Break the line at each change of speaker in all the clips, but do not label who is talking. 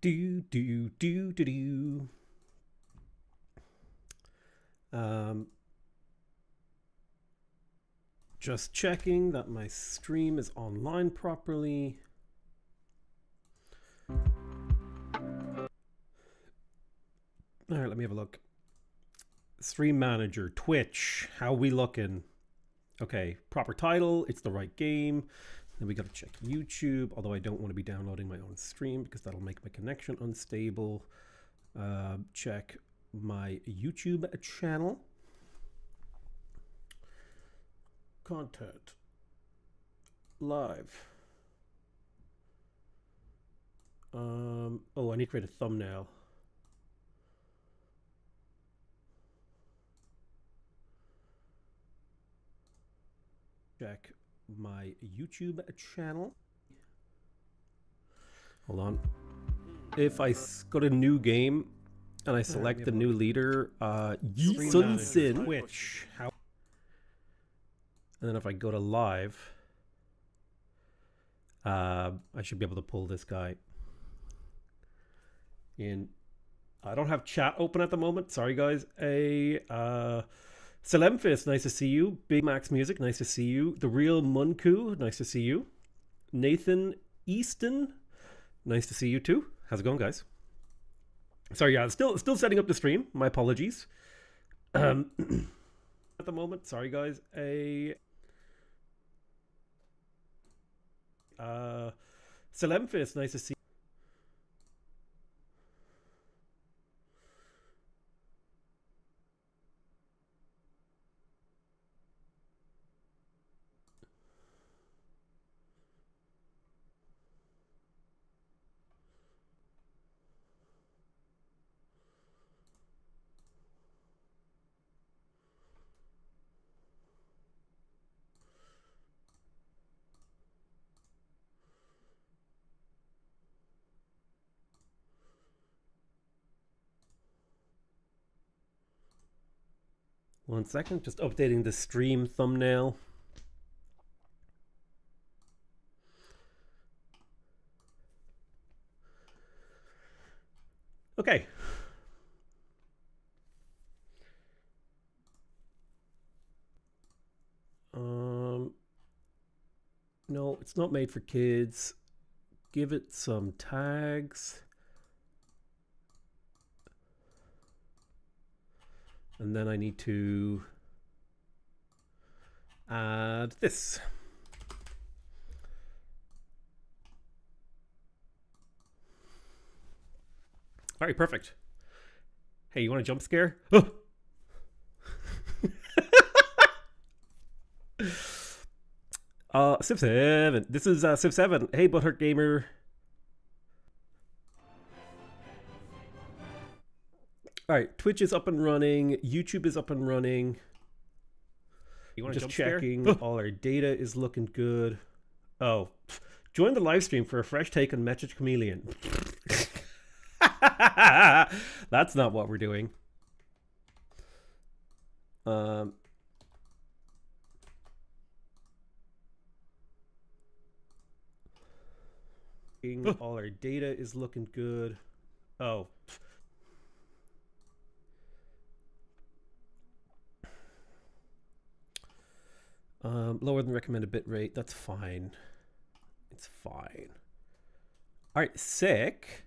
Do do do do do. Just checking that my stream is online properly. All right, let me have a look. Stream manager, Twitch. How we looking? Okay, proper title. It's the right game. Then we got to check YouTube, although I don't want to be downloading my own stream because that'll make my connection unstable. Check my YouTube channel. Content. Live. Oh, I need to create a thumbnail. Check my YouTube channel. Hold on. If I go to new game and I select the new leader, Sun Sin, Twitch. And then if I go to live, I should be able to pull this guy in. I don't have chat open at the moment. Sorry, guys. Salemfist, nice to see you. Big Max Music, nice to see you. The Real Munku, nice to see you. Nathan Easton, nice to see you too. How's it going, guys? Sorry, yeah, still setting up the stream. My apologies. At the moment, sorry, guys. Salemfist, nice to see you. One second, just updating the stream thumbnail. Okay. No, it's not made for kids. Give it some tags. And then I need to add this. All right, perfect. Hey, you want a jump scare? Oh. Civs 7. This is Civs 7. Hey, Butthurt Gamer. All right, Twitch is up and running. YouTube is up and running. You want just checking. All our data is looking good. Oh, join the live stream for a fresh take on Message Chameleon. That's not what we're doing. All our data is looking good. Oh. Lower than recommended bit rate. That's fine. It's fine. All right, sick.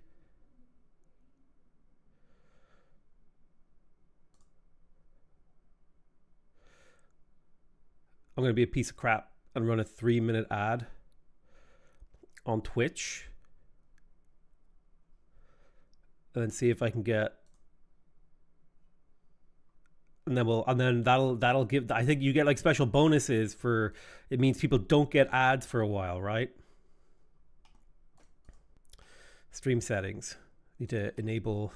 I'm going to be a piece of crap and run a 3-minute ad on Twitch and then see if I can get, and then that'll give, I think you get like special bonuses for, it means people don't get ads for a while, right? Stream settings. Need to enable,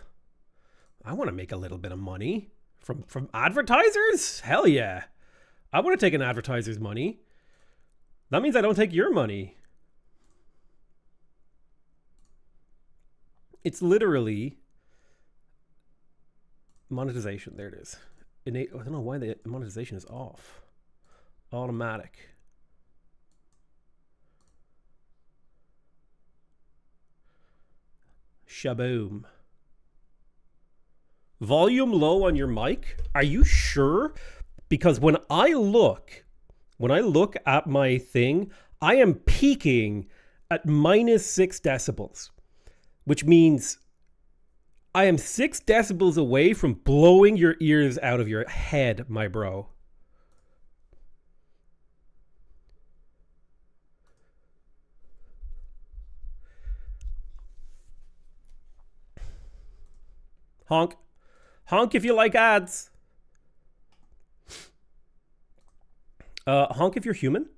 I want to make a little bit of money from advertisers. Hell yeah. I want to take an advertiser's money. That means I don't take your money. It's literally monetization. There it is. I don't know why the monetization is off. Automatic. Shaboom. Volume low on your mic? Are you sure? Because when I look at my thing, I am peaking at -6 decibels, which means I am 6 decibels away from blowing your ears out of your head, my bro. Honk. Honk if you like ads. Honk if you're human.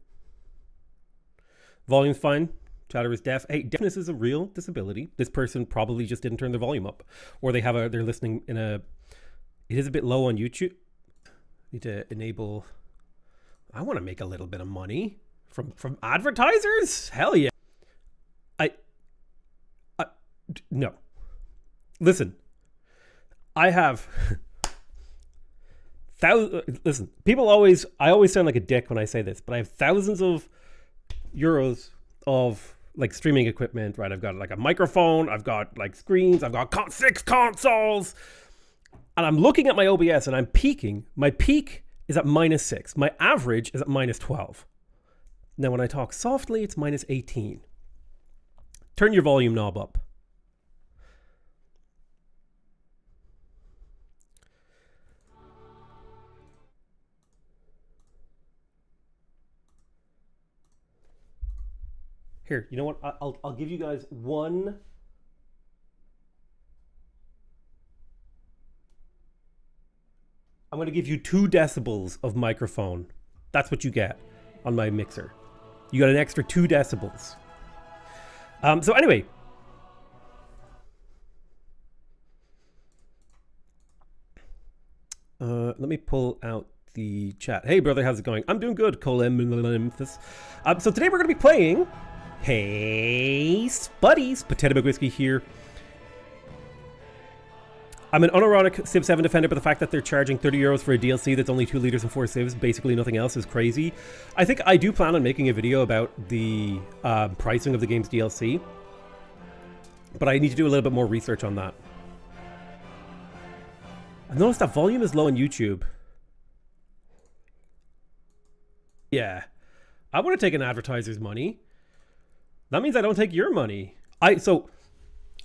Volume's fine. Chatter is deaf. Hey, deafness is a real disability. This person probably just didn't turn their volume up, or they're listening in a. It is a bit low on YouTube. Need to enable. I want to make a little bit of money from advertisers. Hell yeah. No. Listen. I have. Listen, I always sound like a dick when I say this, but I have thousands of euros of like streaming equipment, right? I've got like a microphone, I've got like screens, I've got 6 consoles, and I'm looking at my OBS and I'm peaking. My peak is at -6. My average is at -12. Now, when I talk softly, it's -18. Turn your volume knob up. Here, you know what? I'll give you guys one. I'm going to give you 2 decibels of microphone. That's what you get on my mixer. You got an extra 2 decibels. So anyway. Let me pull out the chat. Hey, brother, how's it going? I'm doing good. So today we're going to be playing... Hey, Spuddies! Potato Big Whiskey here. I'm an unironic Civ 7 defender, but the fact that they're charging 30 euros for a DLC that's only 2 liters and 4 civs, basically nothing else, is crazy. I think I do plan on making a video about the pricing of the game's DLC, but I need to do a little bit more research on that. I've noticed that volume is low on YouTube. Yeah. I want to take an advertiser's money. That means I don't take your money. I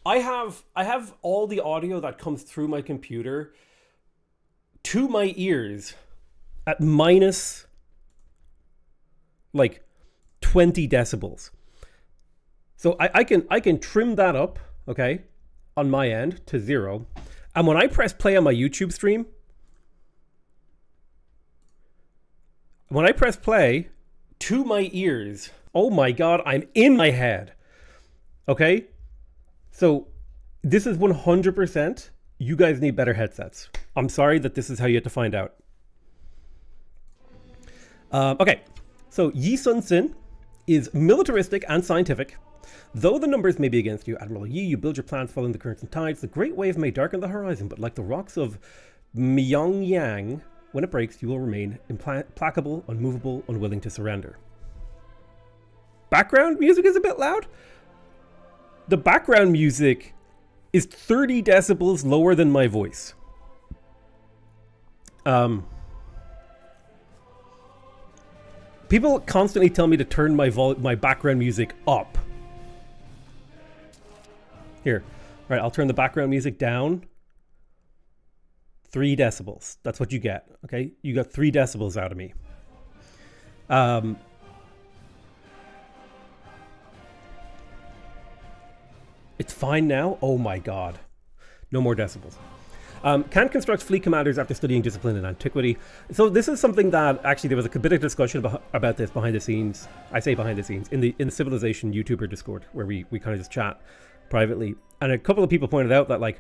have all the audio that comes through my computer to my ears at minus like 20 decibels. So I can trim that up, okay, on my end to 0. And when I press play on my YouTube stream, when I press play to my ears, oh my God, I'm in my head. Okay? So this is 100%. You guys need better headsets. I'm sorry that this is how you have to find out. Okay. So Yi Sun Sin is militaristic and scientific. Though the numbers may be against you, Admiral Yi, you build your plans following the currents and tides. The great wave may darken the horizon, but like the rocks of Myeongyang, when it breaks, you will remain implacable, unmovable, unwilling to surrender. Background music is a bit loud. The background music is 30 decibels lower than my voice. People constantly tell me to turn my background music up. Here, right, I'll turn the background music down. 3 decibels. That's what you get, okay? You got 3 decibels out of me. It's fine now? Oh my God. No more decibels. Can construct fleet commanders after studying discipline and antiquity. So this is something that actually there was a bit of discussion about this behind the scenes. I say behind the scenes in the Civilization YouTuber Discord, where we kind of just chat privately. And a couple of people pointed out that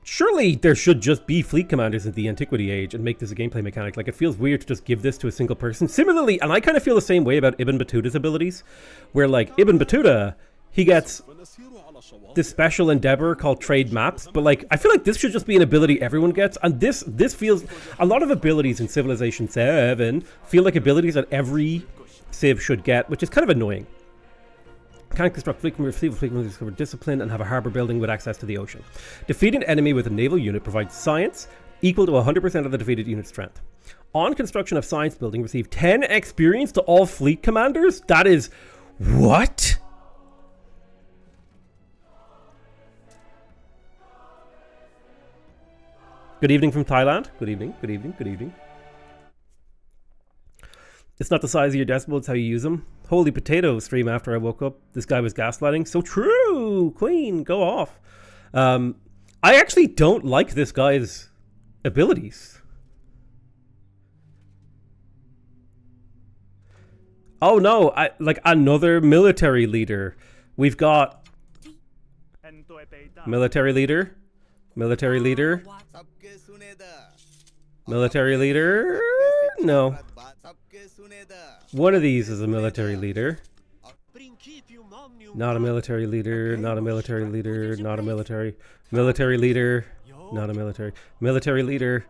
surely there should just be fleet commanders in the antiquity age and make this a gameplay mechanic. Like, it feels weird to just give this to a single person. Similarly, and I kind of feel the same way about Ibn Battuta's abilities, where like Ibn Battuta, he gets this special endeavor called trade maps, but like I feel like this should just be an ability everyone gets. And this feels, a lot of abilities in Civilization 7 feel like abilities that every Civ should get, which is kind of annoying. Can construct fleet, receive fleet, discover discipline, and have a harbor building with access to the ocean. Defeat an enemy with a naval unit provides science equal to 100% of the defeated unit's strength. On construction of science building, receive 10 experience to all fleet commanders? That is... what? Good evening from Thailand. Good evening, good evening, good evening. It's not the size of your decibel, it's how you use them. Holy potato stream after I woke up. This guy was gaslighting. So true! Queen, go off. I actually don't like this guy's abilities. Oh no, like another military leader. We've got military leader, military leader, military leader. No. One of these is a military leader. Not a military leader, not a military leader, not a military leader, not a military leader, military leader,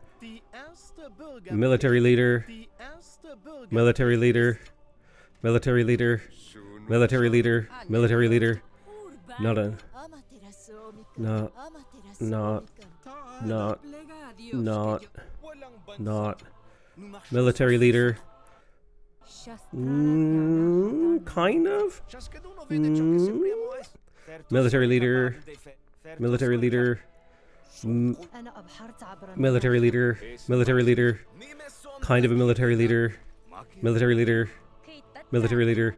military leader, military leader, military leader, military leader, not a, not military leader. Kind of. Military leader. Military leader. Military leader. Military leader. Kind of a military leader. Military leader. Military leader.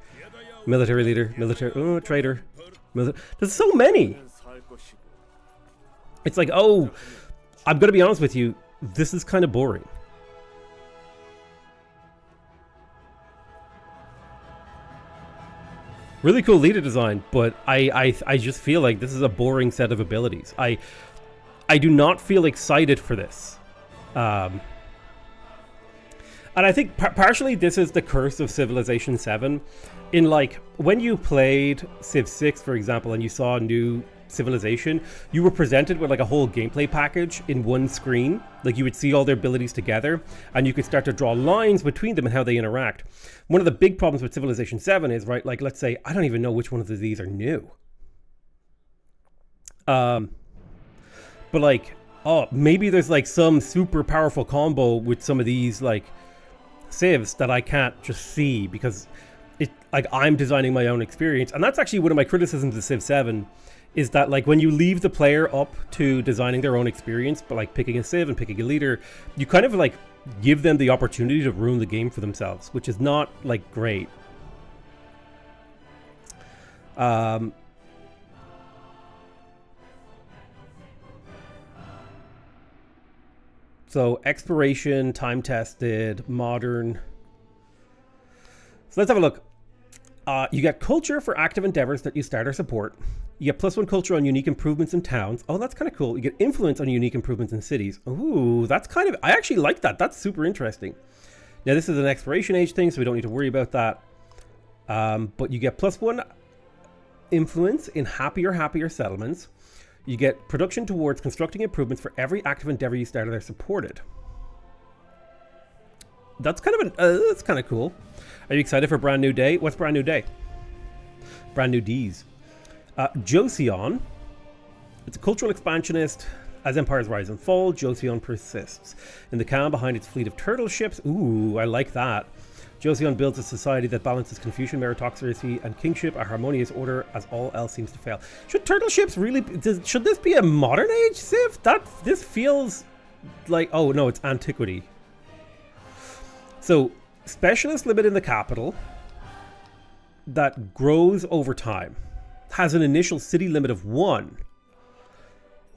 Military leader. Military. Oh, traitor. There's so many. It's like, oh, I'm gonna be honest with you. This is kind of boring. Really cool leader design, but I just feel like this is a boring set of abilities. I do not feel excited for this. And I think partially this is the curse of Civilization 7. In like, when you played Civ 6, for example, and you saw a new Civilization, you were presented with like a whole gameplay package in one screen. Like you would see all their abilities together and you could start to draw lines between them and how they interact. One of the big problems with Civilization 7 is, right, like let's say I don't even know which one of these are new. But like, oh, maybe there's like some super powerful combo with some of these like civs that I can't just see because it, like, I'm designing my own experience. And that's actually one of my criticisms of Civ 7 is that like when you leave the player up to designing their own experience, but like picking a civ and picking a leader, you kind of like give them the opportunity to ruin the game for themselves, which is not like great. So exploration, time tested, modern. So let's have a look. You get culture for active endeavors that you start or support. You get +1 culture on unique improvements in towns. Oh, that's kind of cool. You get influence on unique improvements in cities. Ooh, that's kind of... I actually like that. That's super interesting. Now, this is an exploration age thing, so we don't need to worry about that. But you get +1 influence in happier settlements. You get production towards constructing improvements for every active endeavor you start or they're supported. That's kind of that's kind of cool. Are you excited for Brand New Day? What's Brand New Day? Brand New D's. Joseon. It's a cultural expansionist. As empires rise and fall, Joseon persists. In the calm behind its fleet of turtle ships. Ooh, I like that. Joseon builds a society that balances Confucian meritocracy and kingship, a harmonious order as all else seems to fail. Should turtle ships really... should this be a modern age civ? This feels like... Oh, no, it's antiquity. So, specialist limit in the capital that grows over time. Has an initial city limit of 1.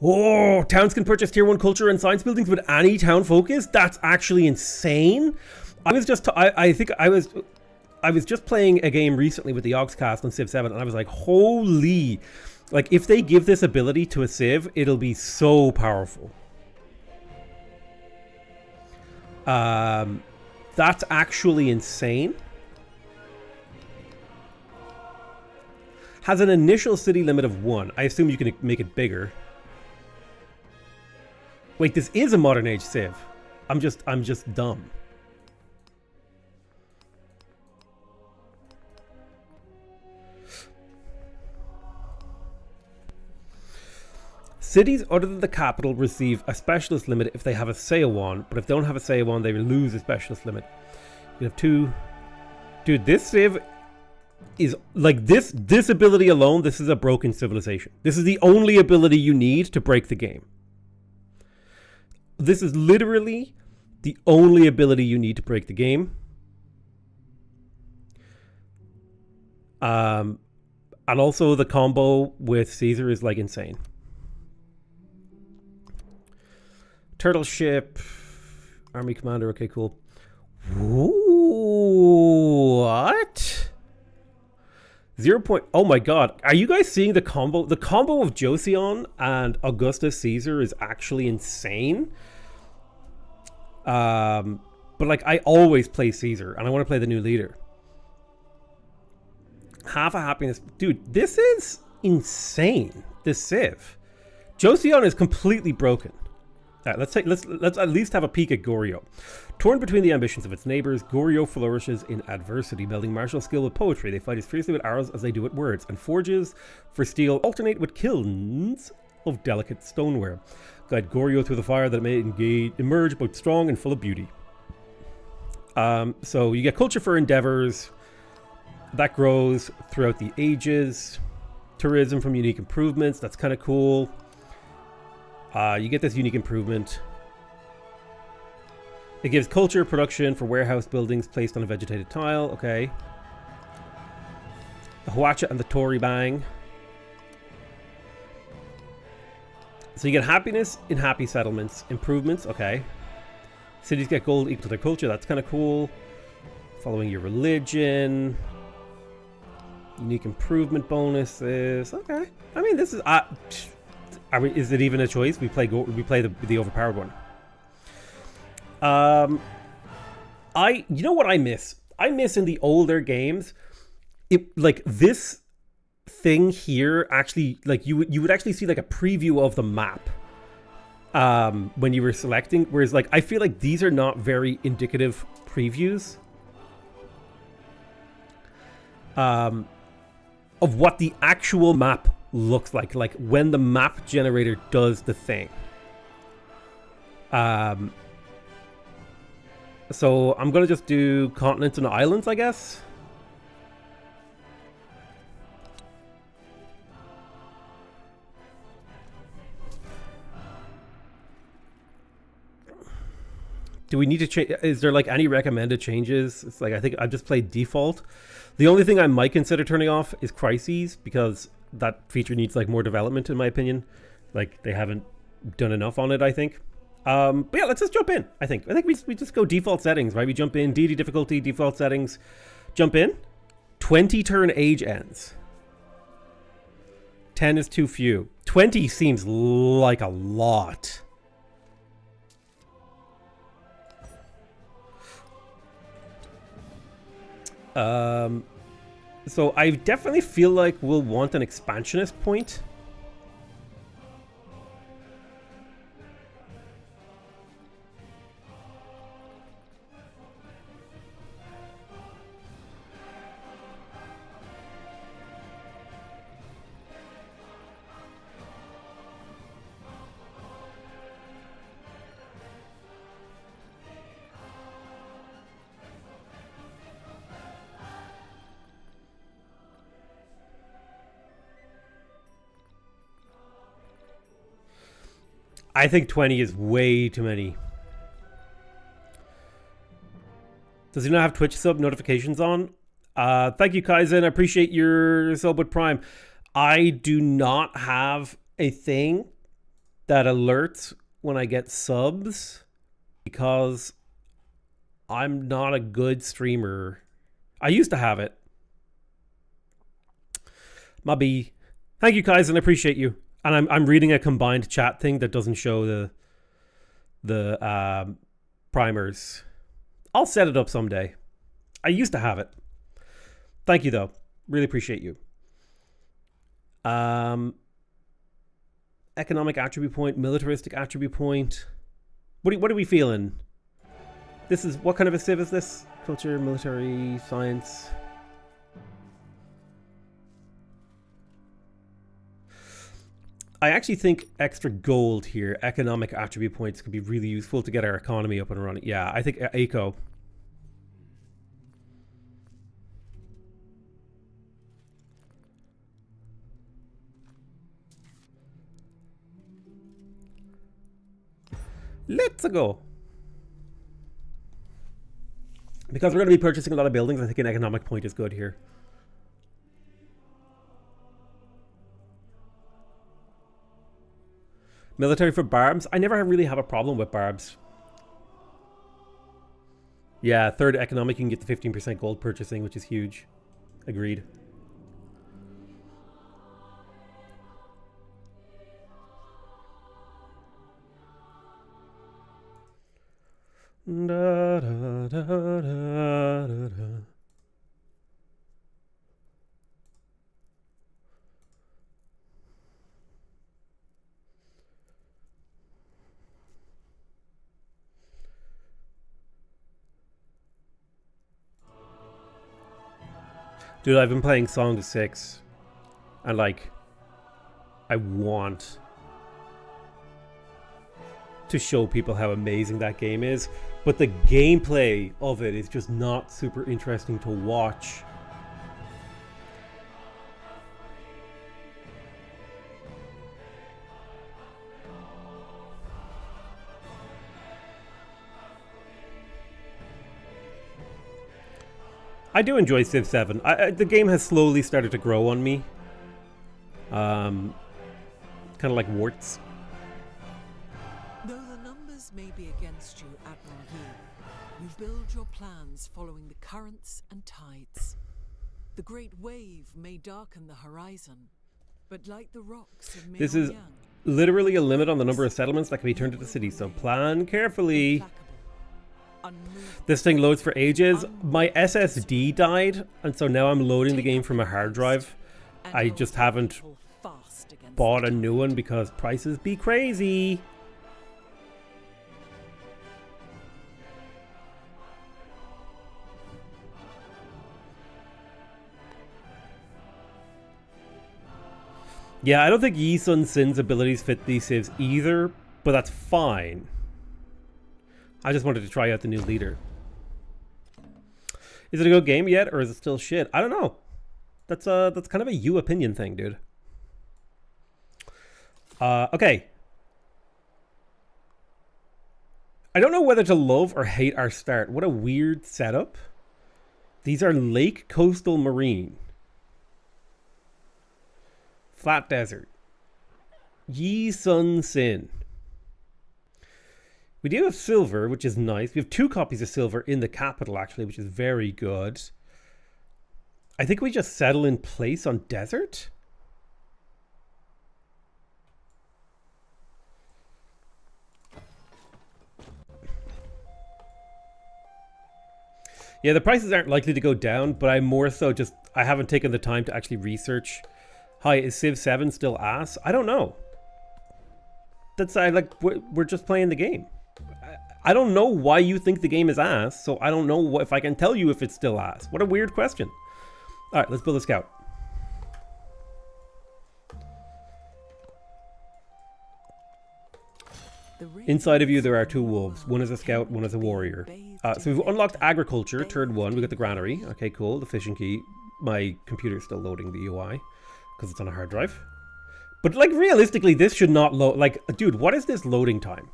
Oh, towns can purchase tier 1 culture and science buildings with any town focus? That's actually insane. I was just... I think I was just playing a game recently with the Oxcast on Civ 7 and I was like, holy... Like, if they give this ability to a Civ, it'll be so powerful. That's actually insane. Has an initial city limit of 1. I assume you can make it bigger. Wait, this is a modern age civ. I'm just dumb. Cities other than the capital receive a specialist limit if they have a Seiwan, but if they don't have a Seiwan, they lose a specialist limit. You have 2. Dude, this civ is like this ability alone. This is a broken civilization. This is the only ability you need to break the game. This is literally the only ability you need to break the game. And also the combo with Caesar is like insane. Turtle ship, army commander. Okay, cool. Ooh, what? 0. Oh my god. Are you guys seeing the combo? The combo of Joseon and Augustus Caesar is actually insane. But like I always play Caesar and I want to play the new leader. Half a happiness. Dude, this is insane. This civ. Joseon is completely broken. Let's at least have a peek at Goryeo. Torn between the ambitions of its neighbors, Goryeo flourishes in adversity, melding martial skill with poetry. They fight as fiercely with arrows as they do with words, and forges for steel alternate with kilns of delicate stoneware. Guide Goryeo through the fire that it may emerge both strong and full of beauty. So you get culture for endeavors. That grows throughout the ages. Tourism from unique improvements. That's kind of cool. You get this unique improvement. It gives culture production for warehouse buildings placed on a vegetated tile. Okay. The Huacha and the Tori Bang. So you get happiness in happy settlements. Improvements. Okay. Cities get gold equal to their culture. That's kind of cool. Following your religion. Unique improvement bonuses. Okay. I mean, this is... is it even a choice? We play the overpowered one. You know what I miss? I miss in the older games, like this thing here actually, like you would actually see like a preview of the map when you were selecting, whereas like I feel like these are not very indicative previews of what the actual map looks like when the map generator does the thing. So I'm gonna just do continents and islands, I guess. Do we need to change? Is there like any recommended changes? It's like I think I've just played default. The only thing I might consider turning off is crises, because that feature needs like more development in my opinion. Like they haven't done enough on it, I think. But yeah, let's just jump in. I think we just go default settings, right? We jump in, DD difficulty, default settings, jump in. 20 turn age ends. 10 is too few. 20 seems like a lot. So I definitely feel like we'll want an expansionist point. I think 20 is way too many. Does he not have Twitch sub notifications on? Thank you, Kaizen. I appreciate your sub with Prime. I do not have a thing that alerts when I get subs because I'm not a good streamer. I used to have it. Maybe. Thank you, Kaizen. I appreciate you. And I'm reading a combined chat thing that doesn't show the primers. I'll set it up someday. I used to have it. Thank you though. Really appreciate you. Economic attribute point, militaristic attribute point. What are we feeling? This is what kind of a civ is this? Culture, military, science. I actually think extra gold here, economic attribute points, could be really useful to get our economy up and running. Yeah, I think ACO. Let's go. Because we're going to be purchasing a lot of buildings, I think an economic point is good here. Military for barbs. I never really have a problem with barbs. Yeah, third economic, you can get the 15% gold purchasing, which is huge. Agreed. Da, da, da, da, da, da. Dude, I've been playing Song of Six, and like, I want to show people how amazing that game is, but the gameplay of it is just not super interesting to watch. I do enjoy Civ 7. The game has slowly started to grow on me. Kind of like warts.
Though the numbers may be against you, Admiral Yi, you build your plans following the currents and tides. The great wave may darken the horizon, but like the rocks of
This is literally a limit on the number of settlements that can be turned into cities, so plan carefully. This thing loads for ages. My SSD died, and so now I'm loading the game from a hard drive. I just haven't bought a new one because prices be crazy. Yeah, I don't think Yi Sun Sin's abilities fit these civs either, but that's fine. I just wanted to try out the new leader. Is it a good game yet, or is it still shit? I don't know. That's kind of a you opinion thing, dude. Okay. I don't know whether to love or hate our start. What a weird setup. These are Lake Coastal Marine. Flat Desert. Yi Sun Sin. We do have silver, which is nice. We have 2 copies of silver in the capital, actually, which is very good. I think we just settle in place on desert. Yeah, the prices aren't likely to go down, but I'm more so just... I haven't taken the time to actually research. Hi, is Civ 7 still ass? I don't know. That's... we're just playing the game. I don't know why you think the game is ass, so I don't know if I can tell you if it's still ass. What a weird question. Alright, let's build a scout. Inside of you there are 2 wolves. One is a scout, one is a warrior. So we've unlocked agriculture, turn 1. We got the granary. Okay, cool. The fishing key. My computer's still loading the UI because it's on a hard drive. But like realistically, this should not load. Like, dude, what is this loading time?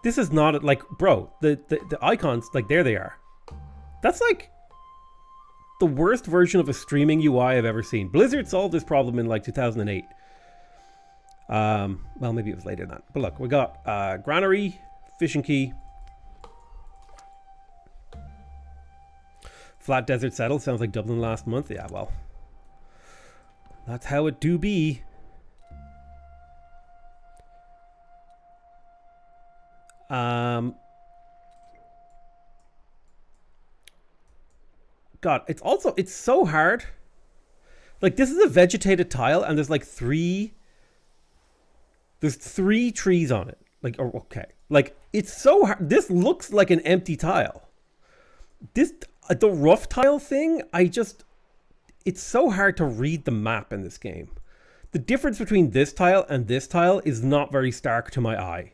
This is not like, bro, the icons, like, there they are. That's like the worst version of a streaming UI I've ever seen. Blizzard solved this problem in like 2008. Well, maybe it was later than that. But look, we got granary, fishing key, flat desert settle. Sounds like Dublin last month. Yeah, well, that's how it do be. God, it's so hard. Like, this is a vegetated tile, and there's like 3 trees on it. Like, oh, okay. Like, it's so hard. This looks like an empty tile. The rough tile thing, it's so hard to read the map in this game. The difference between this tile and this tile is not very stark to my eye.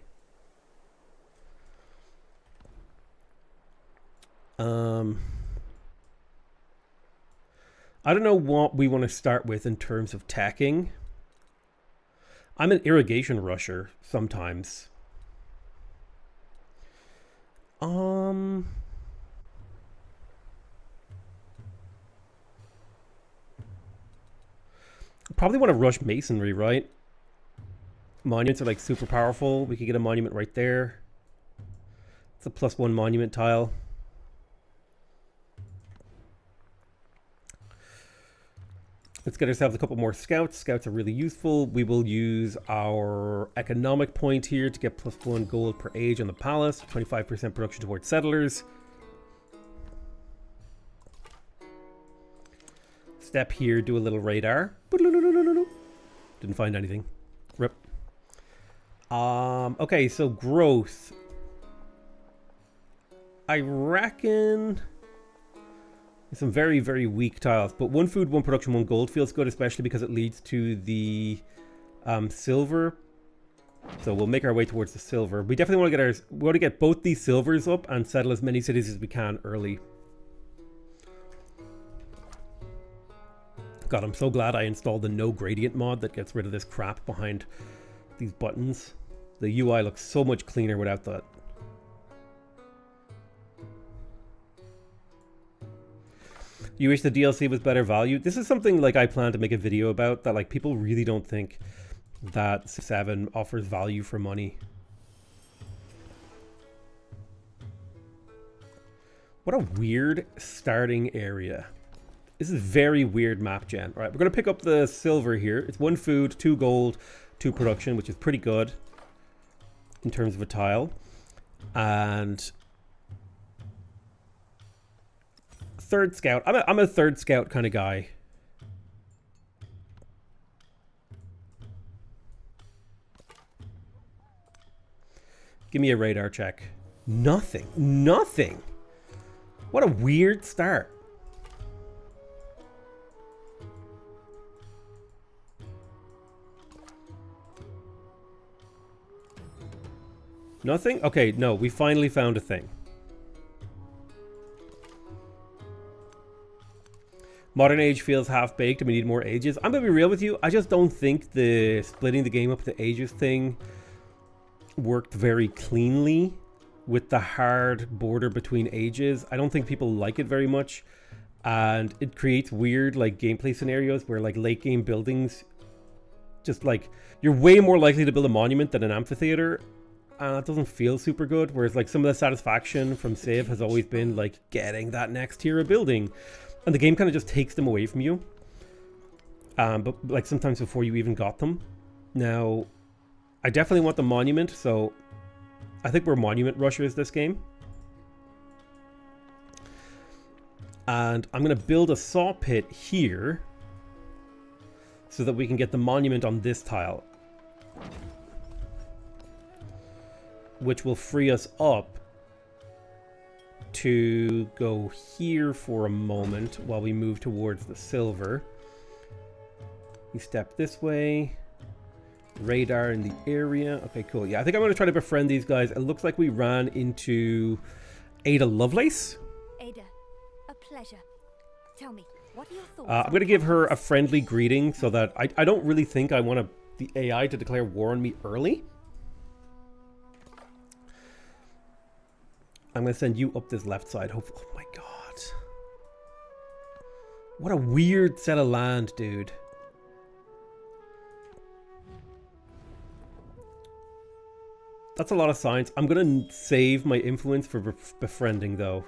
I don't know what we want to start with in terms of tacking. I'm an irrigation rusher sometimes. Probably want to rush masonry, right? Monuments are like super powerful. We could get a monument right there. It's a +1 monument tile. Let's get ourselves a couple more scouts. Scouts are really useful. We will use our economic point here to get +1 gold per age on the palace. 25% production towards settlers. Step here, do a little radar. Didn't find anything. Rip. Okay, so growth. I reckon some very, very weak tiles, but 1 food, 1 production, 1 gold feels good, especially because it leads to the silver. So we'll make our way towards the silver. We definitely want to get both these silvers up and settle as many cities as we can early. God, I'm so glad I installed the no gradient mod that gets rid of this crap behind these buttons. The UI looks so much cleaner without that. You wish the DLC was better value? This is something like I plan to make a video about, that like people really don't think that 7 offers value for money. What a weird starting area. This is very weird map gen. All right, we're going to pick up the silver here. It's 1 food, 2 gold, 2 production, which is pretty good in terms of a tile. And third scout. I'm a third scout kind of guy. Give me a radar check. Nothing. Nothing. What a weird start. Nothing? Okay, no, we finally found a thing. Modern age feels half-baked and we need more ages. I'm going to be real with you. I just don't think the splitting the game up to ages thing worked very cleanly with the hard border between ages. I don't think people like it very much. And it creates weird like gameplay scenarios where like late game buildings, just like you're way more likely to build a monument than an amphitheater. And that doesn't feel super good. Whereas like some of the satisfaction from Civ has always been like getting that next tier of building. And the game kind of just takes them away from you. But like sometimes before you even got them. Now, I definitely want the monument. So I think we're monument rushers this game. And I'm going to build a saw pit here so that we can get the monument on this tile, which will free us up to go here for a moment while we move towards the silver. We step this way. Radar in the area. Okay, cool. Yeah, I think I'm going to try to befriend these guys. It looks like we ran into Ada Lovelace.
Ada, a pleasure. Tell me, what are your thoughts?
I'm going to give her a friendly greeting so that I don't really think I want the AI to declare war on me early. I'm going to send you up this left side. Hopefully. Oh my god. What a weird set of land, dude. That's a lot of science. I'm going to save my influence for befriending, though.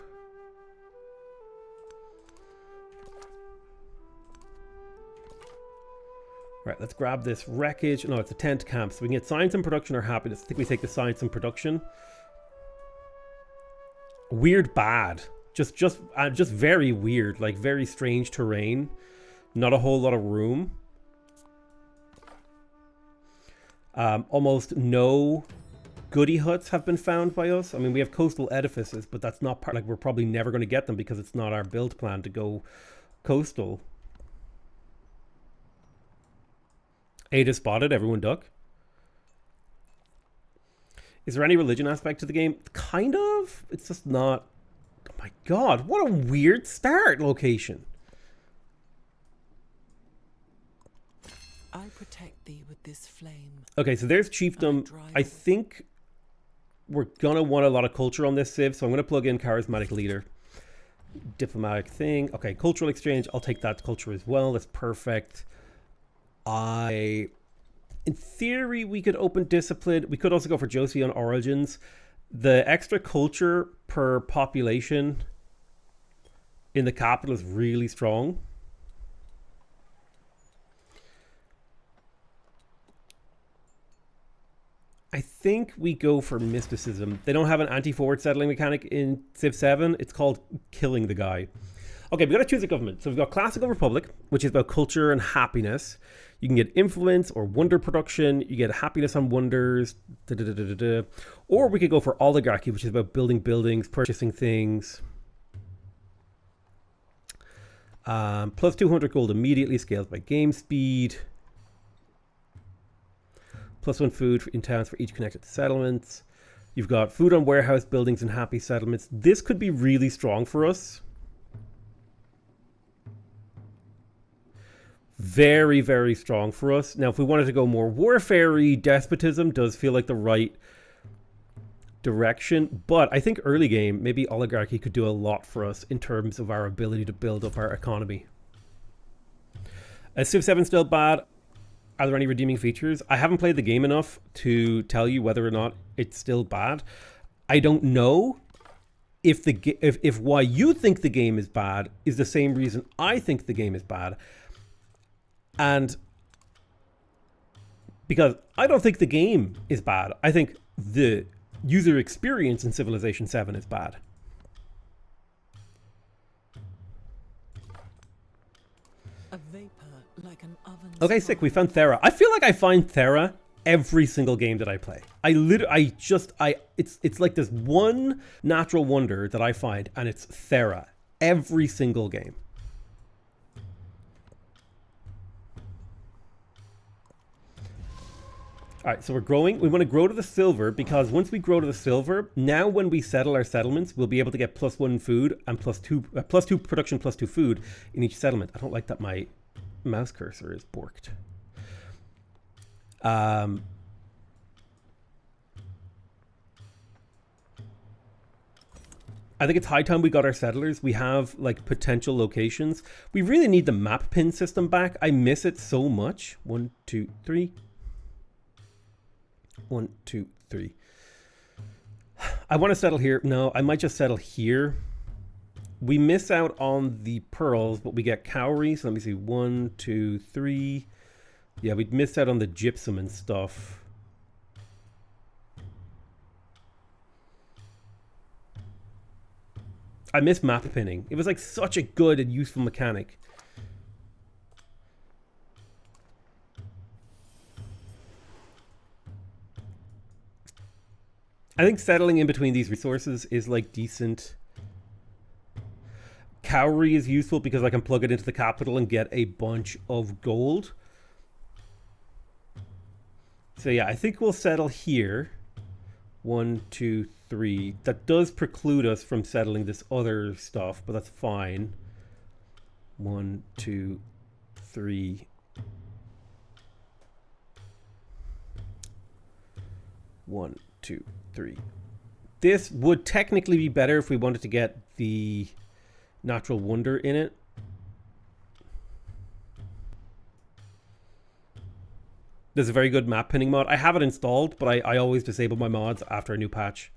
Right, let's grab this wreckage. No, it's a tent camp. So we can get science and production or happiness. I think we take the science and production. Weird bad. Just very weird. Like, very strange terrain. Not a whole lot of room. Almost no goody huts have been found by us. I mean, we have coastal edifices, but that's not part... Like, we're probably never going to get them because it's not our build plan to go coastal. Ada spotted, everyone duck. Is there any religion aspect to the game? Kind of. It's just not. Oh my god, what a weird start location.
I protect thee with this flame.
Okay, so there's chiefdom. I think we're gonna want a lot of culture on this civ, so I'm gonna plug in charismatic leader. Diplomatic thing. Okay, cultural exchange. I'll take that culture as well. That's perfect. In theory, we could open discipline. We could also go for Josie on origins. The extra culture per population in the capital is really strong. I think we go for mysticism. They don't have an anti-forward settling mechanic in Civ 7. It's called killing the guy. Okay, we've got to choose a government. So we've got Classical Republic, which is about culture and happiness. You can get influence or wonder production. You get happiness on wonders. Or we could go for Oligarchy, which is about building buildings, purchasing things. Plus 200 gold immediately, scales by game speed. Plus 1 food in towns for each connected settlements. You've got food on warehouse buildings and happy settlements. This could be really strong for us. Very, very strong for us. Now, if we wanted to go more warfare-y, despotism does feel like the right direction. But I think early game, maybe Oligarchy could do a lot for us in terms of our ability to build up our economy. Is Civ 7 still bad? Are there any redeeming features? I haven't played the game enough to tell you whether or not it's still bad. I don't know if why you think the game is bad is the same reason I think the game is bad. And because I don't think the game is bad. I think the user experience in Civilization 7 is bad.
A vapor like an oven.
Okay, sick. We found Thera. I feel like I find Thera every single game that I play. It's like this one natural wonder that I find, and it's Thera every single game. All right, so we're growing. We want to grow to the silver because once we grow to the silver, now when we settle our settlements, we'll be able to get +1 food and +2 production, +2 food in each settlement. I don't like that my mouse cursor is borked. I think it's high time we got our settlers. We have like potential locations. We really need the map pin system back. I miss it so much. 1, 2, 3. 1, 2, 3. I want to settle here. No, I might just settle here. We miss out on the pearls, but we get cowrie. So let me see. 1, 2, 3. Yeah, we'd miss out on the gypsum and stuff. I miss map pinning. It was like such a good and useful mechanic. I think settling in between these resources is like decent. Cowrie is useful because I can plug it into the capital and get a bunch of gold. So yeah, I think we'll settle here. 1, 2, 3. That does preclude us from settling this other stuff, but that's fine. 1, 2, 3. 1, 2, 3. This would technically be better if we wanted to get the natural wonder in it. There's a very good map pinning mod. I have it installed, but I always disable my mods after a new patch.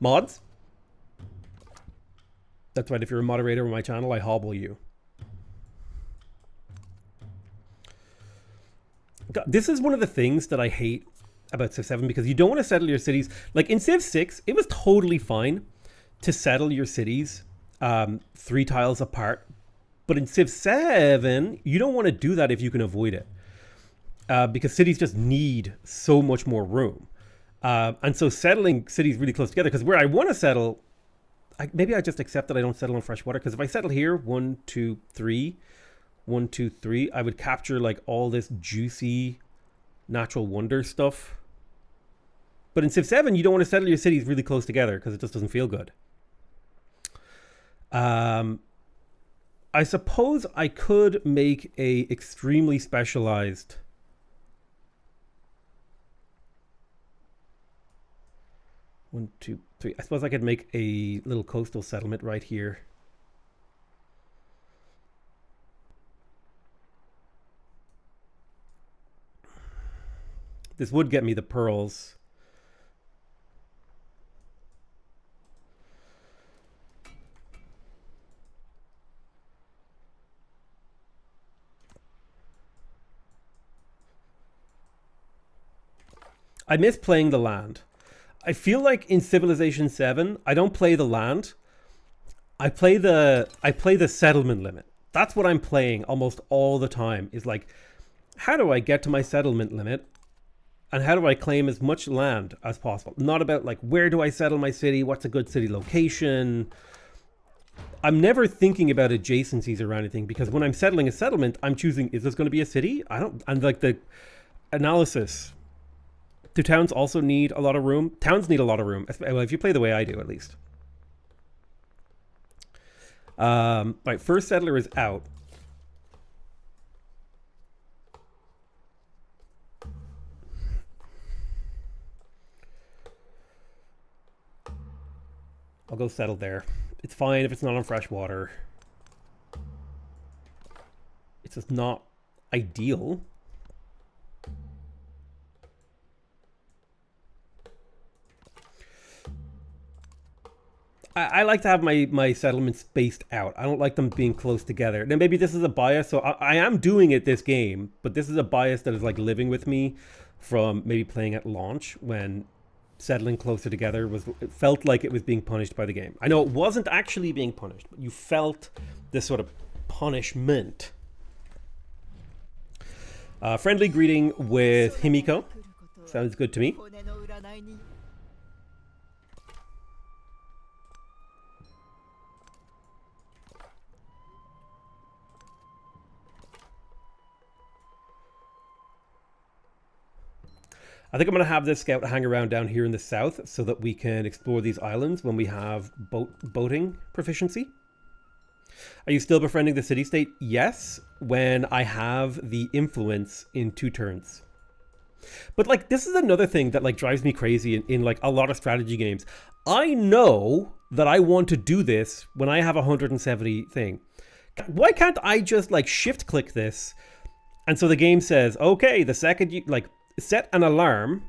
Mods? That's right, if you're a moderator on my channel, I hobble you. God, this is one of the things that I hate about Civ 7 because you don't want to settle your cities. Like in Civ 6, it was totally fine to settle your cities 3 tiles apart. But in Civ 7, you don't want to do that if you can avoid it. Because cities just need so much more room. And so settling cities really close together, because where I want to settle, maybe I just accept that I don't settle on fresh water, because if I settle here, 1, 2, 3, 1, 2, 3, I would capture like all this juicy natural wonder stuff. But in Civ 7, you don't want to settle your cities really close together because it just doesn't feel good. I suppose I could make a extremely specialized... One, two, three. I suppose I could make a little coastal settlement right here. This would get me the pearls. I miss playing the land. I feel like in Civilization 7, I don't play the land. I play the settlement limit. That's what I'm playing almost all the time. Is like, how do I get to my settlement limit? And how do I claim as much land as possible? Not about like, where do I settle my city? What's a good city location? I'm never thinking about adjacencies or anything, because when I'm settling a settlement, I'm choosing, is this going to be a city? And like the analysis. Do towns also need a lot of room? Towns need a lot of room. Well, if you play the way I do, at least. Right, first settler is out. I'll go settle there. It's fine if it's not on fresh water. It's just not ideal. I like to have my settlements spaced out. I don't like them being close together. Now, maybe this is a bias. So I am doing it this game, but this is a bias that is like living with me from maybe playing at launch when settling closer together it felt like it was being punished by the game. I know it wasn't actually being punished, but you felt this sort of punishment. Friendly greeting with Himiko. Sounds good to me. I think I'm going to have this scout hang around down here in the south so that we can explore these islands when we have boating proficiency. Are you still befriending the city-state? Yes, when I have the influence in 2 turns. But like, this is another thing that like drives me crazy in like a lot of strategy games. I know that I want to do this when I have a 170 thing. Why can't I just like shift click this? And so the game says, okay, the second you like set an alarm,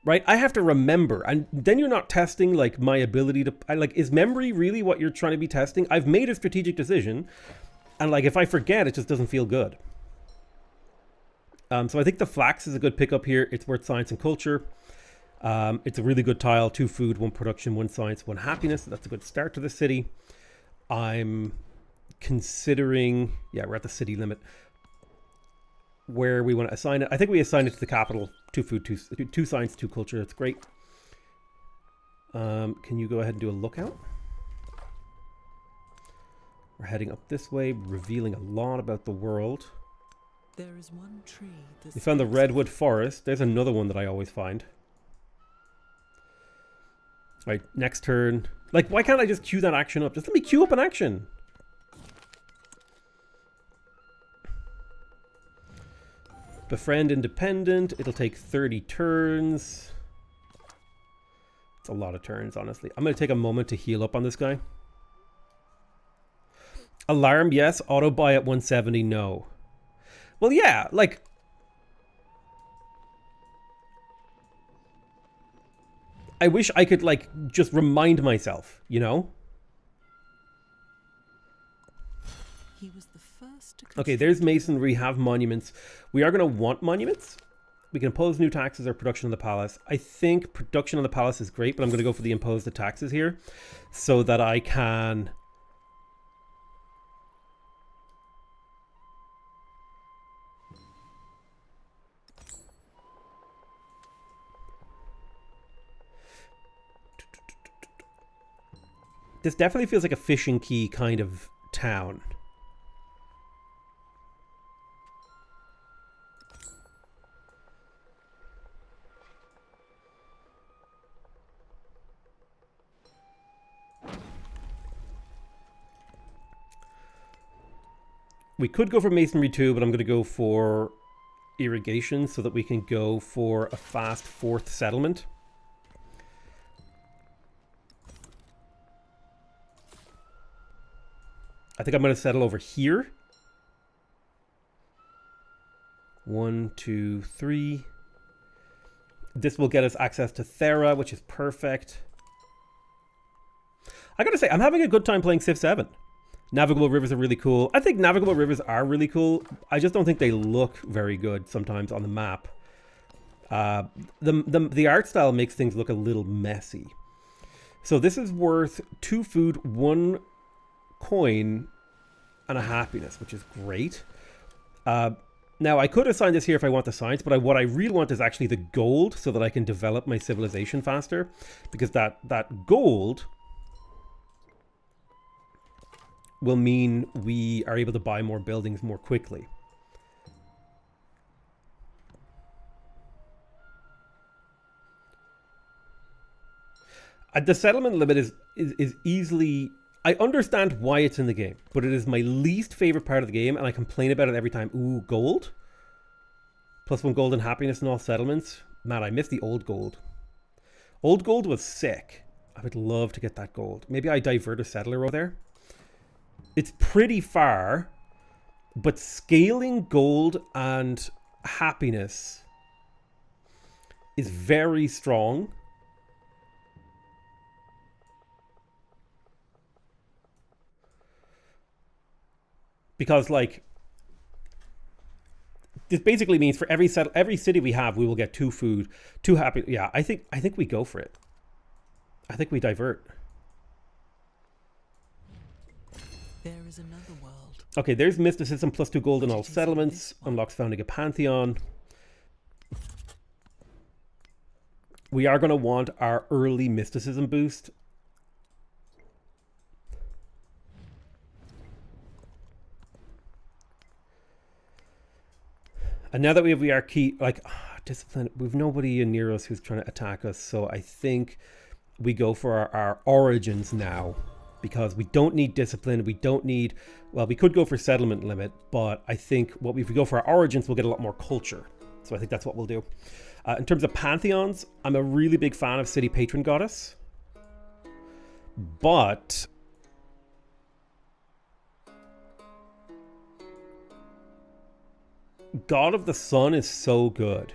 right? I have to remember, and then you're not testing like my ability to like, is memory really what you're trying to be testing? I've made a strategic decision, and like if I forget, it just doesn't feel good. So I think the flax is a good pickup here. It's worth science and culture. It's a really good tile: 2 food, 1 production, 1 science, 1 happiness. That's a good start to the city. I'm considering, yeah, we're at the city limit, where we want to assign it. I think we assign it to the capital. 2 food, 2 science, 2 culture. That's great. Can you go ahead and do a lookout? We're heading up this way, revealing a lot about the world.
There is one tree.
We found the redwood forest. There's another one that I always find. All right, next turn. Like, why can't I just queue that action up? Just let me queue up an action. Befriend independent. It'll take 30 turns. It's a lot of turns, honestly. I'm going to take a moment to heal up on this guy. Alarm, yes. Auto buy at 170, no. Well, yeah, like... I wish I could, like, just remind myself, you know?
He was the first to
Okay, there's masonry. We have monuments. We are going to want monuments. We can impose new taxes or production on the palace. I think production on the palace is great, but I'm going to go for the impose the taxes here so that I can... This definitely feels like a fishing key kind of town. We could go for masonry too, but I'm going to go for irrigation so that we can go for a fast 4th settlement. I think I'm going to settle over here. 1, 2, 3. This will get us access to Thera, which is perfect. I gotta say, I'm having a good time playing Civ 7. Navigable rivers are really cool. I think navigable rivers are really cool. I just don't think they look very good sometimes on the map. The art style makes things look a little messy. So this is worth 2 food, 1 coin, and a happiness, which is great. Now, I could assign this here if I want the science, but what I really want is actually the gold so that I can develop my civilization faster. Because that gold will mean we are able to buy more buildings more quickly. The settlement limit is easily... I understand why it's in the game, but it is my least favorite part of the game, and I complain about it every time. Ooh, gold? +1 gold and happiness in all settlements. Man, I miss the old gold. Old gold was sick. I would love to get that gold. Maybe I divert a settler over there. It's pretty far, but scaling gold and happiness is very strong. Because, like, this basically means for every city we have, we will get 2 food, 2 happy. Yeah, I think we go for it. I think we divert.
There is another world.
Okay, there's mysticism +2 gold in all settlements. Unlocks founding a pantheon. We are going to want our early mysticism boost. And now that we have our key, like, discipline, we've nobody near us who's trying to attack us. So I think we go for our origins now, because we don't need discipline. We don't need, well, we could go for settlement limit, but I think if we go for our origins, we'll get a lot more culture. So I think that's what we'll do. In terms of pantheons, I'm a really big fan of City Patron Goddess. But God of the Sun is so good.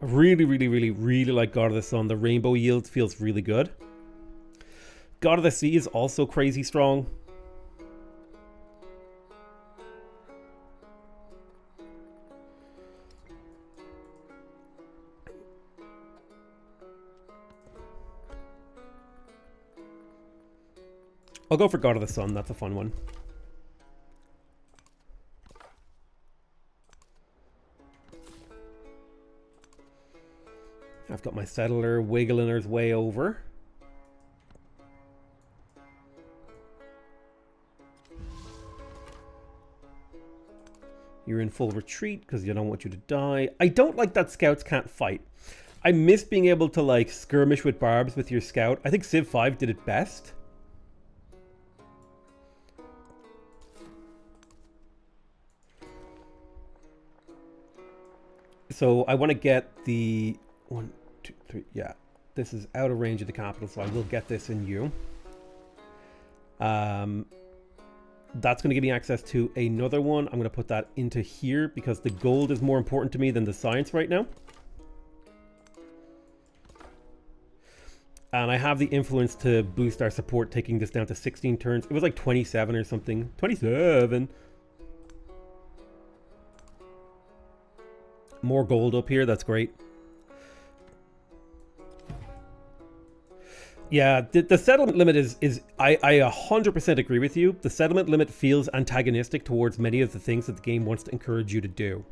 I really, really, really, really like God of the Sun. The rainbow yield feels really good. God of the Sea is also crazy strong. I'll go for God of the Sun. That's a fun one. I've got my settler wiggling his way over. You're in full retreat because you don't want you to die. I don't like that scouts can't fight. I miss being able to, like, skirmish with barbs with your scout. I think Civ 5 did it best. So I want to get the 1, 2, 3. Yeah, this is out of range of the capital, so I will get this in you. That's going to give me access to another one. I'm going to put that into here because the gold is more important to me than the science right now. And I have the influence to boost our support, taking this down to 16 turns. It was like 27 or something. 27. More gold up here. That's great. Yeah, the settlement limit is I 100% agree with you. The settlement limit feels antagonistic towards many of the things that the game wants to encourage you to do.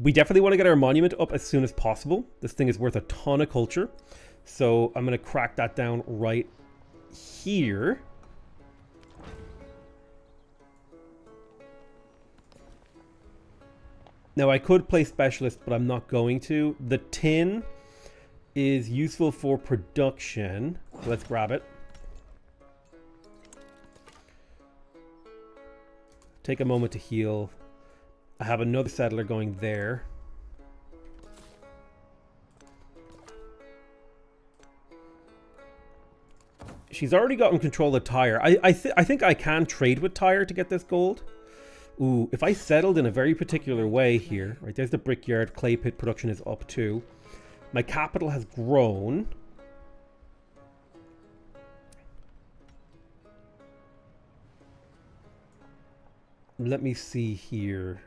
We definitely want to get our monument up as soon as possible. This thing is worth a ton of culture. So I'm going to crack that down right here. Now I could play specialist, but I'm not going to. The tin is useful for production. So let's grab it. Take a moment to heal. I have another settler going there. She's already gotten control of Tyre. I think I can trade with Tyre to get this gold. Ooh, if I settled in a very particular way here, right, there's the brickyard, clay pit production is up too. My capital has grown. Let me see here.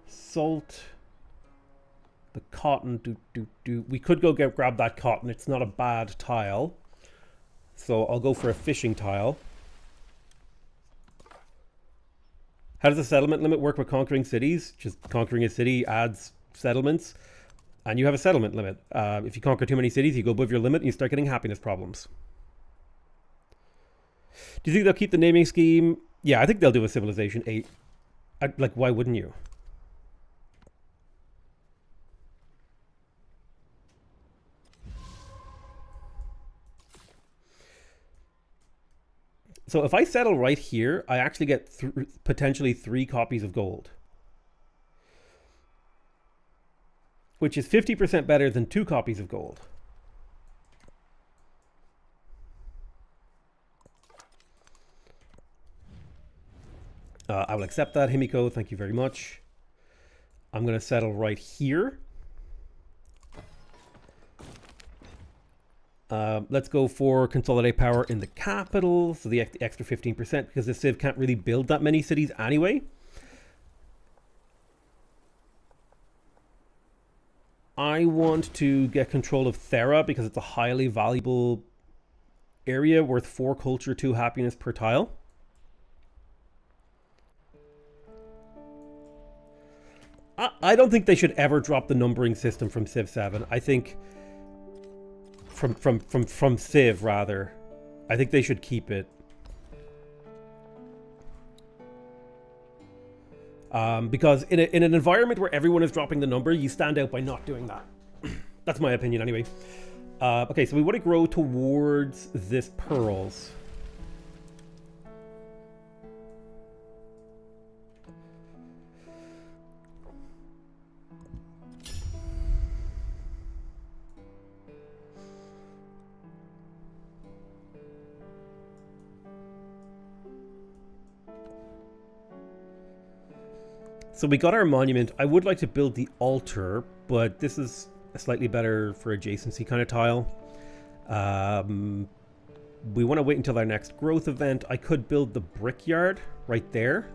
Salt. The cotton. We could go grab that cotton. It's not a bad tile. So I'll go for a fishing tile. How does the settlement limit work with conquering cities? Just conquering a city adds settlements. And you have a settlement limit. If you conquer too many cities, you go above your limit and you start getting happiness problems. Do you think they'll keep the naming scheme? Yeah, I think they'll do a Civilization 8. Like, why wouldn't you? So if I settle right here, I actually get potentially 3 copies of gold. Which is 50% better than 2 copies of gold. I will accept that, Himiko. Thank you very much. I'm going to settle right here. Let's go for consolidate power in the capital. So the extra 15% because the Civ can't really build that many cities anyway. I want to get control of Thera because it's a highly valuable area worth 4 culture, 2 happiness per tile. I don't think they should ever drop the numbering system from Civ 7. I think from Civ rather. I think they should keep it. Because in an environment where everyone is dropping the number, you stand out by not doing that. That's my opinion anyway. Okay, so we want to grow towards this pearls. So we got our monument. I would like to build the altar, but this is slightly better for adjacency kind of tile. We want to wait until our next growth event. I could build the brickyard right there.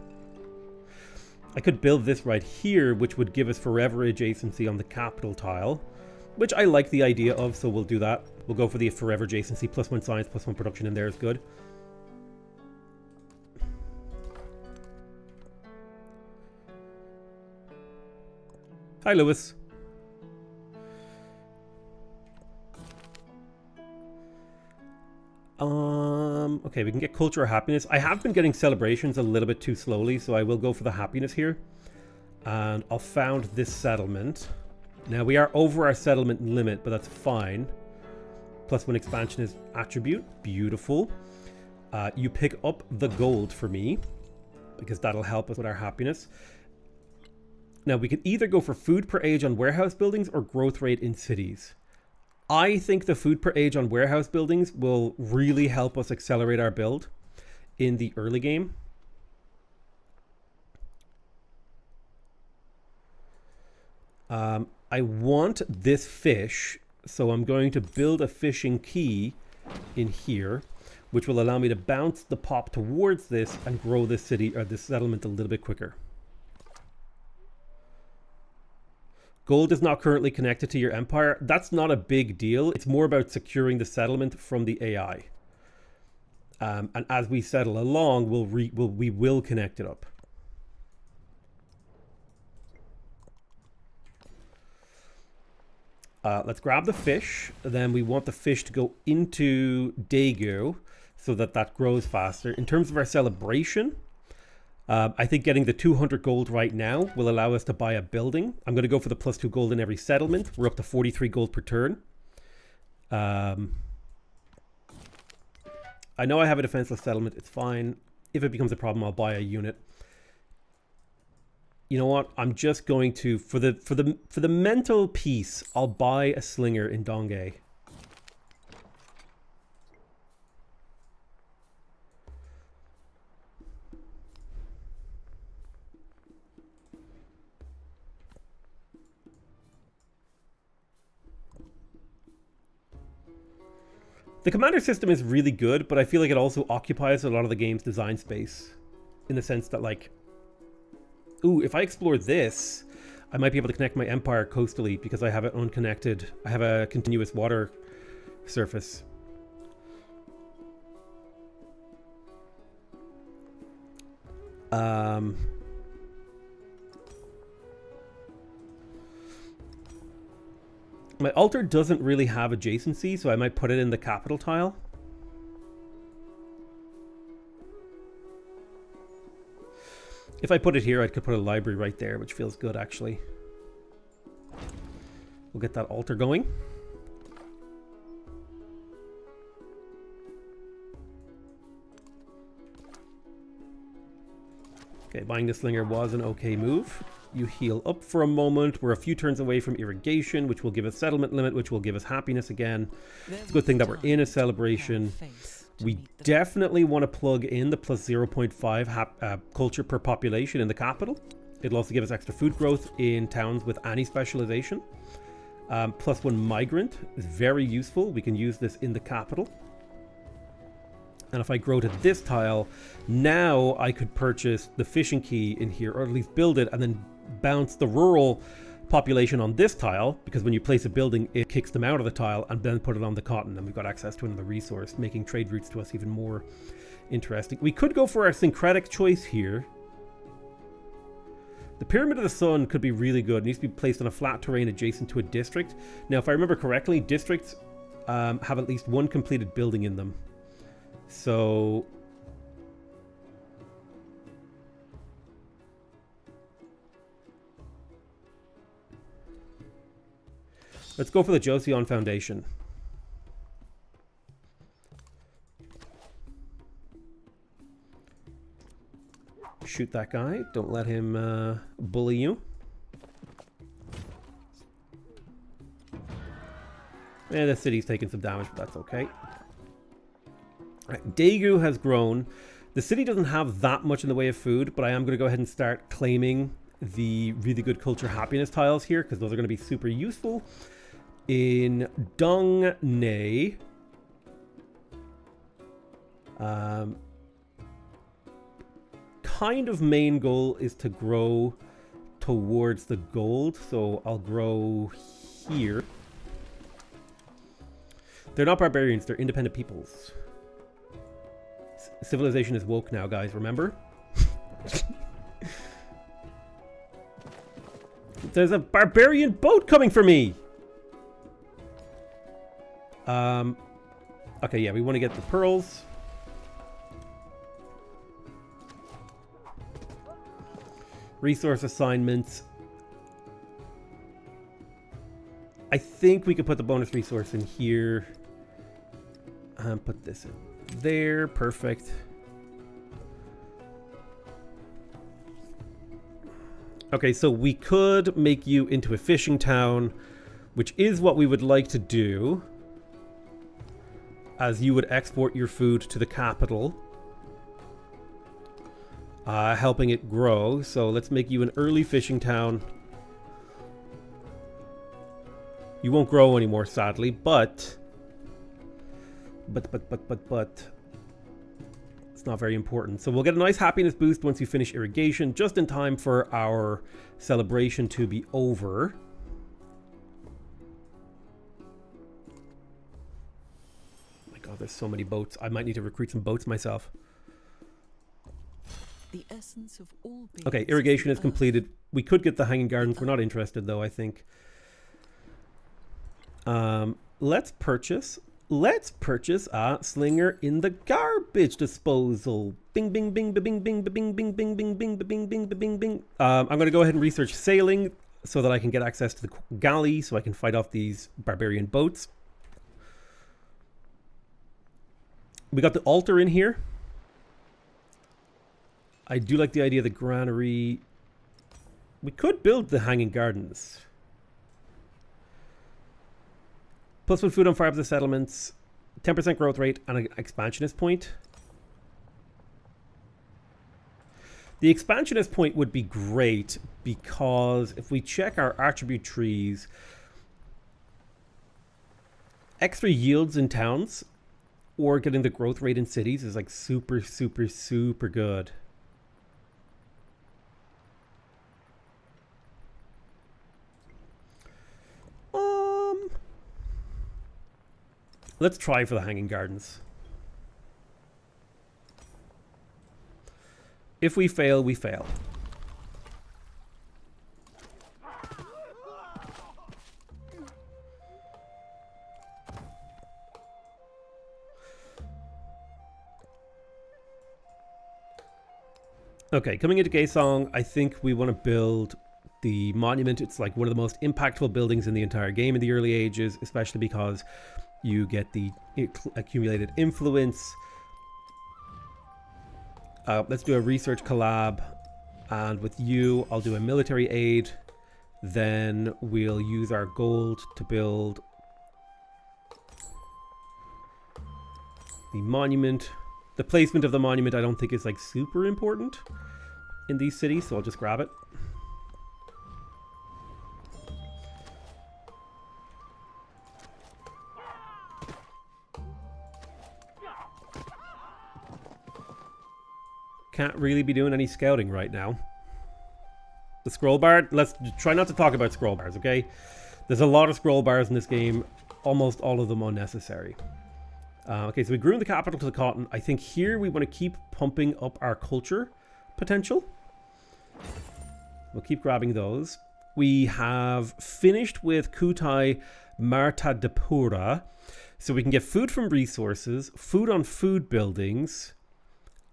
I could build this right here, which would give us forever adjacency on the capital tile, which I like the idea of, so we'll do that. We'll go for the forever adjacency, +1 science, +1 production in there is good. Hi, Lewis. Okay, we can get culture or happiness. I have been getting celebrations a little bit too slowly, so I will go for the happiness here. And I'll found this settlement. Now, we are over our settlement limit, but that's fine. +1 expansion is attribute. Beautiful. You pick up the gold for me, because that'll help us with our happiness. Now, we can either go for food per age on warehouse buildings or growth rate in cities. I think the food per age on warehouse buildings will really help us accelerate our build in the early game. I want this fish, so I'm going to build a fishing quay in here, which will allow me to bounce the pop towards this and grow this city or this settlement a little bit quicker. Gold is not currently connected to your empire. That's not a big deal. It's more about securing the settlement from the AI. And as we settle along, we will connect it up. Let's grab the fish. Then we want the fish to go into Daegu so that that grows faster. In terms of our celebration, I think getting the 200 gold right now will allow us to buy a building. I'm going to go for the +2 gold in every settlement. We're up to 43 gold per turn. I know I have a defenseless settlement. It's fine. If it becomes a problem, I'll buy a unit. You know what? I'm just going to, for the mental piece, I'll buy a slinger in Donghae. The commander system is really good, but I feel like it also occupies a lot of the game's design space. In the sense that, like, ooh, if I explore this, I might be able to connect my empire coastally because I have it unconnected. I have a continuous water surface. My altar doesn't really have adjacency, so I might put it in the capital tile. If I put it here, I could put a library right there, which feels good, actually. We'll get that altar going. Okay, buying the slinger was an okay move. You heal up for a moment. We're a few turns away from irrigation, which will give us settlement limit, which will give us happiness again. It's a good thing that we're in a celebration. We definitely want to plug in the plus 0.5 culture per population in the capital. It'll also give us extra food growth in towns with any specialization. Plus 1 migrant is very useful. We can use this in the capital. And if I grow to this tile, now I could purchase the fishing key in here, or at least build it, and then bounce the rural population on this tile, because when you place a building, it kicks them out of the tile, and then put it on the cotton, and we've got access to another resource, making trade routes to us even more interesting. We could go for our syncretic choice here. The Pyramid of the Sun could be really good. It needs to be placed on a flat terrain adjacent to a district. Now, if I remember correctly, districts have at least one completed building in them. So let's go for the Joseon Foundation. Shoot that guy. Don't let him bully you. Yeah, the city's taking some damage, but that's okay. Right, Daegu has grown. The city doesn't have that much in the way of food, but I am going to go ahead and start claiming the really good culture happiness tiles here, because those are going to be super useful. In Donghae, kind of main goal is to grow towards the gold, so I'll grow here. They're not barbarians, they're independent peoples. Civilization is woke now, guys, remember? There's a barbarian boat coming for me! Okay, yeah, we want to get the pearls. Resource assignments. I think we could put the bonus resource in here. Put this in there. Perfect. Okay, so we could make you into a fishing town, which is what we would like to do, as you would export your food to the capital, helping it grow. So let's make you an early fishing town. You won't grow anymore, sadly, but it's not very important. So we'll get a nice happiness boost once you finish irrigation, just in time for our celebration to be over. Oh my god, there's so many boats. I might need to recruit some boats myself.
The essence of all beings.
Okay, irrigation is completed. We could get the hanging gardens. We're not interested though, I think. Let's purchase a slinger in the garbage disposal. Bing, bing, bing, bing, bing, bing, bing, bing, bing, bing, bing, bing, bing, bing, bing. I'm going to go ahead and research sailing so that I can get access to the galley so I can fight off these barbarian boats. We got the altar in here. I do like the idea of the granary. We could build the hanging gardens. +1 food on farms and settlements. 10% growth rate and an expansionist point. The expansionist point would be great because if we check our attribute trees, extra yields in towns or getting the growth rate in cities is like super, super, super good. Let's try for the hanging gardens. If we fail, we fail. Okay, coming into Gaesong, I think we want to build the monument. It's like one of the most impactful buildings in the entire game in the early ages, especially because you get the accumulated influence. Let's do a research collab, and with you I'll do a military aid. Then we'll use our gold to build the monument. The placement of the monument I don't think is like super important in these cities, so I'll just grab it. Can't really be doing any scouting right now. The scroll bar, let's try not to talk about scroll bars, okay? There's a lot of scroll bars in this game, almost all of them unnecessary. Okay, so we grew in the capital to the cotton. I think here we want to keep pumping up our culture potential. We'll keep grabbing those. We have finished with Kutai Marta Depura. So we can get food from resources, food on food buildings,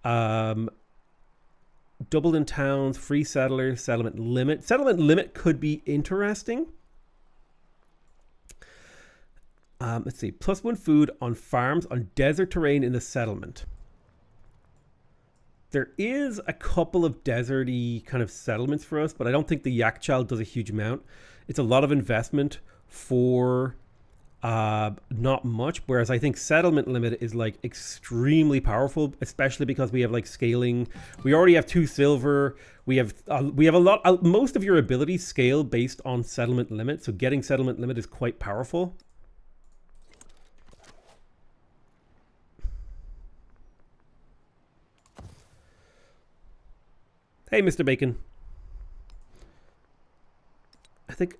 doubled in towns, free settlers, settlement limit. Settlement limit could be interesting. Let's see. +1 food on farms on desert terrain in the settlement. There is a couple of deserty kind of settlements for us, but I don't think the Yak Child does a huge amount. It's a lot of investment for not much, whereas I think settlement limit is like extremely powerful, especially because we have like scaling. We already have 2 silver. We have a lot. Most of your abilities scale based on settlement limit, so getting settlement limit is quite powerful. Hey, Mr. Bacon. I think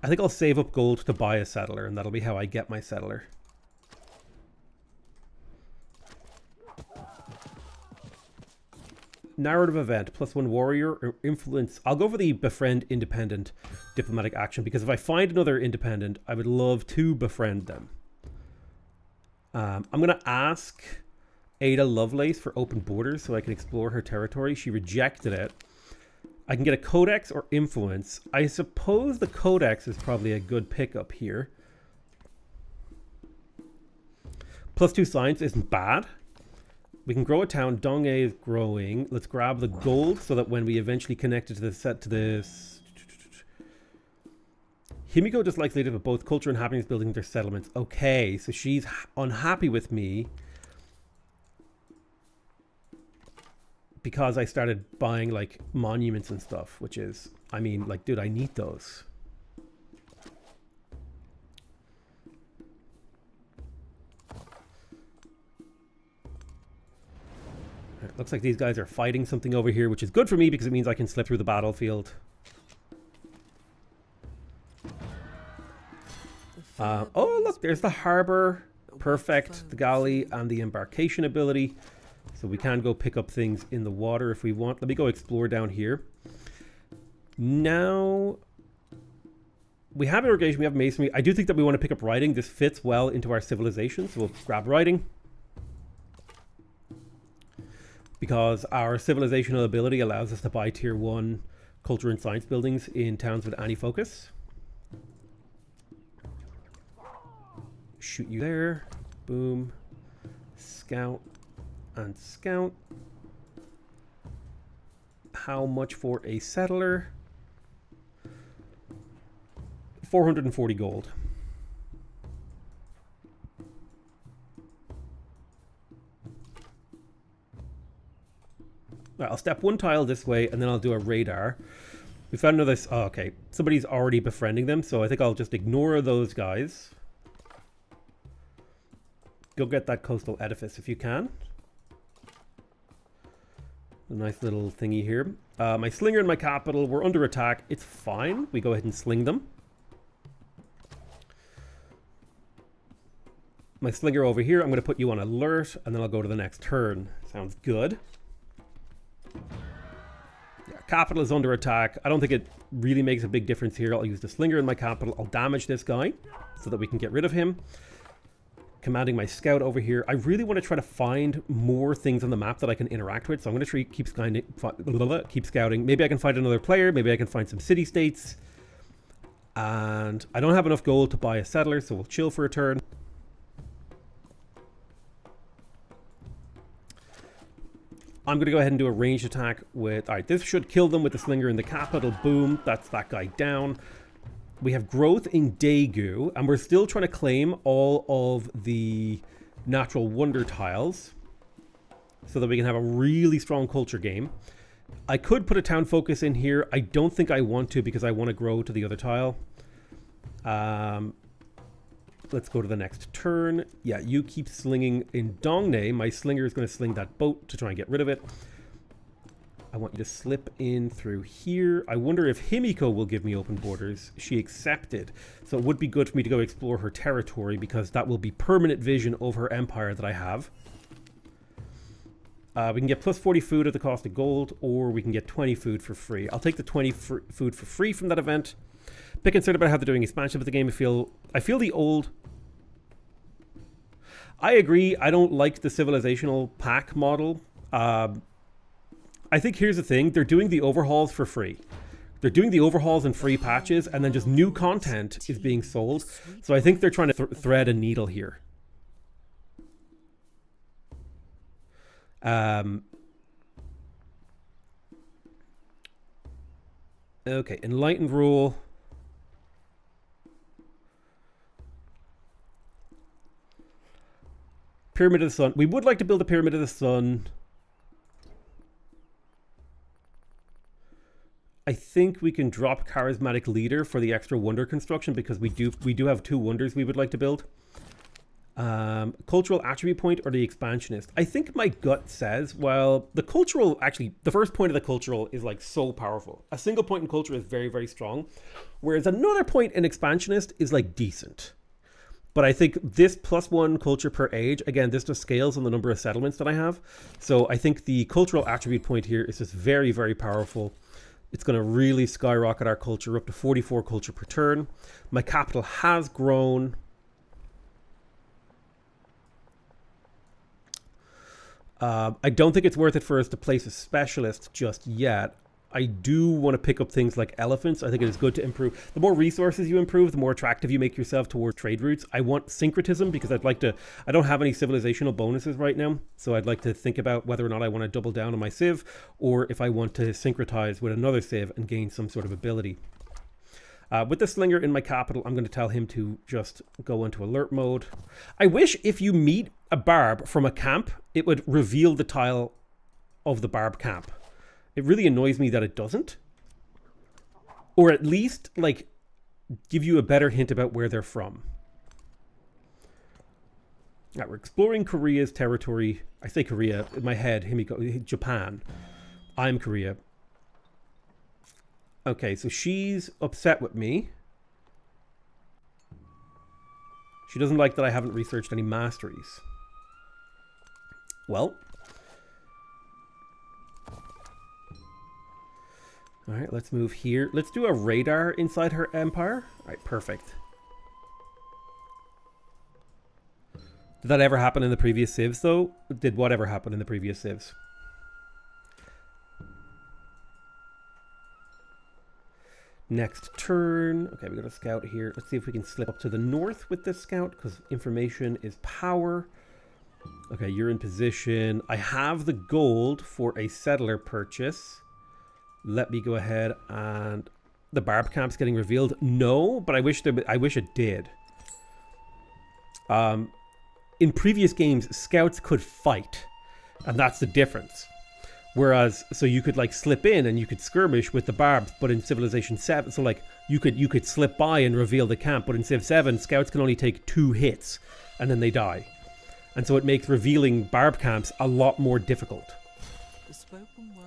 I'll save up gold to buy a settler, and that'll be how I get my settler. Narrative event, +1 warrior or influence. I'll go for the befriend independent diplomatic action, because if I find another independent, I would love to befriend them. I'm going to ask Ada Lovelace for open borders so I can explore her territory. She rejected it. I can get a codex or influence. I suppose the codex is probably a good pickup here. +2 science isn't bad. We can grow a town. Dongye is growing. Let's grab the gold so that when we eventually connect it to the set to this. Himiko dislikes native of both culture and happiness building their settlements. Okay, so she's unhappy with me because I started buying like monuments and stuff, which is, I mean, like, dude, I need those. Right, looks like these guys are fighting something over here, which is good for me because it means I can slip through the battlefield. Oh, look, there's the harbor. Perfect. The galley and the embarkation ability. So we can go pick up things in the water if we want. Let me go explore down here. Now, we have irrigation, we have masonry. I do think that we want to pick up writing. This fits well into our civilization, so we'll grab writing. Because our civilizational ability allows us to buy tier 1 culture and science buildings in towns with any focus. Shoot you there. Boom. Scout and scout. How much for a settler? 440 gold. Right, I'll step one tile this way and then I'll do a radar. We found another... Oh, okay. Somebody's already befriending them, so I think I'll just ignore those guys. Go get that coastal edifice if you can. A nice little thingy here. My slinger and my capital were under attack. It's fine. We go ahead and sling them. My slinger over here, I'm going to put you on alert, and then I'll go to the next turn. Sounds good. Yeah, capital is under attack. I don't think it really makes a big difference here. I'll use the slinger in my capital. I'll damage this guy so that we can get rid of him. Commanding my scout over here. I really want to try to find more things on the map that I can interact with. So I'm going to keep scouting. Maybe I can find another player. Maybe I can find some city-states. And I don't have enough gold to buy a settler, so we'll chill for a turn. I'm going to go ahead and do a ranged attack with... Alright, this should kill them with the slinger in the capital. Boom. That's that guy down. We have growth in Daegu, and we're still trying to claim all of the natural wonder tiles so that we can have a really strong culture game. I could put a town focus in here. I don't think I want to because I want to grow to the other tile. Let's go to the next turn. Yeah, you keep slinging in Dongne. My slinger is going to sling that boat to try and get rid of it. I want you to slip in through here. I wonder if Himiko will give me open borders. She accepted. So it would be good for me to go explore her territory because that will be permanent vision of her empire that I have. We can get plus 40 food at the cost of gold, or we can get 20 food for free. I'll take the 20 food for free from that event. Bit concerned about how they're doing expansion of the game. I feel the old... I agree. I don't like the civilizational pack model. I think here's the thing. They're doing the overhauls for free. They're doing the overhauls and free patches, and then just new content is being sold. So I think they're trying to thread a needle here. Okay, Enlightened Rule. Pyramid of the Sun. We would like to build a Pyramid of the Sun. I think we can drop Charismatic Leader for the extra wonder construction because we do have 2 wonders we would like to build. Cultural attribute point or the expansionist. I think my gut says, well, the cultural, actually, the first point of the cultural is like so powerful. A single point in culture is very, very strong. Whereas another point in expansionist is like decent. But I think this +1 culture per age, again, this just scales on the number of settlements that I have. So I think the cultural attribute point here is just very, very powerful. It's going to really skyrocket our culture up to 44 culture per turn. My capital has grown. I don't think it's worth it for us to place a specialist just yet. I do want to pick up things like elephants. I think it is good to improve. The more resources you improve, the more attractive you make yourself toward trade routes. I want syncretism because I'd like to... I don't have any civilizational bonuses right now, so I'd like to think about whether or not I want to double down on my civ or if I want to syncretize with another civ and gain some sort of ability. With the slinger in my capital, I'm going to tell him to just go into alert mode. I wish if you meet a barb from a camp, it would reveal the tile of the barb camp. It really annoys me that it doesn't. Or at least, like, give you a better hint about where they're from. Right, we're exploring Korea's territory. I say Korea, in my head, Himiko, Japan. I'm Korea. Okay, so she's upset with me. She doesn't like that I haven't researched any masteries. Well... All right, let's move here. Let's do a radar inside her empire. All right, perfect. Did that ever happen in the previous civs, though? Did whatever happen in the previous civs? Next turn. Okay, we got a scout here. Let's see if we can slip up to the north with this scout, because information is power. Okay, you're in position. I have the gold for a settler purchase. Let me go ahead and... The barb camp's getting revealed. No, but I wish it did. In previous games, scouts could fight, and that's the difference. Whereas, so you could like slip in and you could skirmish with the barbs, but in Civilization 7, so like you could slip by and reveal the camp, but in Civ 7, scouts can only take 2 hits and then they die. And so it makes revealing barb camps a lot more difficult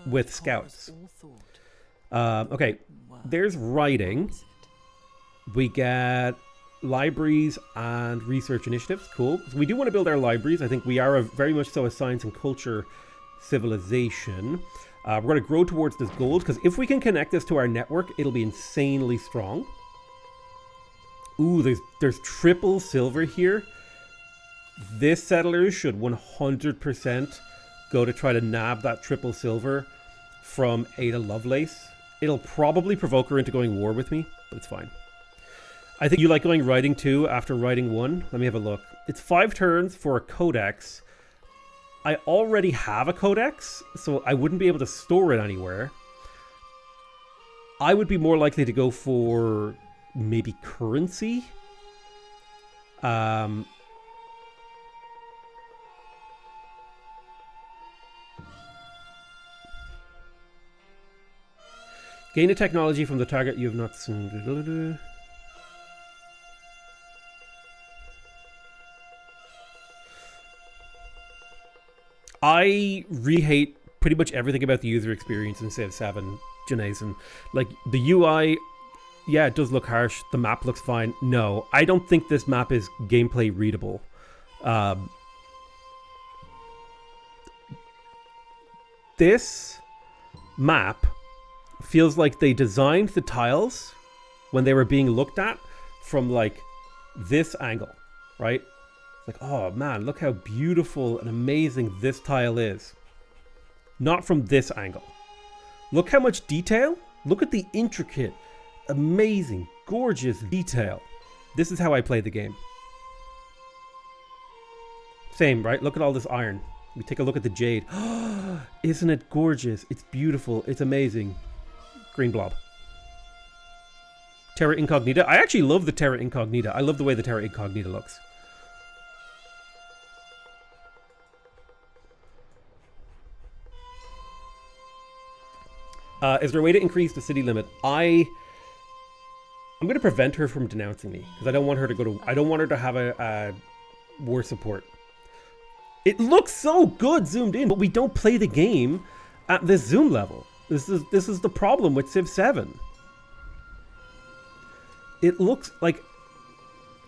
with scouts. Okay, there's writing. We get libraries and research initiatives. Cool. So we do want to build our libraries. I think we are very much so a science and culture civilization. We're going to grow towards this gold, because if we can connect this to our network, it'll be insanely strong. Ooh, there's triple silver here. This settler should 100% go to try to nab that triple silver from Ada Lovelace. It'll probably provoke her into going war with me, but it's fine. I think you like going writing 2 after writing 1. Let me have a look. It's 5 turns for a codex. I already have a codex, so I wouldn't be able to store it anywhere. I would be more likely to go for maybe currency. Gain a technology from the target you have not seen. I re-hate pretty much everything about the user experience in Civ 7, Janaisen. Like, the UI, yeah, it does look harsh. The map looks fine. No, I don't think this map is gameplay readable. This map feels like they designed the tiles when they were being looked at from, like, this angle, right? Like, oh man, look how beautiful and amazing this tile is. Not from this angle. Look how much detail. Look at the intricate, amazing, gorgeous detail. This is how I play the game. Same, right? Look at all this iron. We take a look at the jade. Isn't it gorgeous? It's beautiful. It's amazing. Green blob. Terra Incognita. I actually love the Terra Incognita. I love the way the Terra Incognita looks. Is there a way to increase the city limit? I'm going to prevent her from denouncing me, because I don't want her to go to... I don't want her to have a war support. It looks so good zoomed in, but we don't play the game at this zoom level. This is the problem with Civ 7. It looks like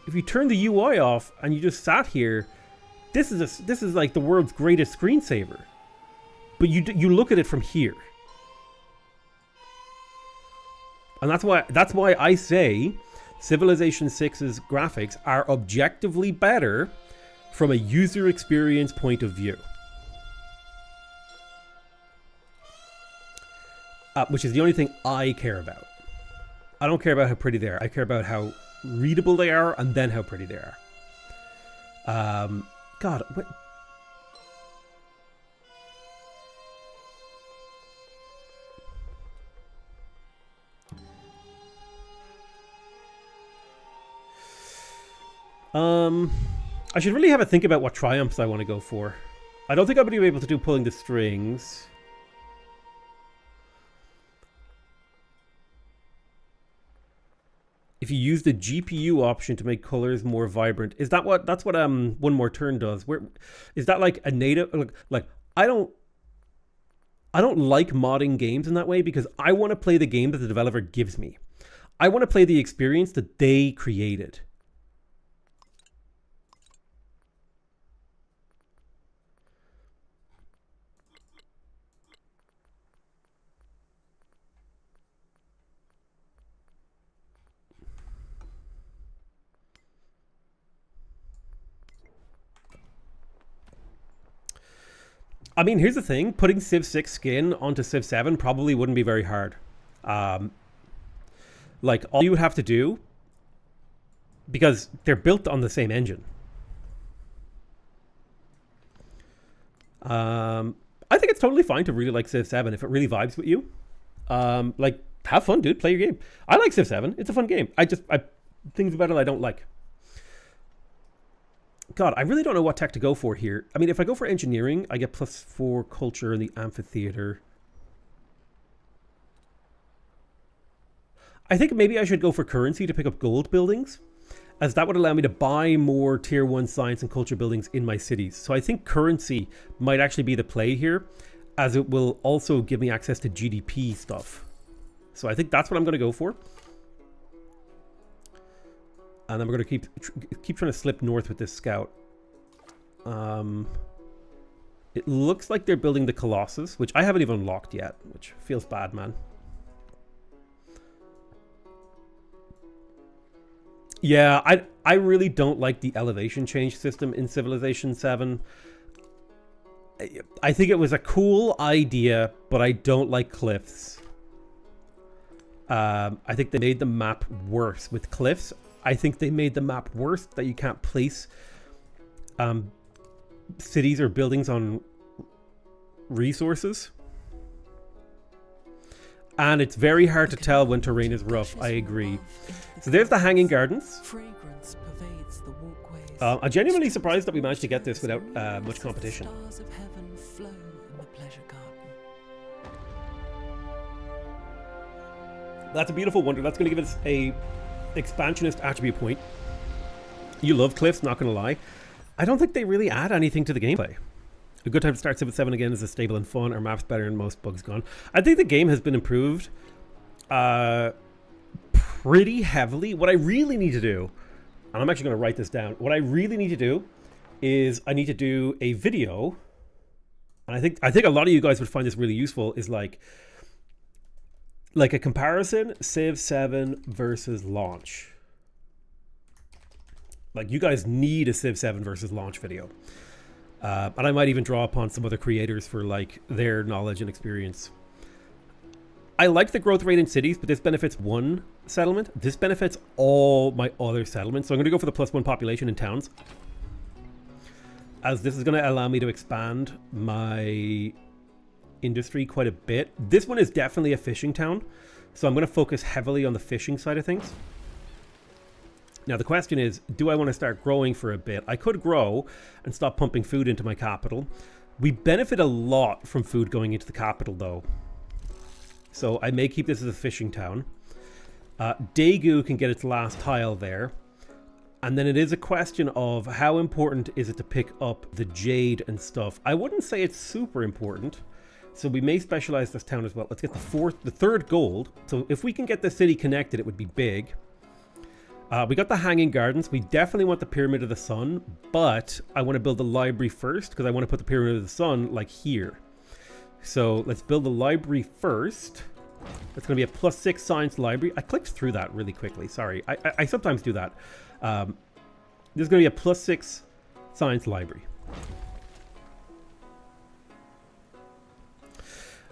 if you turn the UI off and you just sat here, this is like the world's greatest screensaver. But you look at it from here. And that's why I say Civilization 6's graphics are objectively better from a user experience point of view. Which is the only thing I care about. I don't care about how pretty they are. I care about how readable they are, and then how pretty they are. God, what... I should really have a think about what triumphs I want to go for. I don't think I'm going to be able to do pulling the strings. If you use the GPU option to make colors more vibrant, is that what that's what one more turn does? Where is that like a native like I don't like modding games in that way, because I want to play the game that the developer gives me. I want to play the experience that they created. I mean, here's the thing. Putting Civ 6 skin onto Civ 7 probably wouldn't be very hard. Like, all you would have to do, because they're built on the same engine. I think it's totally fine to really like Civ 7 if it really vibes with you. Like, have fun, dude. Play your game. I like Civ 7. It's a fun game. Things about it I don't like. God, I really don't know what tech to go for here. I mean, if I go for engineering, I get +4 culture in the amphitheater. I think maybe I should go for currency to pick up gold buildings, as that would allow me to buy more tier 1 science and culture buildings in my cities. So I think currency might actually be the play here, as it will also give me access to GDP stuff. So I think that's what I'm going to go for. And then we're going to keep trying to slip north with this scout. It looks like they're building the Colossus, which I haven't even unlocked yet, which feels bad, man. Yeah, I really don't like the elevation change system in Civilization 7. I think it was a cool idea, but I don't like cliffs. I think they made the map worse with cliffs. I think they made the map worse that you can't place cities or buildings on resources. And it's very hard to tell when terrain is rough. I agree. So there's the Hanging Gardens.
Fragrance pervades the walkways.
I'm genuinely surprised that we managed to get this without much competition.
Stars of heaven flow in the pleasure garden.
That's a beautiful wonder. That's going to give us a expansionist attribute point. You love cliffs, not going to lie. I don't think they really add anything to the gameplay. A good time to start Civ 7 again is stable and fun. Our map's better and most bugs gone. I think the game has been improved pretty heavily. What I really need to do, and I'm actually going to write this down. What I really need to do is I need to do a video, and I think a lot of you guys would find this really useful, is like a comparison Civ 7 versus launch. Like, you guys need a Civ 7 versus launch video. And I might even draw upon some other creators for like their knowledge and experience. I like the growth rate in cities, but this benefits one settlement. This benefits all my other settlements. So I'm going to go for the +1 population in towns, as this is going to allow me to expand my industry quite a bit. This one is definitely a fishing town, so I'm going to focus heavily on the fishing side of things. Now the question is, do I want to start growing for a bit? I could grow and stop pumping food into my capital. We benefit a lot from food going into the capital though, so I may keep this as a fishing town. Daegu can get its last tile there, and then it is a question of how important is it to pick up the jade and stuff. I wouldn't say it's super important, so we may specialize this town as well. Let's get the third gold. So if we can get the city connected, it would be big. We got the Hanging Gardens. We definitely want the Pyramid of the Sun, but I want to build the library first because I want to put the Pyramid of the Sun like here. So let's build the library first. It's going to be a +6 science library. I clicked through that really quickly. Sorry. I sometimes do that. There's going to be a +6 science library.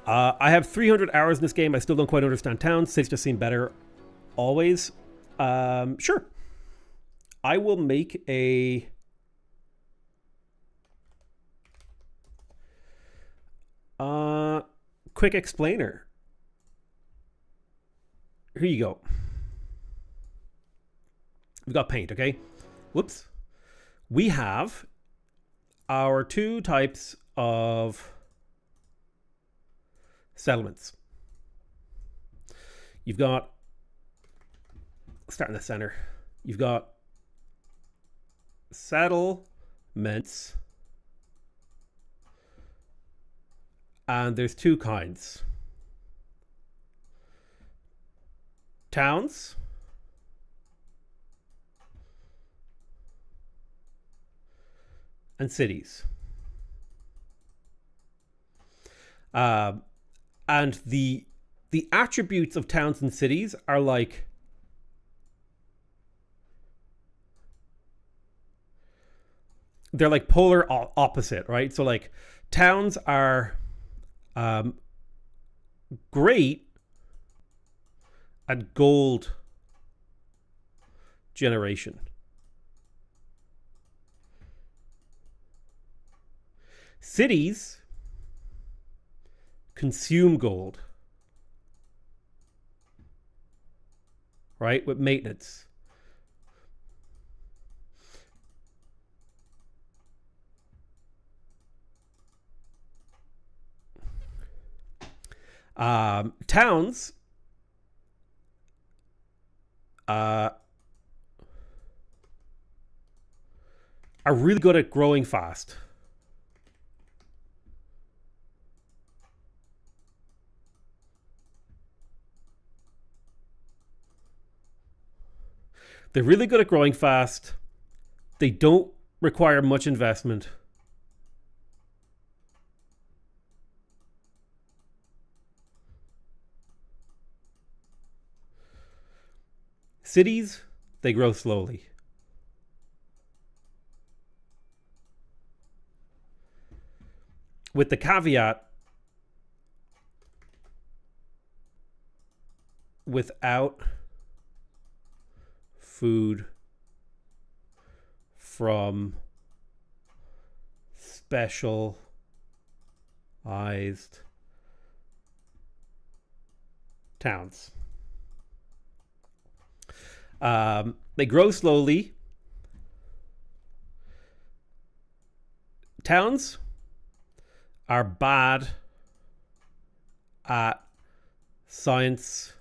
I have 300 hours in this game. I still don't quite understand towns. Cities just seem better always. Sure. I will make a quick explainer. Here you go. We've got paint, okay? Whoops. We have our 2 types of settlements. You've got, start in the center. You've got settlements, and there's 2 kinds: towns and cities. And the attributes of towns and cities are like, they're like polar opposite, right? So like towns are great and gold generation. Cities consume gold, right, with maintenance. Towns are really good at growing fast. They're really good at growing fast. They don't require much investment. Cities, they grow slowly. With the caveat, without food from specialized towns. They grow slowly. Towns are bad at science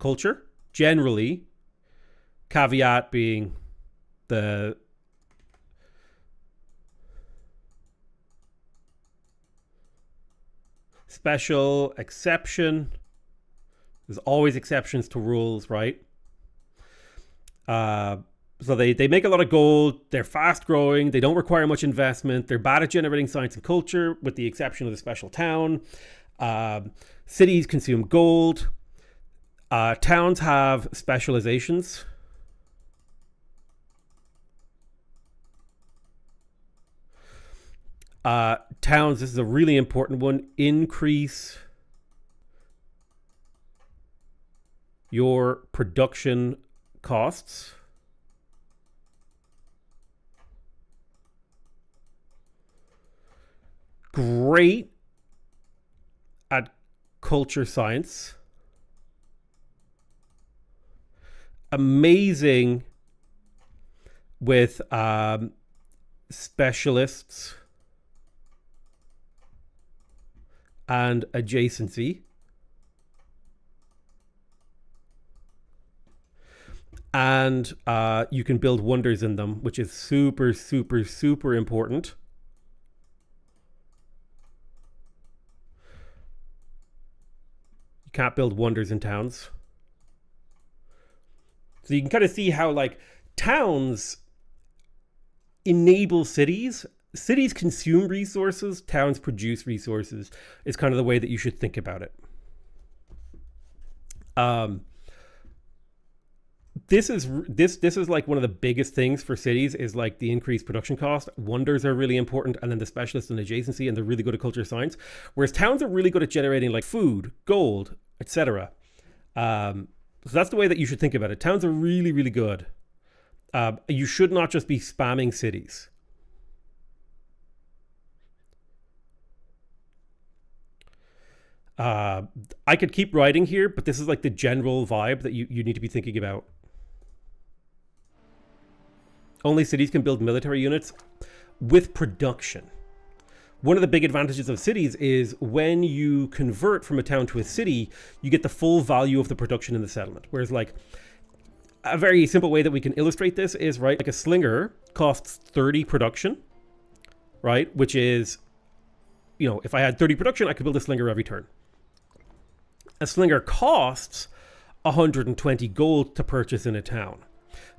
culture, generally. Caveat being the special exception. There's always exceptions to rules, right? So they make a lot of gold. They're fast growing. They don't require much investment. They're bad at generating science and culture, with the exception of the special town. Cities consume gold. Towns have specializations. Towns, this is a really important one, increase your production costs. Great at culture science. Amazing with specialists and adjacency. And you can build wonders in them, which is super, super, super important. You can't build wonders in towns. So you can kind of see how, like, towns enable cities. Cities consume resources, towns produce resources, is kind of the way that you should think about it. This is like one of the biggest things for cities, is like the increased production cost. Wonders are really important, and then the specialists and adjacency, and they're really good at culture science. Whereas towns are really good at generating like food, gold, etc. So that's the way that you should think about it. Towns are really, really good. You should not just be spamming cities. I could keep writing here, but this is like the general vibe that you need to be thinking about. Only cities can build military units with production. One of the big advantages of cities is when you convert from a town to a city, you get the full value of the production in the settlement. Whereas, like, a very simple way that we can illustrate this is, right, like a slinger costs 30 production, right? Which is, you know, if I had 30 production, I could build a slinger every turn. A slinger costs 120 gold to purchase in a town.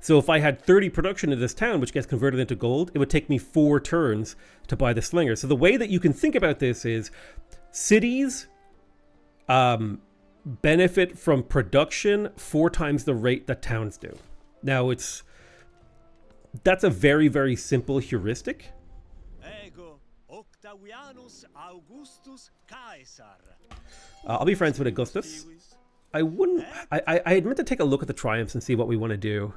So if I had 30 production in this town, which gets converted into gold, it would take me 4 turns to buy the slinger. So the way that you can think about this is cities benefit from production 4 times the rate that towns do. Now that's a very, very simple heuristic. I'll be friends with Augustus. I wouldn't... I meant to take a look at the triumphs and see what we want to do.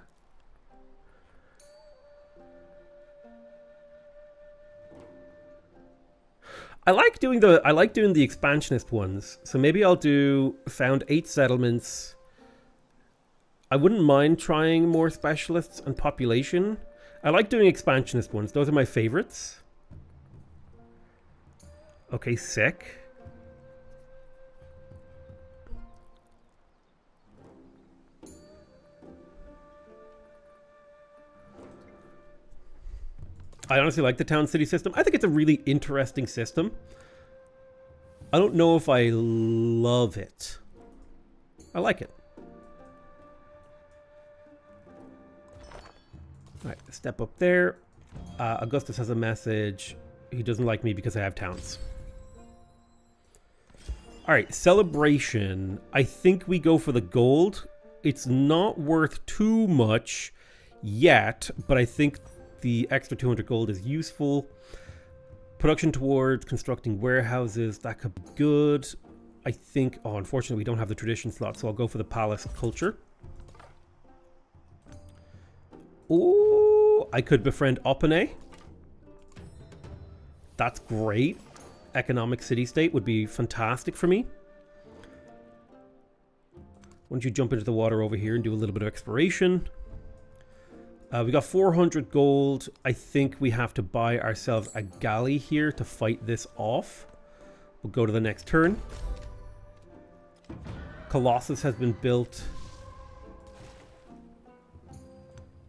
I like doing the expansionist ones. So maybe I'll do found 8 settlements. I wouldn't mind trying more specialists and population. I like doing expansionist ones. Those are my favorites. Okay, sick. I honestly like the town-city system. I think it's a really interesting system. I don't know if I love it. I like it. Alright, step up there. Augustus has a message. He doesn't like me because I have towns. Alright, celebration. I think we go for the gold. It's not worth too much yet, but I think the extra 200 gold is useful. Production towards constructing warehouses, that could be good. I think, oh, unfortunately we don't have the tradition slot, so I'll go for the palace culture. Oh, I could befriend Opene. That's great. Economic city-state would be fantastic for me. Why don't you jump into the water over here and do a little bit of exploration. We got 400 gold. I think we have to buy ourselves a galley here to fight this off. We'll go to the next turn. Colossus has been built.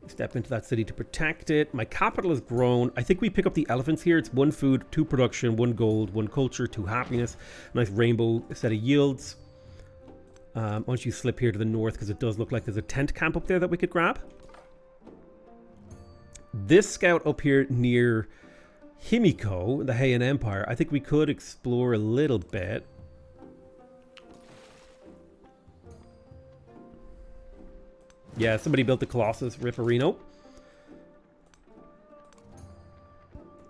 Step into that city to protect it. My capital has grown. I think we pick up the elephants here. It's 1 food, 2 production, 1 gold, 1 culture, 2 happiness. Nice rainbow set of yields. Why don't you slip here to the north, because it does look like there's a tent camp up there that we could grab. This scout up here near Himiko, the Heian Empire, I think we could explore a little bit. Yeah, somebody built the Colossus, Ripperino.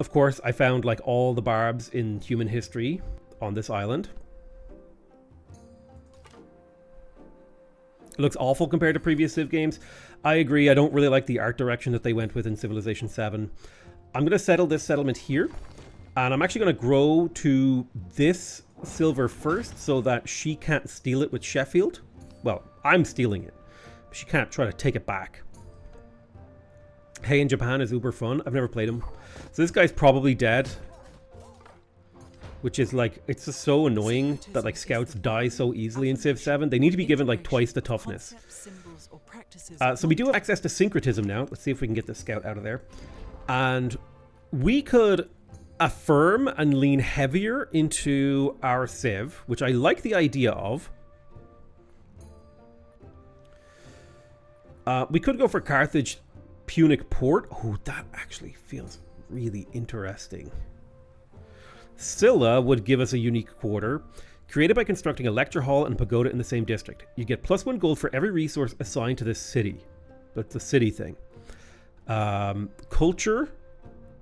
Of course, I found like all the barbs in human history on this island. It looks awful compared to previous Civ games. I agree, I don't really like the art direction that they went with in Civilization 7. I'm going to settle this settlement here. And I'm actually going to grow to this silver first so that she can't steal it with Sheffield. Well, I'm stealing it. She can't try to take it back. Hey in Japan is uber fun. I've never played him. So this guy's probably dead. Which is like, it's just so annoying that like scouts die so easily in Civ 7. They need to be given like twice the toughness. So we do have access to syncretism now. Let's see if we can get this scout out of there. And we could affirm and lean heavier into our Civ, which I like the idea of. We could go for Carthage Punic Port. Oh, that actually feels really interesting. Scylla would give us a unique quarter, created by constructing a lecture hall and pagoda in the same district. You get +1 gold for every resource assigned to this city. That's a city thing. Culture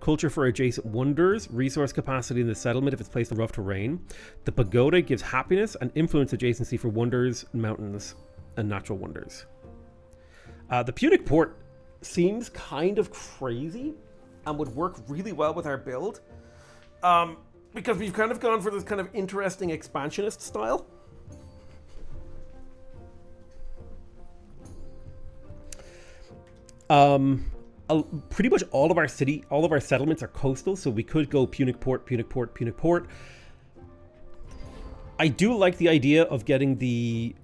for adjacent wonders, resource capacity in the settlement if it's placed in rough terrain. The pagoda gives happiness and influence adjacency for wonders, mountains, and natural wonders. The Punic Port seems kind of crazy and would work really well with our build. Because we've kind of gone for this kind of interesting expansionist style. Pretty much all of our settlements are coastal, so we could go Punic Port, Punic Port, Punic Port. I do like the idea of getting the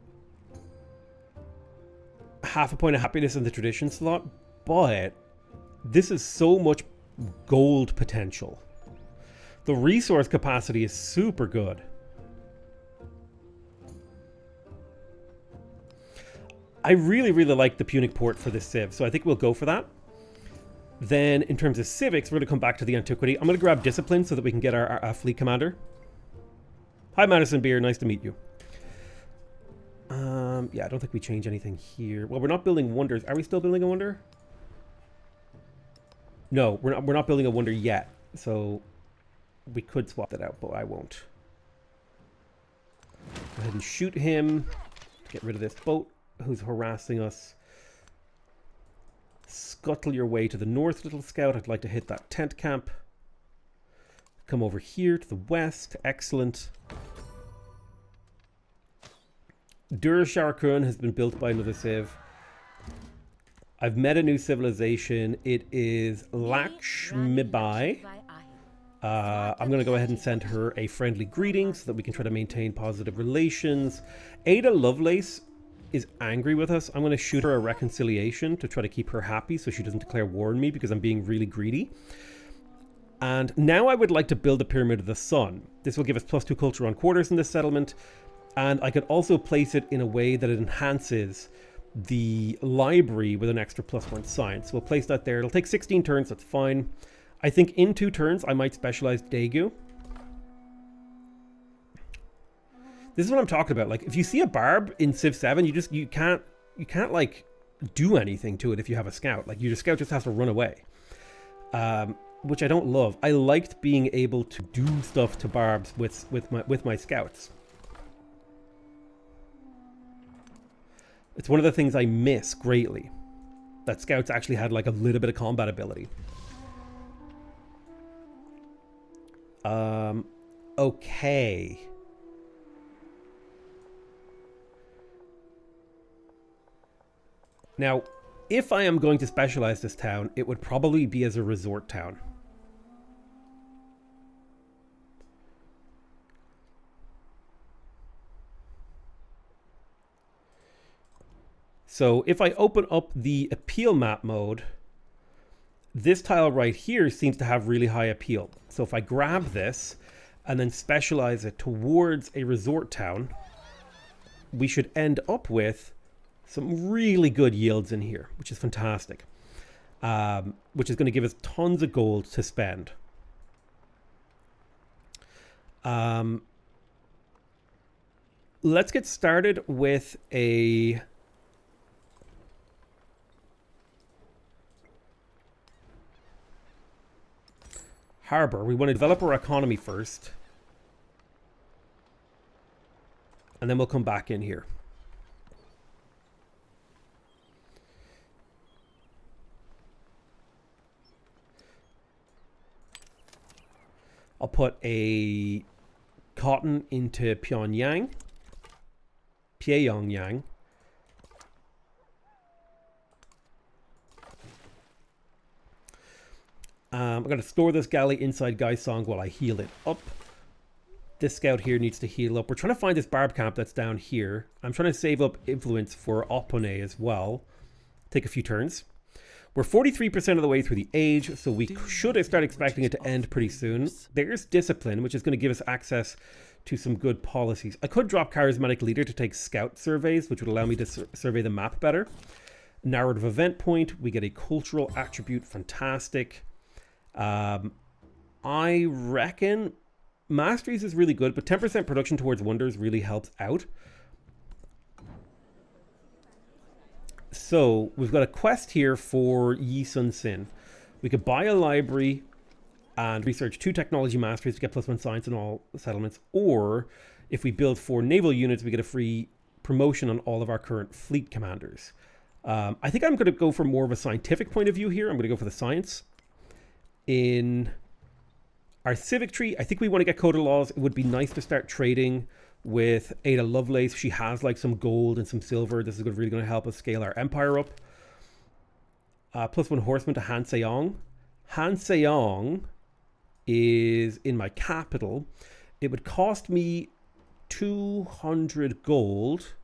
half a point of happiness in the tradition slot, but this is so much gold potential. The resource capacity is super good. I really, really like the Punic Port for this Civ, so I think we'll go for that. Then, in terms of civics, we're going to come back to the antiquity. I'm going to grab Discipline so that we can get our fleet commander. Hi, Madison Beer. Nice to meet you. Yeah, I don't think we change anything here. Well, we're not building wonders. Are we still building a wonder? No, we're not building a wonder yet. So we could swap that out, but I won't. Go ahead and shoot him. Get rid of this boat who's harassing us. Scuttle your way to the north, little scout. I'd like to hit that tent camp. Come over here to the west. Excellent. Dur Sharakun has been built by another Civ. I've met a new civilization. It is Lakshmibai. I'm going to go ahead and send her a friendly greeting so that we can try to maintain positive relations. Ada Lovelace is angry with us. I'm going to shoot her a reconciliation to try to keep her happy so she doesn't declare war on me because I'm being really greedy. And now I would like to build a Pyramid of the Sun. This will give us +2 culture on quarters in this settlement. And I could also place it in a way that it enhances the library with an extra +1 science. So we'll place that there. It'll take 16 turns, that's fine. I think in 2 turns I might specialize Daegu. This is what I'm talking about. Like, if you see a barb in Civ 7, you can't like do anything to it if you have a scout. Like, your scout just has to run away. Which I don't love. I liked being able to do stuff to barbs with my scouts. It's one of the things I miss greatly. That scouts actually had like a little bit of combat ability. Okay. Now, if I am going to specialize this town, it would probably be as a resort town. So if I open up the appeal map mode, this tile right here seems to have really high appeal. So if I grab this and then specialize it towards a resort town, we should end up with some really good yields in here, which is fantastic. Which is going to give us tons of gold to spend. Let's get started with a harbor. We want to develop our economy first. And then we'll come back in here. I'll put a cotton into Pyongyang. Pyongyang. I'm going to store this galley inside Gaisong while I heal it up. This scout here needs to heal up. We're trying to find this barb camp that's down here. I'm trying to save up influence for Opone as well. Take a few turns. We're 43% of the way through the age, so we should start expecting it to end pretty soon. There's discipline, which is going to give us access to some good policies. I could drop charismatic leader to take scout surveys, which would allow me to survey the map better. Narrative event point, we get a cultural attribute, fantastic. I reckon masteries is really good, but 10% production towards wonders really helps out. So we've got a quest here for Yi Sun Sin. We could buy a library and research 2 technology masteries to get +1 science in all settlements. Or if we build 4 naval units, we get a free promotion on all of our current fleet commanders. I think I'm going to go for more of a scientific point of view here. I'm going to go for the science. In our civic tree, I think we want to get Code of Laws. It would be nice to start trading with Ada Lovelace. She has like some gold and some silver. This is really going to help us scale our empire up. +1 horseman to Han Seong. Han Seong is in my capital. It would cost me 200 gold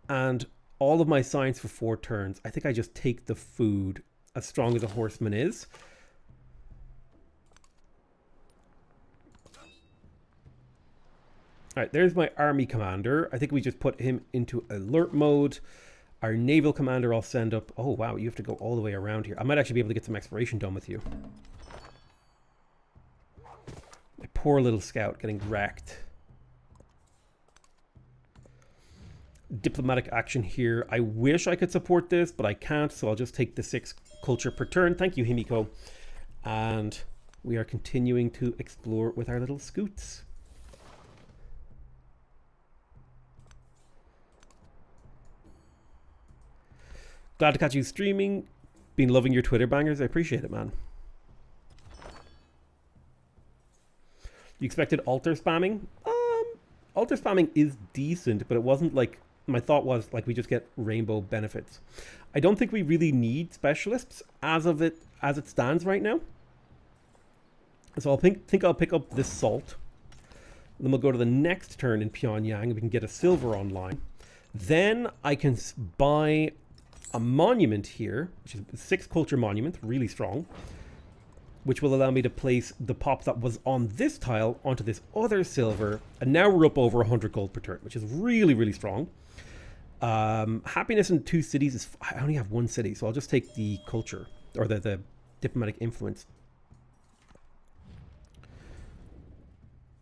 and all of my science for 4 turns. I think I just take the food, as strong as a horseman is. All right, there's my army commander. I think we just put him into alert mode. Our naval commander I'll send up. Oh, wow, you have to go all the way around here. I might actually be able to get some exploration done with you. My poor little scout getting wrecked. Diplomatic action here. I wish I could support this, but I can't, so I'll just take the 6 culture per turn. Thank you, Himiko. And we are continuing to explore with our little scoots. Glad to catch you streaming. Been loving your Twitter bangers. I appreciate it, man. You expected altar spamming? Altar spamming is decent, but it wasn't like... My thought was, like, we just get rainbow benefits. I don't think we really need specialists as it stands right now. So I think I'll pick up this salt. Then we'll go to the next turn in Pyongyang and we can get a silver online. Then I can buy a monument here, which is a 6 culture monument, really strong, which will allow me to place the pop that was on this tile onto this other silver. And now we're up over 100 gold per turn, which is really, really strong. Happiness in 2 cities is... I only have 1 city, so I'll just take the culture, or the diplomatic influence.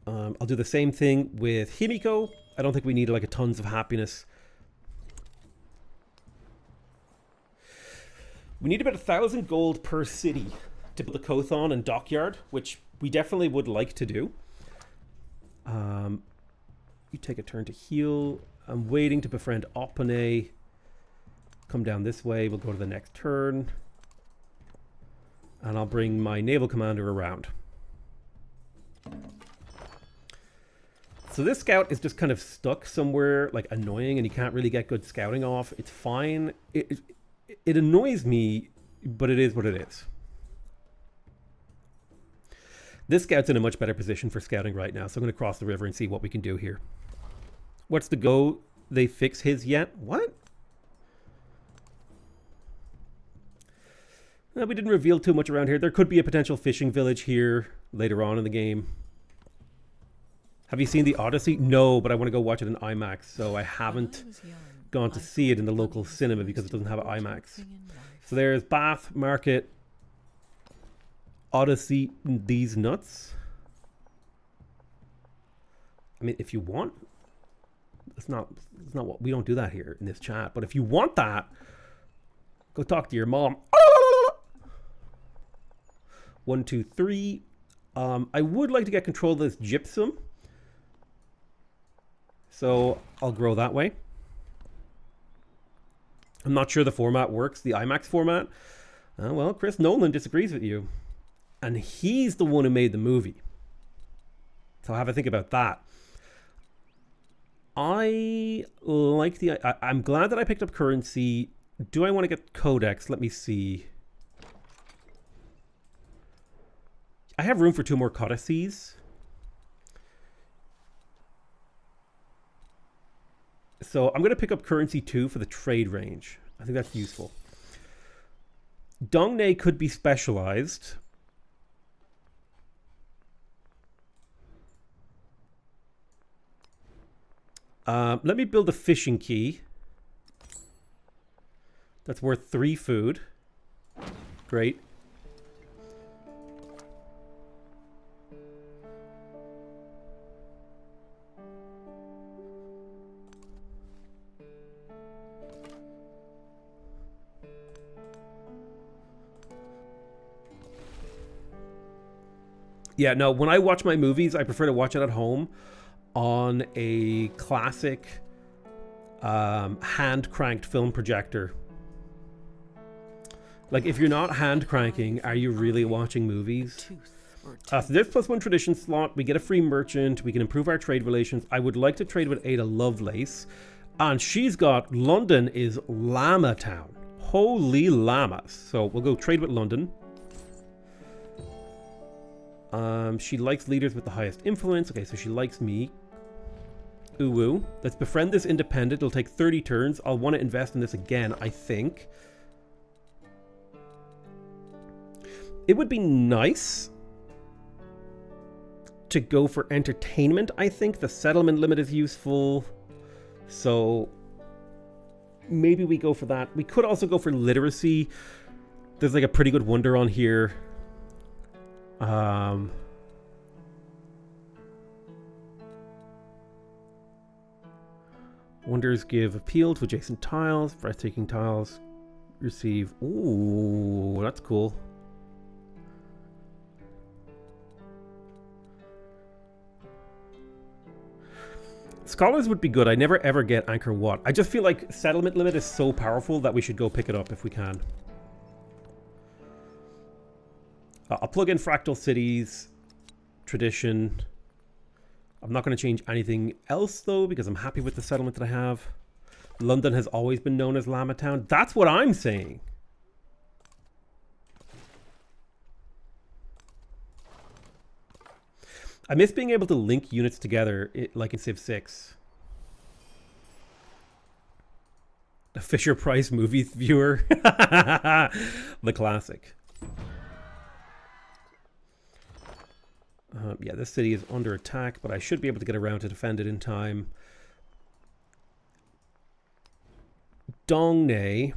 I'll do the same thing with Himiko. I don't think we need like a tons of happiness. We need about 1,000 gold per city to build a Kothon and dockyard, which we definitely would like to do. You take a turn to heal. I'm waiting to befriend Opane. Come down this way. We'll go to the next turn. And I'll bring my naval commander around. So this scout is just kind of stuck somewhere, like, annoying, and you can't really get good scouting off. It's fine. It annoys me, but it is what it is. This scout's in a much better position for scouting right now, so I'm going to cross the river and see what we can do here. What's the go? They fix his yet? What? No, we didn't reveal too much around here. There could be a potential fishing village here later on in the game. Have you seen the Odyssey? No, but I want to go watch it in IMAX, so I haven't gone to see it in the local cinema because it doesn't have an IMAX. So there's Bath, Market, Odyssey, these nuts. I mean, if you want, it's not what we don't do that here in this chat. But if you want that, go talk to your mom. 1, 2, 3. I would like to get control of this gypsum. So I'll grow that way. I'm not sure the format works, the IMAX format. Well, Chris Nolan disagrees with you. And he's the one who made the movie. So have a think about that. I like the... I'm glad that I picked up currency. Do I want to get codex? Let me see. I have room for 2 more codices. So I'm going to pick up currency 2 for the trade range. I think that's useful. Dongne could be specialized. Let me build a fishing key. That's worth 3 food. Great. Yeah, no, when I watch my movies, I prefer to watch it at home on a classic hand-cranked film projector. Like, if you're not hand-cranking, are you really watching movies? So there's +1 tradition slot. We get a free merchant. We can improve our trade relations. I would like to trade with Ada Lovelace. And she's got... London is Llama Town. Holy llamas. So we'll go trade with London. She likes leaders with the highest influence. Okay, so she likes me. Ooh. Let's befriend this independent. It'll take 30 turns. I'll want to invest in this again, I think. It would be nice to go for entertainment, I think. The settlement limit is useful. So maybe we go for that. We could also go for literacy. There's like a pretty good wonder on here. Wonders give appeal to adjacent tiles. Breathtaking tiles receive... Ooh, that's cool. Scholars would be good. I never ever get Angkor Wat. I just feel like settlement limit is so powerful that we should go pick it up if we can. I'll plug in Fractal Cities, Tradition. I'm not going to change anything else though because I'm happy with the settlement that I have. London has always been known as Llama Town. That's what I'm saying. I miss being able to link units together like in Civ 6. A Fisher Price movie viewer. The classic. Yeah, this city is under attack, but I should be able to get around to defend it in time. Dongne.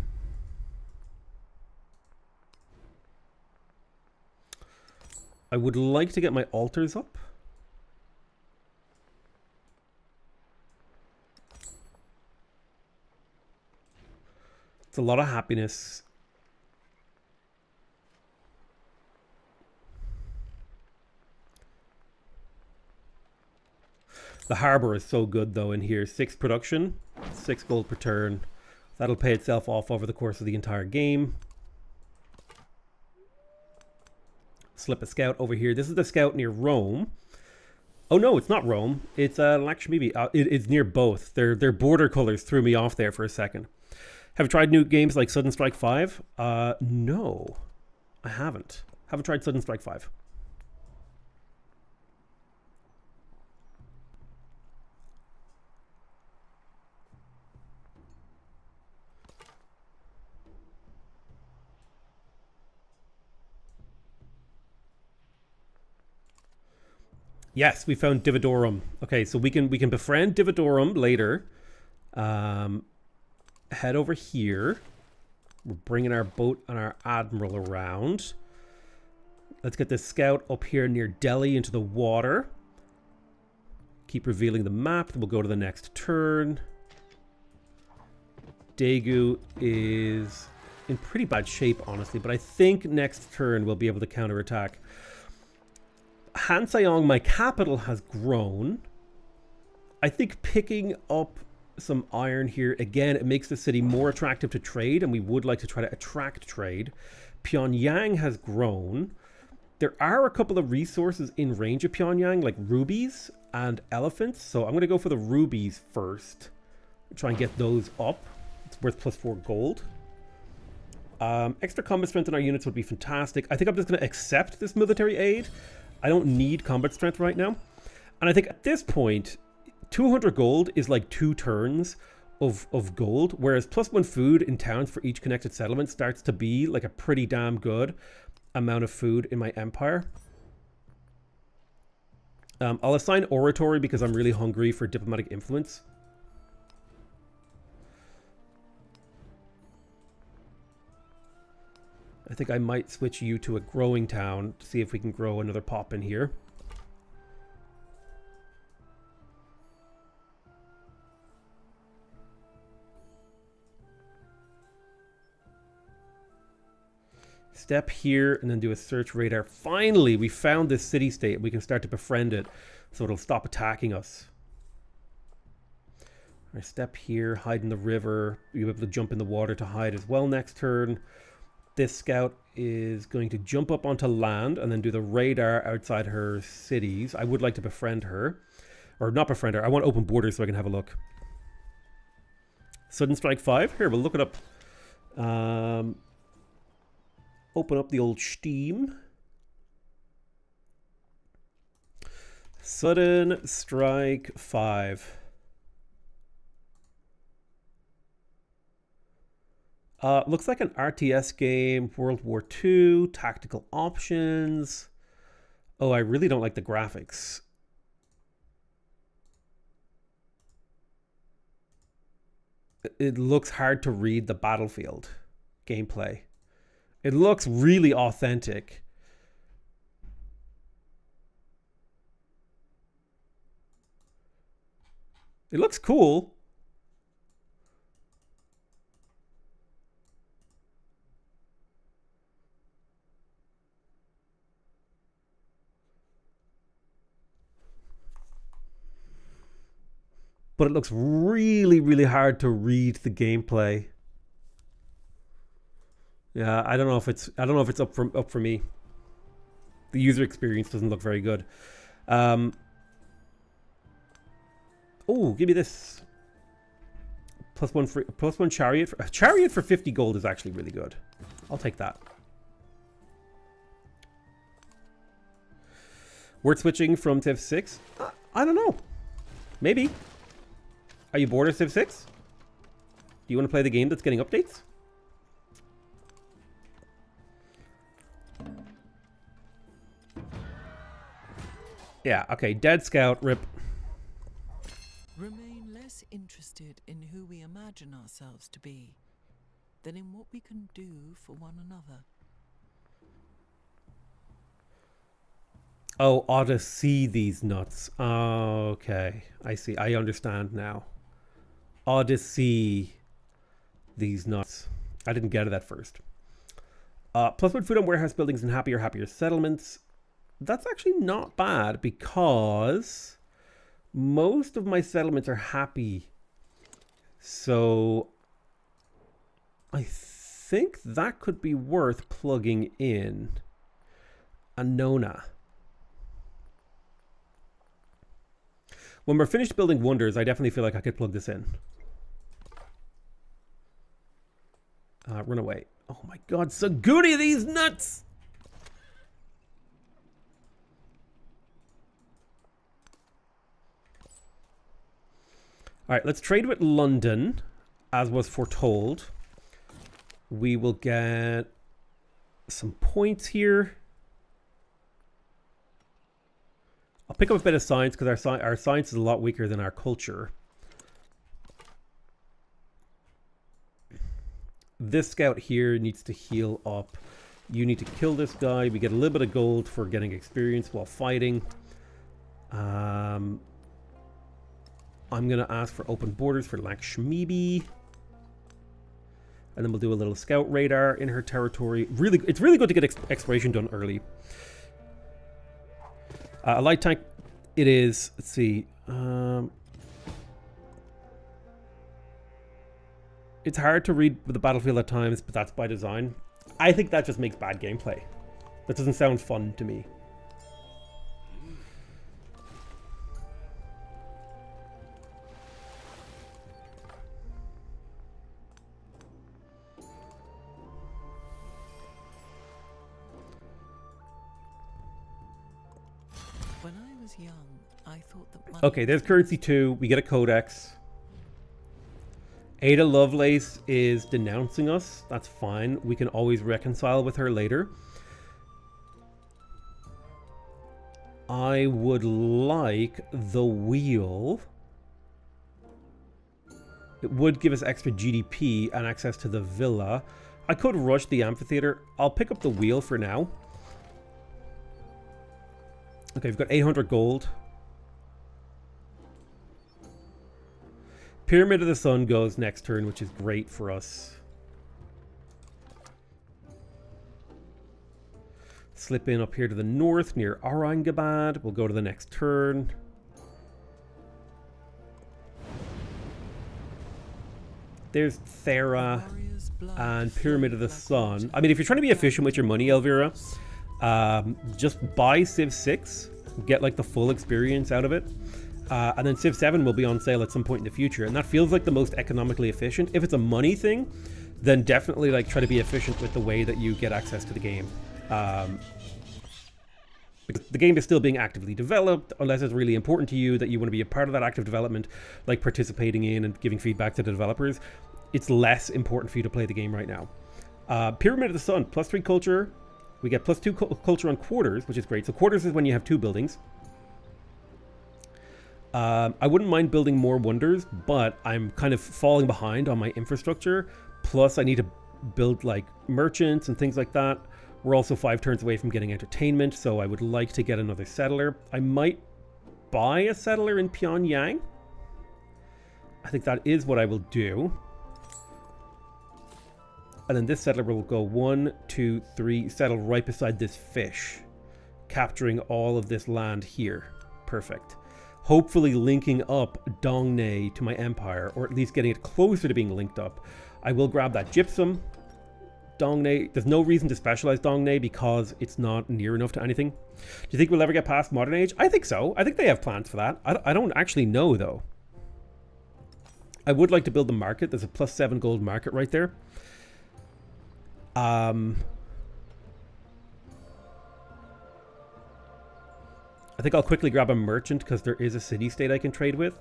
I would like to get my altars up. It's a lot of happiness. The harbor is so good though in here. 6 production, 6 gold per turn. That'll pay itself off over the course of the entire game. Slip a scout over here. This is the scout near Rome. Oh no, it's not Rome. It's Lakshmi. It's near both. Their border colors threw me off there for a second. Have you tried new games like Sudden Strike 5? No, I haven't. Haven't tried Sudden Strike 5. Yes, we found Dividorum. Okay, so we can befriend Dividorum later. Head over here. We're bringing our boat and our admiral around. Let's get this scout up here near Delhi into the water. Keep revealing the map. Then we'll go to the next turn. Daegu is in pretty bad shape, honestly, but I think next turn we'll be able to counterattack. Hansayong, my capital, has grown. I think picking up some iron here, again, it makes the city more attractive to trade, and we would like to try to attract trade. Pyongyang has grown. There are a couple of resources in range of Pyongyang, like rubies and elephants, so I'm going to go for the rubies first. Try and get those up. It's worth +4 gold. Extra combat strength in our units would be fantastic. I think I'm just going to accept this military aid. I don't need combat strength right now. And I think at this point, 200 gold is like 2 turns of gold, whereas +1 food in towns for each connected settlement starts to be like a pretty damn good amount of food in my empire. I'll assign oratory because I'm really hungry for diplomatic influence. I think I might switch you to a growing town to see if we can grow another pop in here. Step here and then do a search radar. Finally, we found this city-state. We can start to befriend it so it'll stop attacking us. I step here, hide in the river. You'll be able to jump in the water to hide as well next turn. This scout is going to jump up onto land and then do the radar outside her cities. I would like to befriend her. Or not befriend her. I want open borders so I can have a look. Sudden Strike 5. Here, we'll look it up. Open up the old Steam. Sudden Strike 5. Looks like an RTS game, World War II, tactical options. Oh, I really don't like the graphics. It looks hard to read the battlefield gameplay. It looks really authentic. It looks cool. but it looks really, really hard to read the gameplay. Yeah, I don't know if it's up for me. The user experience doesn't look very good. Oh, give me this. +1 chariot. A chariot for 50 gold is actually really good. I'll take that. Word switching from Civ 6? I don't know. Maybe. Are you bored of Civ 6? Do you want to play the game that's getting updates? Yeah, okay. Dead Scout, rip.
Remain less interested in who we imagine ourselves to be than in what we can do for one another.
Oh, ought to see these nuts. Okay, I see. I understand now. Ought to see these nuts. I didn't get it at first. +1 food on warehouse buildings and happier settlements. That's actually not bad because most of my settlements are happy. So I think that could be worth plugging in. Anona. When we're finished building wonders, I definitely feel like I could plug this in. Run away. Oh my god, so goody these nuts! Alright, let's trade with London, as was foretold. We will get some points here. I'll pick up a bit of science because our science is a lot weaker than our culture. This scout here needs to heal up. You need to kill this guy. We get a little bit of gold for getting experience while fighting. I'm going to ask for open borders for Lakshmi. And then we'll do a little scout radar in her territory. It's really good to get exploration done early. A light tank, it is. Let's see. It's hard to read with the battlefield at times, but that's by design. I think that just makes bad gameplay. That doesn't sound fun to me.
When I was young, I thought that money
Okay, there's currency 2. We get a codex. Ada Lovelace is denouncing us. That's fine. We can always reconcile with her later. I would like the wheel. It would give us extra GDP and access to the villa. I could rush the amphitheater. I'll pick up the wheel for now. Okay, we've got 800 gold. Pyramid of the Sun goes next turn, which is great for us. Slip in up here to the north near Aurangabad. We'll go to the next turn. There's Thera and Pyramid of the Sun. I mean, if you're trying to be efficient with your money, Elvira, just buy Civ 6. Get like the full experience out of it. And then Civ 7 will be on sale at some point in the future. And that feels like the most economically efficient. If it's a money thing, then definitely like try to be efficient with the way that you get access to the game. Because the game is still being actively developed, unless it's really important to you that you want to be a part of that active development, like participating in and giving feedback to the developers. It's less important for you to play the game right now. Pyramid of the Sun, +3 culture. We get +2 culture on quarters, which is great. So quarters is when you have 2 buildings. I wouldn't mind building more wonders, but I'm kind of falling behind on my infrastructure. Plus, I need to build like merchants and things like that. We're also 5 turns away from getting entertainment, so I would like to get another settler. I might buy a settler in Pyongyang. I think that is what I will do. And then this settler will go 1, 2, 3, settle right beside this fish, capturing all of this land here. Perfect. hopefully linking up Dongney to my empire, or at least getting it closer to being linked up. I will grab that gypsum. Dongney, there's no reason to specialize Dongney because it's not near enough to anything. Do you think we'll ever get past modern age? I think so. I think they have plans for that. I don't actually know though. I would like to build the market. There's a +7 gold market right there. I think I'll quickly grab a merchant because there is a city-state I can trade with.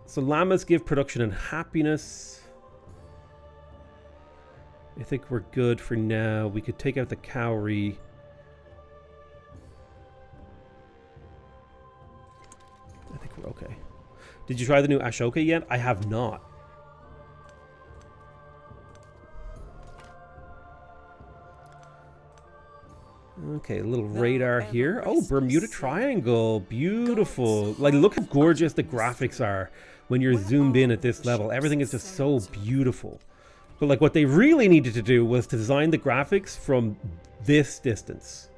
So llamas give production and happiness. I think we're good for now. We could take out the cowrie. I think we're okay. Did you try the new Ashoka yet? I have not. Okay, a little radar here. Oh, Bermuda Triangle. Beautiful. Like, look how gorgeous the graphics are when you're zoomed in at this level. Everything is just so beautiful. But, like, what they really needed to do was to design the graphics from this distance.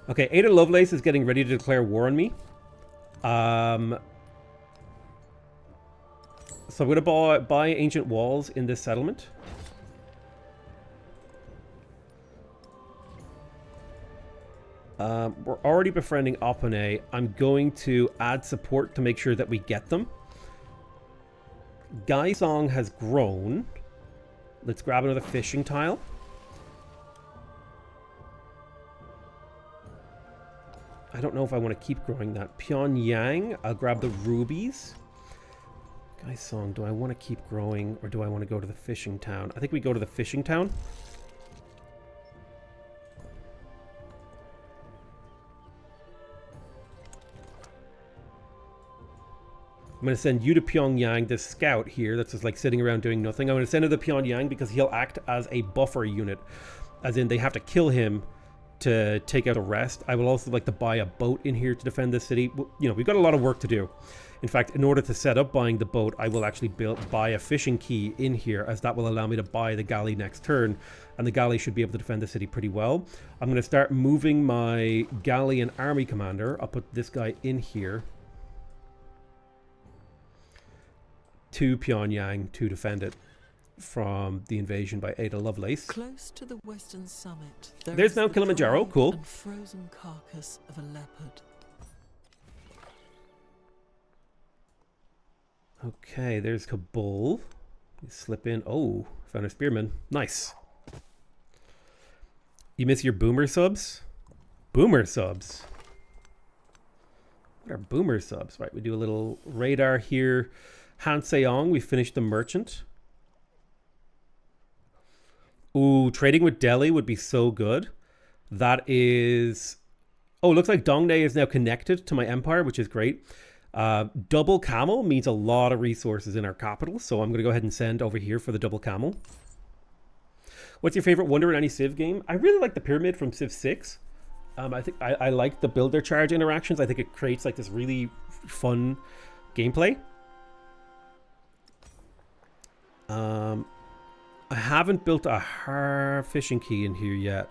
Okay, Ada Lovelace is getting ready to declare war on me. So I'm going to buy ancient walls in this settlement. We're already befriending Opone. I'm going to add support to make sure that we get them. Gaisong has grown. Let's grab another fishing tile. I don't know if I want to keep growing that. Pyongyang, I'll grab the rubies. Gaisong, do I want to keep growing or do I want to go to the fishing town? I think we go to the fishing town. I'm going to send you to Pyongyang, this scout here that's just like sitting around doing nothing. I'm going to send him to Pyongyang because he'll act as a buffer unit. As in, they have to kill him to take out the rest. I will also like to buy a boat in here to defend the city. You know, we've got a lot of work to do. In fact, in order to set up buying the boat, I will actually buy a fishing key in here, as that will allow me to buy the galley next turn. And the galley should be able to defend the city pretty well. I'm going to start moving my galley and army commander. I'll put this guy in here to Pyongyang to defend it from the invasion by Ada Lovelace.
Close to the western summit,
there's Mount Kilimanjaro. Cool.
And frozen carcass of a leopard.
Okay, there's Kabul. Slip in. Oh, found a spearman. Nice. You miss your boomer subs? Boomer subs. What are boomer subs? Right, we do a little radar here. Hanseong, we finished the merchant. Ooh, trading with Delhi would be so good. That is... Oh, looks like Dongney is now connected to my empire, which is great. Double camel means a lot of resources in our capital, so I'm going to go ahead and send over here for the double camel. What's your favorite wonder in any Civ game? I really like the pyramid from Civ 6. I think I like the builder charge interactions. I think it creates like this really fun gameplay. I haven't built a fishing key in here yet.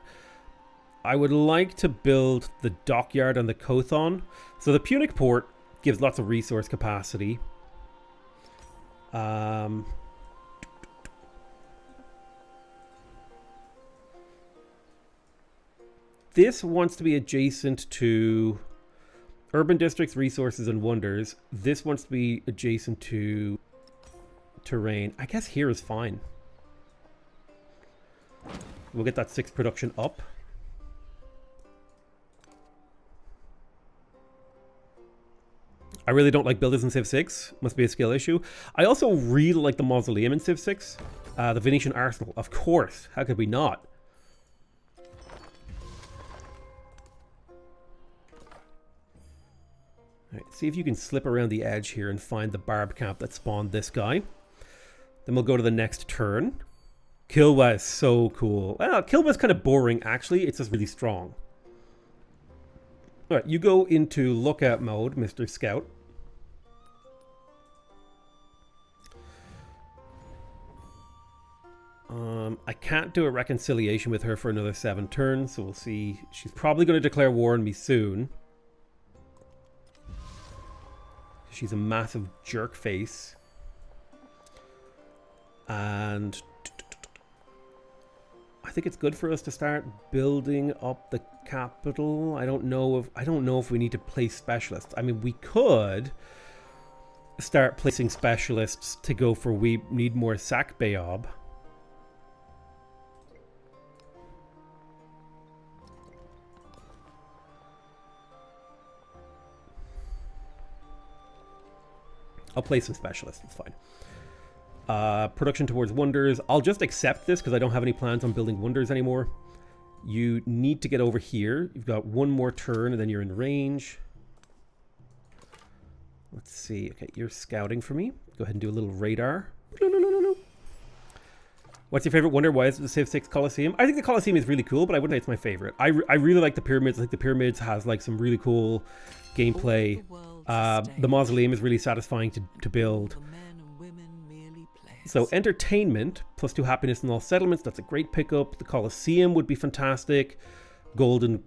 I would like to build the dockyard and the Kothon. So the Punic port gives lots of resource capacity. This wants to be adjacent to urban districts, resources, and wonders. This wants to be adjacent to terrain. I guess here is fine. We'll get that 6 production up. I really don't like builders in Civ 6. Must be a skill issue. I also really like the mausoleum in Civ 6. The Venetian Arsenal. Of course. How could we not? Alright, see if you can slip around the edge here and find the barb camp that spawned this guy. Then we'll go to the next turn. Kilwa is so cool. Well, Kilwa is kind of boring, actually. It's just really strong. Alright, you go into lookout mode, Mr. Scout. I can't do a reconciliation with her for another 7 turns, so we'll see. She's probably going to declare war on me soon. She's a massive jerk face. And I think it's good for us to start building up the capital. I don't know if we need to place specialists. I mean, we could start placing specialists to go for we need more Sac Bayob. I'll play some specialists, it's fine. Production towards wonders. I'll just accept this because I don't have any plans on building wonders anymore. You need to get over here. You've got 1 more turn and then you're in range. Let's see. Okay, you're scouting for me. Go ahead and do a little radar. What's your favorite wonder? Why is it the Civ 6 Colosseum? I think the Colosseum is really cool, but I wouldn't say it's my favorite. I really like the pyramids. I think the pyramids has like some really cool gameplay. The mausoleum is really satisfying to build. So entertainment, +2 happiness in all settlements. That's a great pickup. The Colosseum would be fantastic. Golden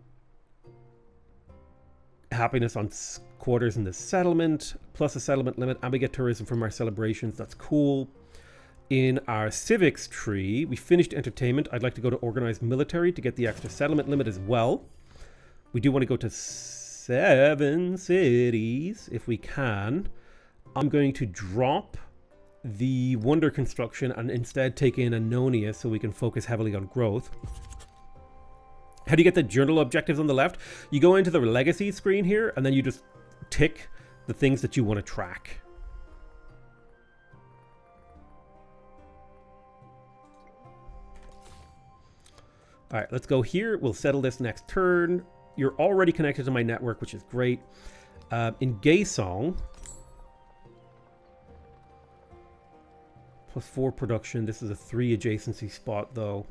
happiness on quarters in the settlement, plus a settlement limit, and we get tourism from our celebrations. That's cool. In our civics tree, we finished entertainment. I'd like to go to organized military to get the extra settlement limit as well. We do want to go to 7 cities if we can. I'm going to drop the wonder construction and instead take in Annonia so we can focus heavily on growth. How do you get the journal objectives on the left? You go into the legacy screen here and then you just tick the things that you want to track. All right, let's go here. We'll settle this next turn. You're already connected to my network, which is great. In Gay Song, +4 production. This is a 3 adjacency spot, though.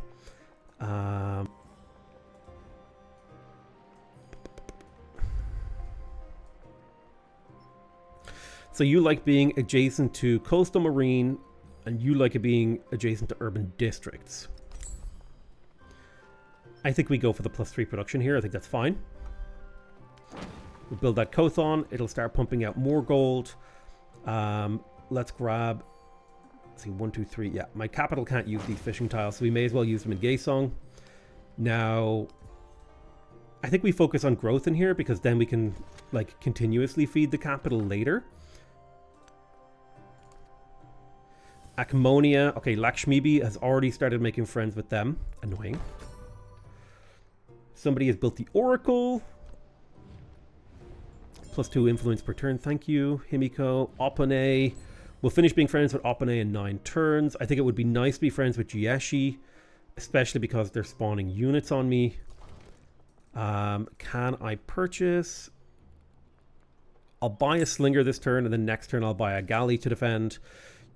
So you like being adjacent to coastal marine, and you like it being adjacent to urban districts. I think we go for the +3 production here. I think that's fine. We build that Kothon. It'll start pumping out more gold. Let's grab... Let's see, 1, 2, 3. Yeah, my capital can't use these fishing tiles, so we may as well use them in Gay Song. Now, I think we focus on growth in here because then we can, like, continuously feed the capital later. Achamonia. Okay, Lakshmibi has already started making friends with them. Annoying. Somebody has built the Oracle. +2 influence per turn. Thank you. Himiko. Opane. We'll finish being friends with Opane in 9 turns. I think it would be nice to be friends with Jieshi, especially because they're spawning units on me. Can I purchase? I'll buy a Slinger this turn, and then next turn I'll buy a Galley to defend.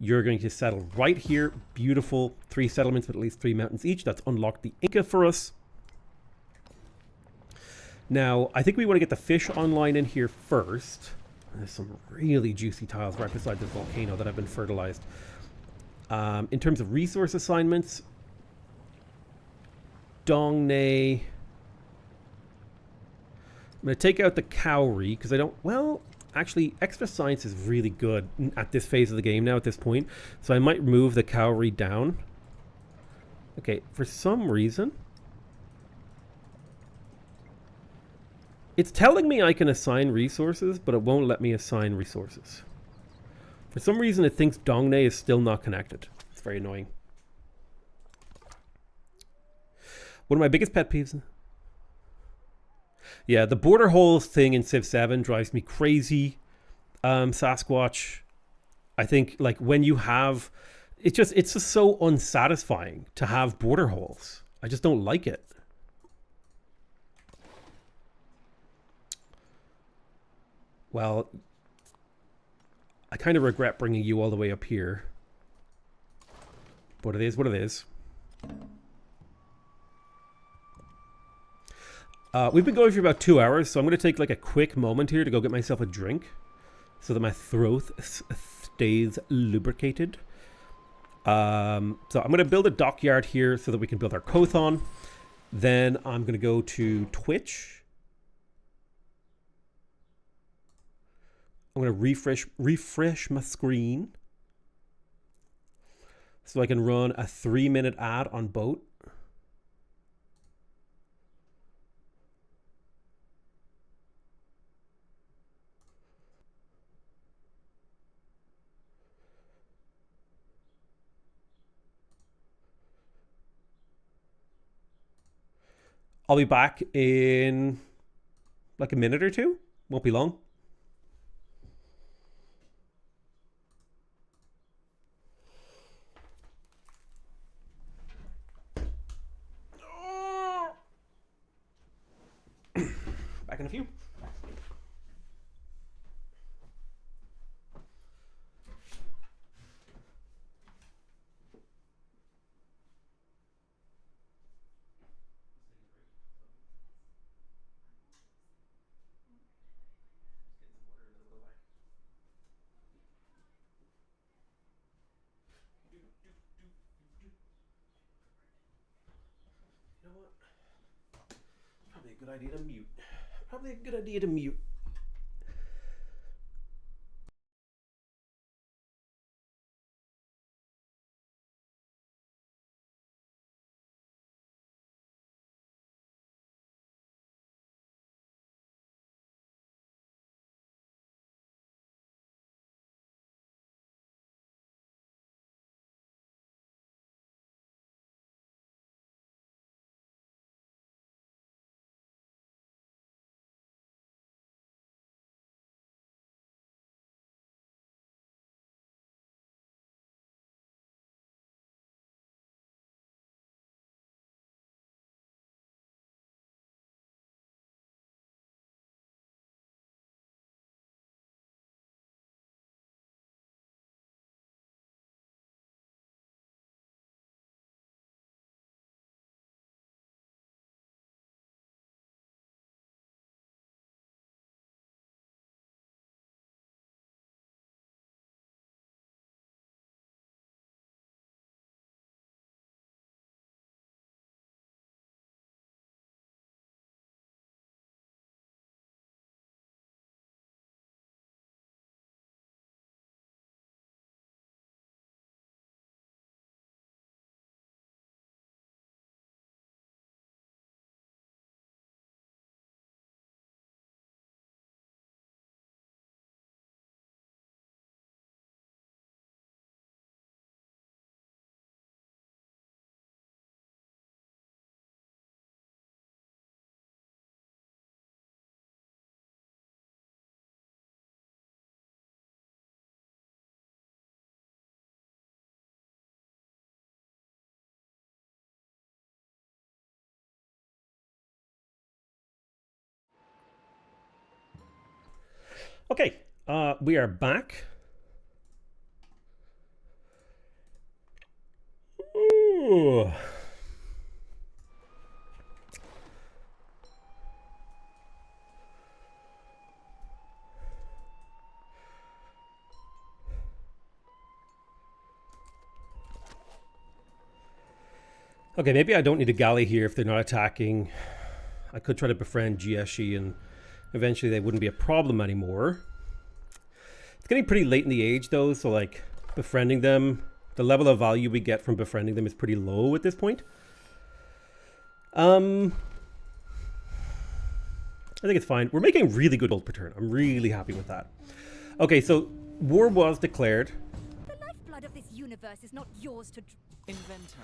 You're going to settle right here. Beautiful. 3 settlements with at least 3 mountains each. That's unlocked the Inca for us. Now, I think we want to get the fish online in here first. There's some really juicy tiles right beside this volcano that have been fertilized. In terms of resource assignments, Dongne. I'm going to take out the Cowrie because I don't... Well, actually, extra science is really good at this phase of the game now, at this point. So I might move the Cowrie down. Okay, for some reason... It's telling me I can assign resources, but it won't let me assign resources. For some reason, it thinks Dongne is still not connected. It's very annoying. One of my biggest pet peeves... Yeah, the border holes thing in Civ 7 drives me crazy. Sasquatch. I think, like, when you have... It's just so unsatisfying to have border holes. I just don't like it. Well, I kind of regret bringing you all the way up here. But it is what it is. We've been going for about 2 hours, so I'm going to take like a quick moment here to go get myself a drink so that my throat stays lubricated. So I'm going to build a dockyard here so that we can build our Kothon. Then I'm going to go to Twitch. I'm going to refresh my screen so I can run a 3-minute ad on boat. I'll be back in like a minute or two. Won't be long. Back in a few. You know what? Probably a good idea to mute. Probably a good idea to mute. Okay, we are back. Ooh. Okay, maybe I don't need a galley here if they're not attacking. I could try to befriend Jieshi and eventually they wouldn't be a problem anymore. It's getting pretty late in the age though, so like befriending them, the level of value we get from befriending them is pretty low at this point. I think it's fine. We're making really good gold per turn. I'm really happy with that. Okay, so war was declared.
The lifeblood of this universe is not yours to
Inventor.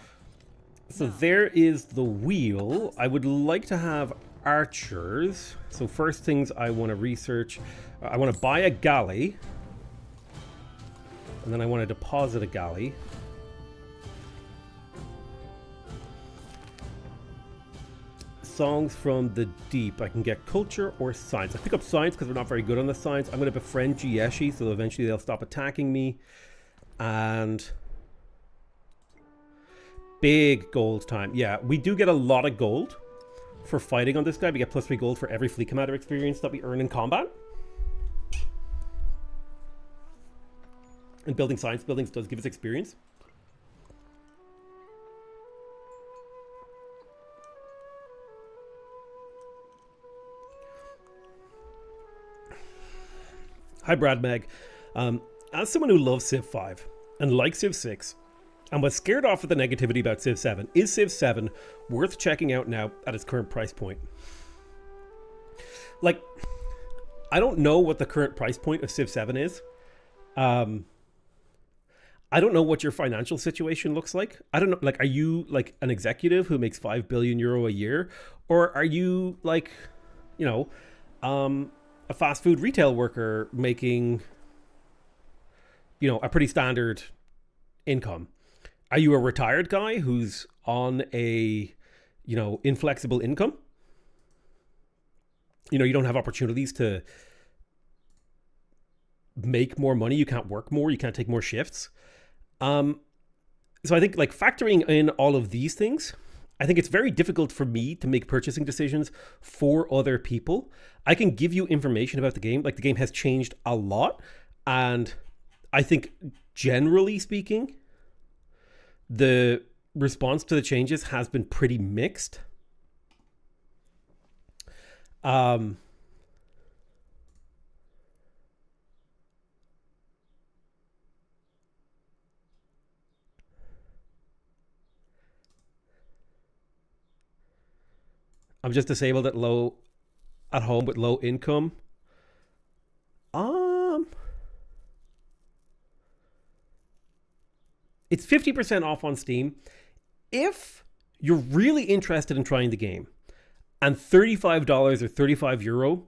So there is the wheel. I would like to have archers. So first things I want to research. I want to buy a galley. And then I want to deposit a galley. Songs from the deep. I can get culture or science. I pick up science because we're not very good on the science. I'm going to befriend Jieshi so eventually they'll stop attacking me. And big gold time. Yeah, we do get a lot of gold for fighting on this guy. We get +3 gold for every fleet commander experience that we earn in combat. And building science buildings does give us experience. Hi, Brad Meg. As someone who loves Civ 5 and likes Civ 6 and was scared off with the negativity about Civ 7, is Civ 7 worth checking out now at its current price point? Like, I don't know what the current price point of Civ 7 is. I don't know what your financial situation looks like. I don't know, like, are you like an executive who makes 5 billion euro a year? Or are you like, you know, a fast food retail worker making, you know, a pretty standard income? Are you a retired guy who's on a, you know, inflexible income? You know, you don't have opportunities to make more money. You can't work more. You can't take more shifts. So I think like factoring in all of these things, I think it's very difficult for me to make purchasing decisions for other people. I can give you information about the game. Like, the game has changed a lot. And I think generally speaking, the response to the changes has been pretty mixed. I'm just disabled at home with low income. It's 50% off on Steam. If you're really interested in trying the game and $35 or €35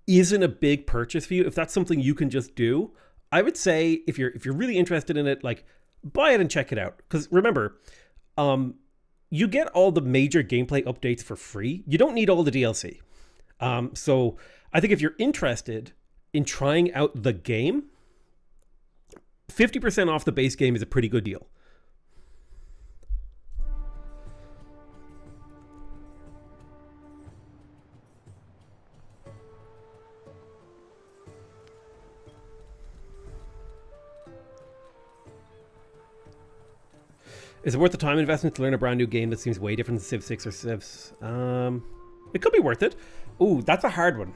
isn't a big purchase for you, if that's something you can just do, I would say if you're really interested in it, like, buy it and check it out. Because remember, you get all the major gameplay updates for free. You don't need all the DLC. So I think if you're interested in trying out the game, 50% off the base game is a pretty good deal. Is it worth the time investment to learn a brand new game that seems way different than Civ 6 or Civs? It could be worth it. Ooh, that's a hard one.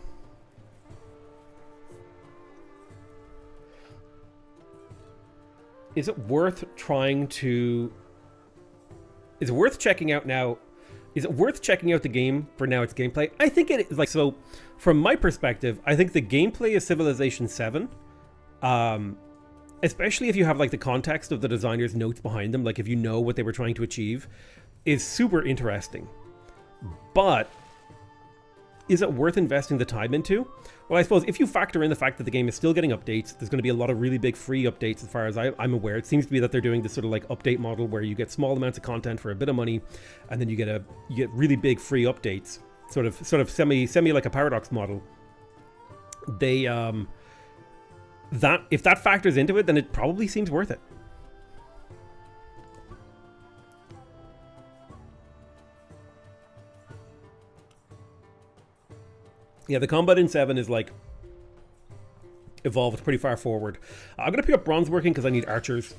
Is it worth checking out now? Is it worth checking out the game for now its gameplay? I think it is. Like, so from my perspective, I think the gameplay of Civilization 7, especially if you have like the context of the designer's notes behind them, like if you know what they were trying to achieve, is super interesting. But is it worth investing the time into? Well, I suppose if you factor in the fact that the game is still getting updates, there's going to be a lot of really big free updates as far as I'm aware. It seems to be that they're doing this sort of like update model where you get small amounts of content for a bit of money, and then you get really big free updates, sort of semi like a Paradox model. They that if that factors into it, then it probably seems worth it. Yeah, the combat in 7 is like evolved pretty far forward. I'm going to pick up bronze working because I need archers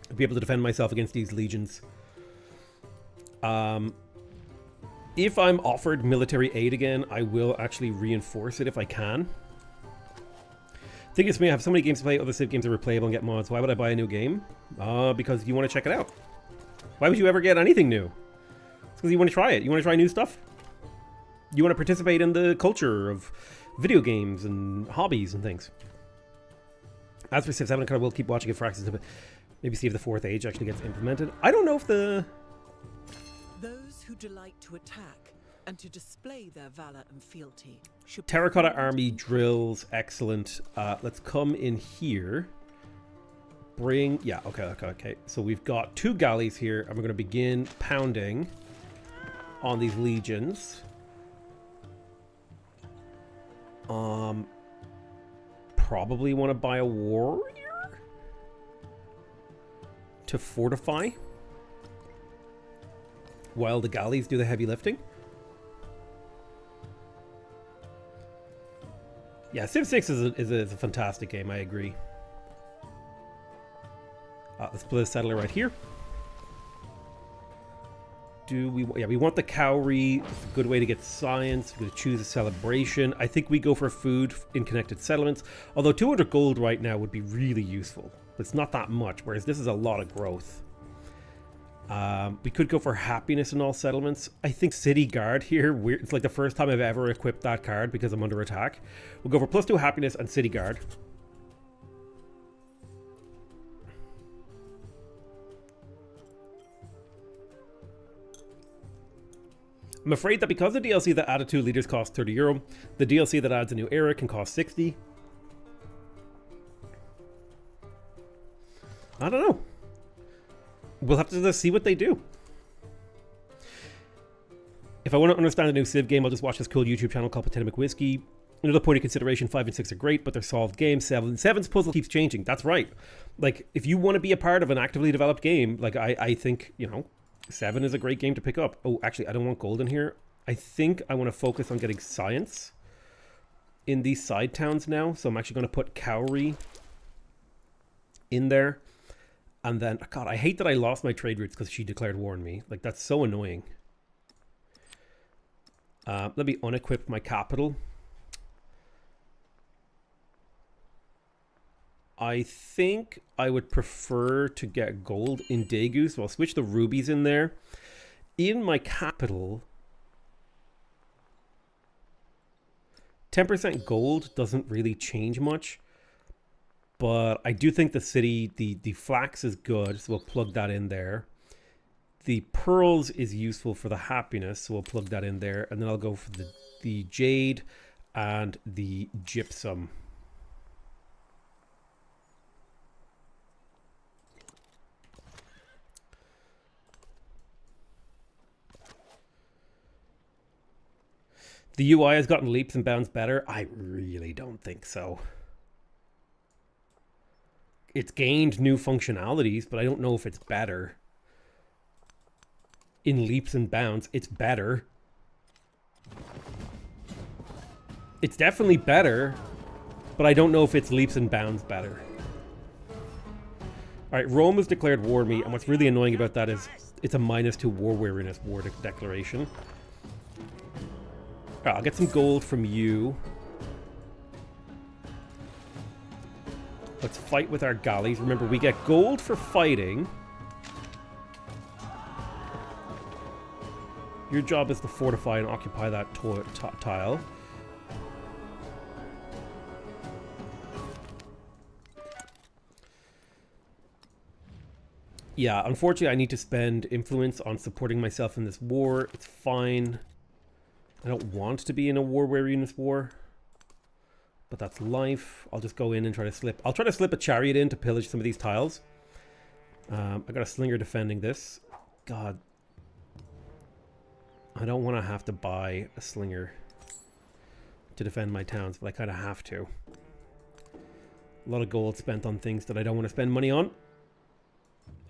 to be able to defend myself against these legions. If I'm offered military aid again, I will actually reinforce it if I can. The thing is, for me, I have so many games to play, other Civ games are replayable and get mods. Why would I buy a new game? Because you want to check it out. Why would you ever get anything new? It's because you want to try it. You want to try new stuff. You want to participate in the culture of video games and hobbies and things. As for Civ 7, I kind of will keep watching it for access to maybe see if the fourth age actually gets implemented. I don't know if the...
Those who delight to attack and to display their valor and fealty should...
Terracotta army drills, excellent. Let's come in here. Bring... Yeah, okay. So we've got 2 galleys here, and we're going to begin pounding on these legions. Probably want to buy a warrior to fortify while the galleys do the heavy lifting. Yeah, Civ 6 is a fantastic game, I agree. Let's put a settler right here. we want the cowrie. It's a good way to get science. We're going to choose a celebration. I think we go for food in connected settlements. Although 200 gold right now would be really useful. It's not that much, whereas this is a lot of growth. We could go for happiness in all settlements. I think city guard here. It's like the first time I've ever equipped that card because I'm under attack. We'll go for +2 happiness and city guard. I'm afraid that because the DLC that added 2 leaders costs €30, the DLC that adds a new era can cost 60. I don't know. We'll have to just see what they do. If I want to understand a new Civ game, I'll just watch this cool YouTube channel called Potomac Whiskey. Another point of consideration, 5 and 6 are great, but they're solved games. 7's puzzle keeps changing. That's right. Like, if you want to be a part of an actively developed game, like, I think, you know, 7 is a great game to pick up. Oh, actually, I don't want gold in here. I think I want to focus on getting science in these side towns now. So I'm actually going to put cowrie in there. And then, God, I hate that I lost my trade routes because she declared war on me. Like, that's so annoying. Let me unequip my capital. I think I would prefer to get gold in Daegu, so I'll switch the rubies in there. In my capital, 10% gold doesn't really change much. But I do think the city, the flax is good, so we'll plug that in there. The pearls is useful for the happiness, so we'll plug that in there. And then I'll go for the jade and the gypsum. The UI has gotten leaps and bounds better. I really don't think so. It's gained new functionalities, but I don't know if it's better. In leaps and bounds, it's better. It's definitely better, but I don't know if it's leaps and bounds better. Alright, Rome has declared war on me, and what's really annoying about that is it's a -2 war weariness war declaration. Alright, I'll get some gold from you. Let's fight with our galleys. Remember, we get gold for fighting. Your job is to fortify and occupy that tile. Yeah, unfortunately, I need to spend influence on supporting myself in this war. It's fine. I don't want to be in a war weariness war. But that's life. I'll just go in and try to slip. I'll try to slip a chariot in to pillage some of these tiles. I got a slinger defending this. God. I don't want to have to buy a slinger to defend my towns, but I kind of have to. A lot of gold spent on things that I don't want to spend money on.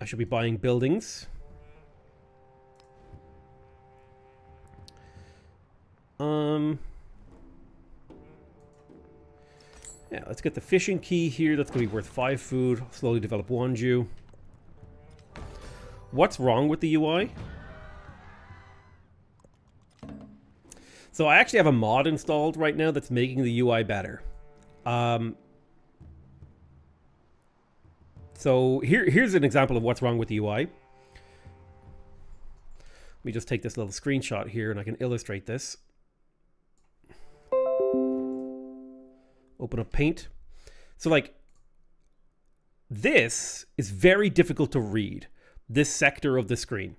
I should be buying buildings. Yeah, let's get the fishing key here. That's going to be worth 5 food. Slowly develop Wanju. What's wrong with the UI? So I actually have a mod installed right now that's making the UI better. So here's an example of what's wrong with the UI. Let me just take this little screenshot here and I can illustrate this. Open up Paint. So like, this is very difficult to read, this sector of the screen.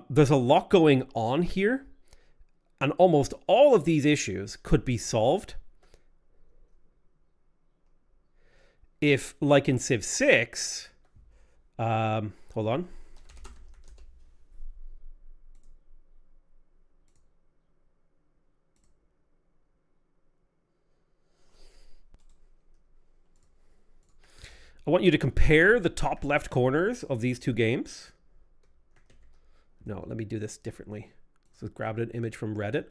There's a lot going on here, and almost all of these issues could be solved if, like in Civ 6, hold on. I want you to compare the top left corners of these two games. No, let me do this differently. So grab an image from Reddit.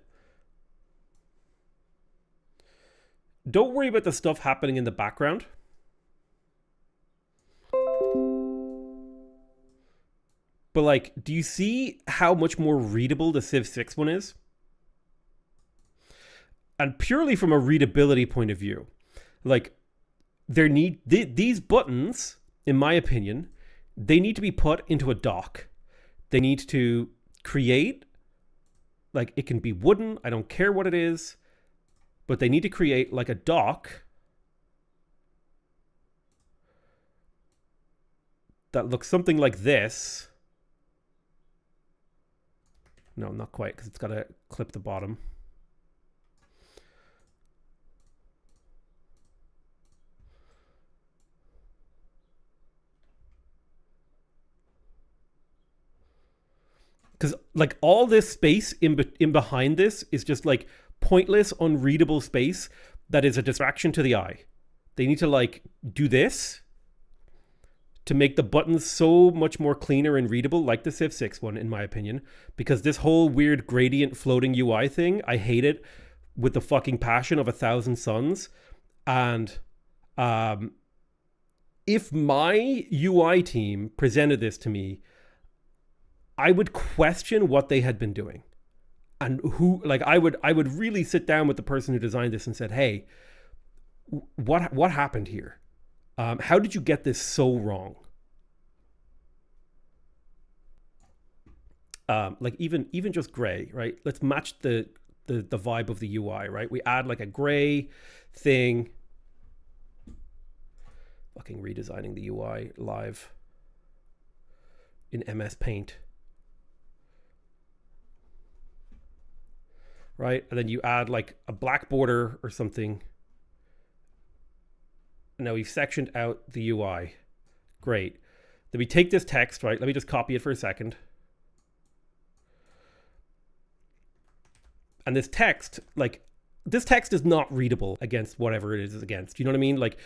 Don't worry about the stuff happening in the background. But like, do you see how much more readable the Civ 6 one is? And purely from a readability point of view, like, these buttons, in my opinion, they need to be put into a dock. They need to create, like, it can be wooden, I don't care what it is, but they need to create like a dock that looks something like this. No, not quite, because it's got to clip the bottom. Because like all this space in behind this is just like pointless, unreadable space that is a distraction to the eye. They need to like do this to make the buttons so much more cleaner and readable, like the Civ 6 one, in my opinion. Because this whole weird gradient floating UI thing, I hate it with the fucking passion of 1,000 suns. And if my UI team presented this to me, I would question what they had been doing, and who, like, I would really sit down with the person who designed this and said, hey, what happened here? How did you get this so wrong? Like even just gray, right? Let's match the vibe of the UI, right? We add like a gray thing. Fucking redesigning the UI live in MS Paint. Right? And then you add like a black border or something. Now we've sectioned out the UI. Great. Then we take this text, right? Let me just copy it for a second. And this text, like, this text is not readable against whatever it is against. You know what I mean? Like,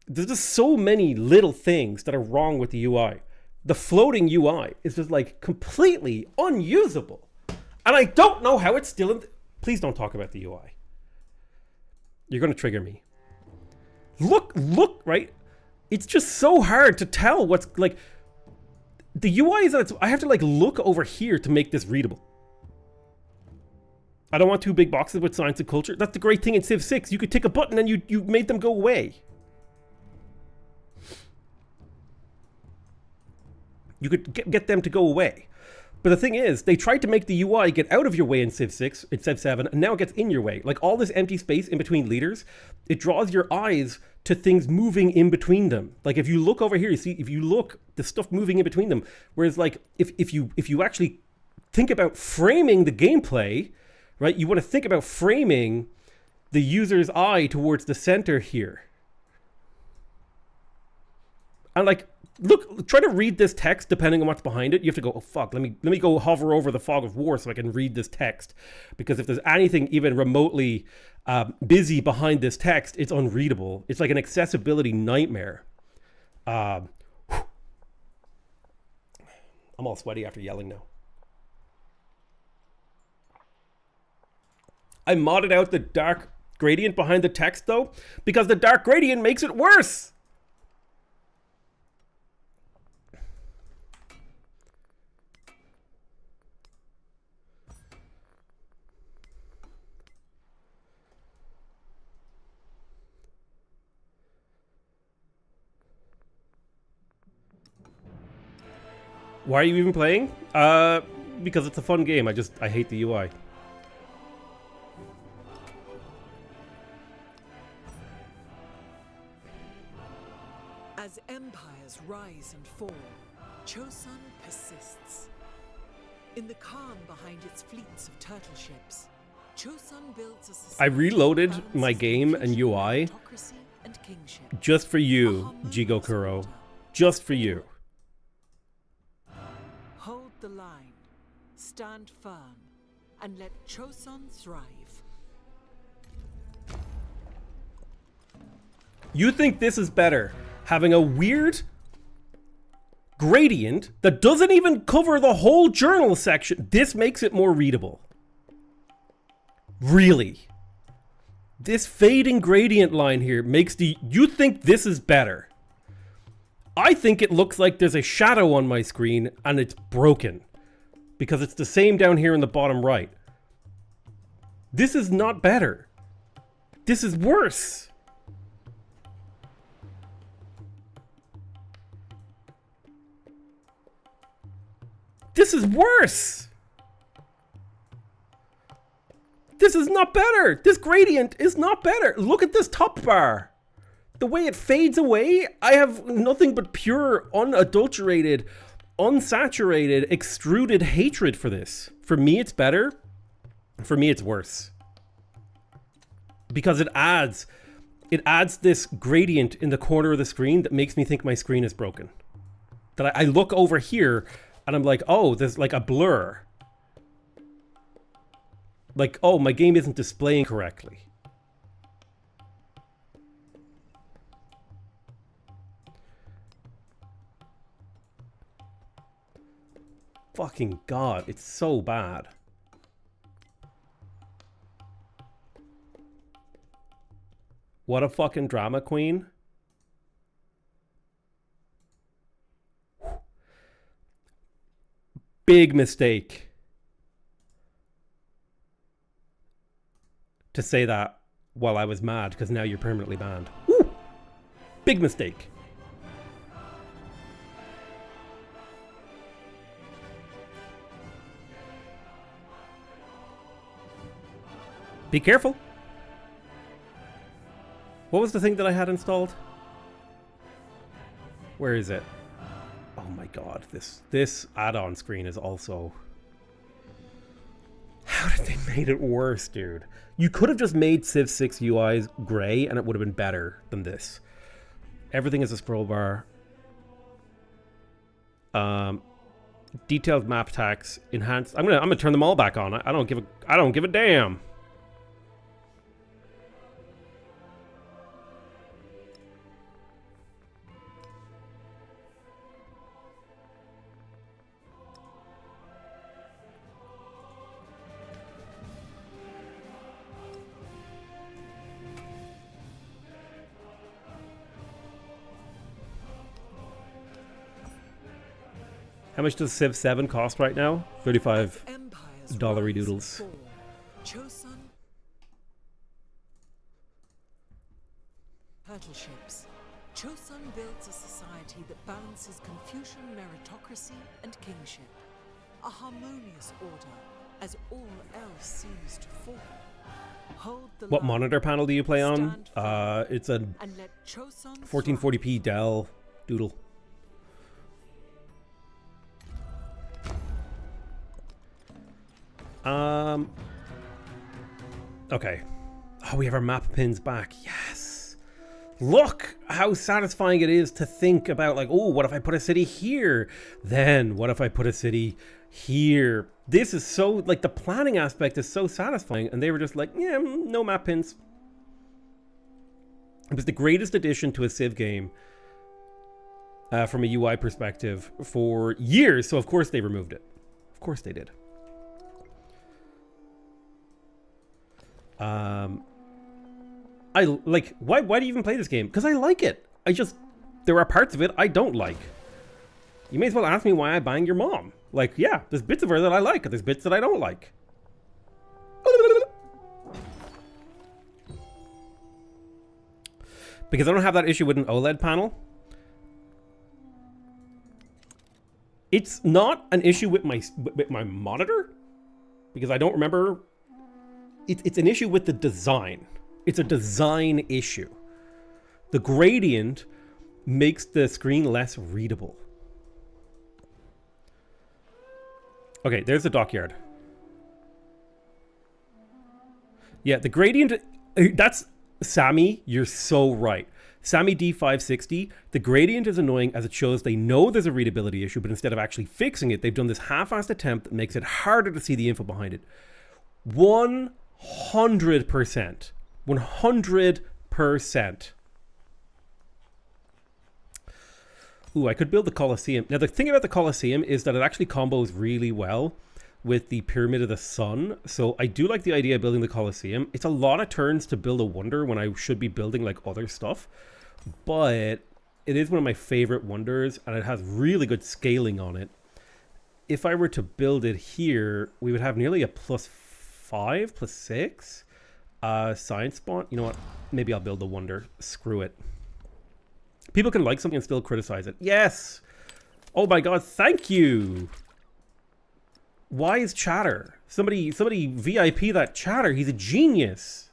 there's just so many little things that are wrong with the UI. The floating UI is just like completely unusable. And I don't know how it's still in... Please don't talk about the UI. You're going to trigger me. Look, right? It's just so hard to tell what's like... The UI is that it's... I have to like look over here to make this readable. I don't want two big boxes with science and culture. That's the great thing in Civ 6. You could tick a button and you made them go away. You could get them to go away. But the thing is, they tried to make the UI get out of your way in Civ 6, in Civ 7, and now it gets in your way. Like all this empty space in between leaders, it draws your eyes to things moving in between them. Like if you look over here, you see, if you look, the stuff moving in between them. Whereas like, if you actually think about framing the gameplay, right, you want to think about framing the user's eye towards the center here. And like, look, try to read this text depending on what's behind it. You have to go, oh fuck, let me go hover over the fog of war so I can read this text. Because if there's anything even remotely busy behind this text, it's unreadable. It's like an accessibility nightmare. I'm all sweaty after yelling now. I modded out the dark gradient behind the text though, because the dark gradient makes it worse. Why are you even playing? Because it's a fun game. I hate the UI.
As empires rise and fall, Chosun persists. In the calm behind its fleets of turtle ships, Chosun builds a society.
I reloaded my game and UI just for you, Jigo Kuro. Just for you.
Hold the line, stand firm, and let Chosun thrive.
You think this is better? Having a weird gradient that doesn't even cover the whole journal section. This makes it more readable. Really? This fading gradient line here makes you think this is better. I think it looks like there's a shadow on my screen and it's broken. Because it's the same down here in the bottom right. This is not better. This is worse. This is worse. This is not better. This gradient is not better. Look at this top bar. The way it fades away, I have nothing but pure, unadulterated, unsaturated, extruded hatred for this. For me, it's better. For me, it's worse. Because it adds this gradient in the corner of the screen that makes me think my screen is broken. That I look over here and I'm like, oh, there's like a blur. Like, oh, my game isn't displaying correctly. Fucking God, it's so bad. What a fucking drama queen. Big mistake to say that while I was mad, because now you're permanently banned. Woo! Big mistake. Be careful. What was the thing that I had installed? Where is it? Oh my God, this add-on screen is also... How did they made it worse, dude? You could have just made Civ 6 UIs gray and it would have been better than this. Everything is a scroll bar. Detailed map tags, enhanced. I'm gonna turn them all back on. I don't give a damn. How much does Civ 7 cost right now? $35 doodles.
Chosun. Turtle ships. Chosun builds a society that balances Confucian meritocracy and kingship. A harmonious order, as all else seems to fall. Hold the
What
line,
monitor panel do you play on? It's a
and let Chosun
1440p Dell doodle. Okay. Oh, we have our map pins back. Yes. Look how satisfying it is to think about, like, oh, what if I put a city here? Then what if I put a city here? This is so, like, the planning aspect is so satisfying. And they were just like, yeah, no map pins. It was the greatest addition to a Civ game from a UI perspective for years. So, of course, they removed it. Of course they did. I like, why do you even play this game? Because I like it. There are parts of it I don't like. You may as well ask me why I bang your mom. Like, yeah, there's bits of her that I like, and there's bits that I don't like. Because I don't have that issue with an OLED panel. It's not an issue with my monitor, because I don't remember. It's an issue with the design. It's a design issue. The gradient makes the screen less readable. Okay, there's the dockyard. Yeah, the gradient, that's Sammy, you're so right. Sammy D560, the gradient is annoying as it shows they know there's a readability issue, but instead of actually fixing it, they've done this half-assed attempt that makes it harder to see the info behind it. 100%. 100%. Ooh, I could build the Colosseum. Now, the thing about the Colosseum is that it actually combos really well with the Pyramid of the Sun. So I do like the idea of building the Colosseum. It's a lot of turns to build a wonder when I should be building like other stuff. But it is one of my favorite wonders, and it has really good scaling on it. If I were to build it here, we would have nearly a +5, +6 science bond. You know what? Maybe I'll build the wonder. Screw it. People can like something and still criticize it. Yes! Oh my god, thank you! Why is Chatter? Somebody VIP that Chatter. He's a genius.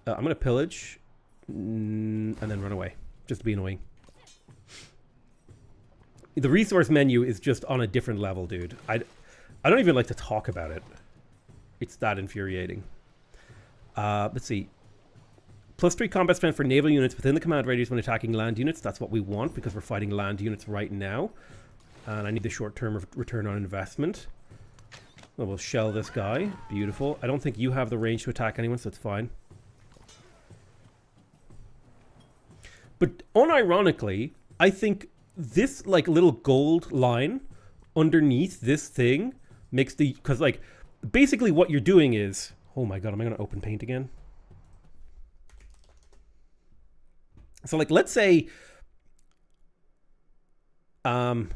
I'm going to pillage and then run away. Just to be annoying. The resource menu is just on a different level, dude. I don't even like to talk about it. It's that infuriating. Let's see. +3 combat strength for naval units within the command radius when attacking land units. That's what we want because we're fighting land units right now. And I need the short-term return on investment. Well, we'll shell this guy. Beautiful. I don't think you have the range to attack anyone, so it's fine. But unironically, I think this like little gold line underneath this thing makes the... Because like, basically what you're doing is... Oh my god, am I going to open paint again? So like, let's say, you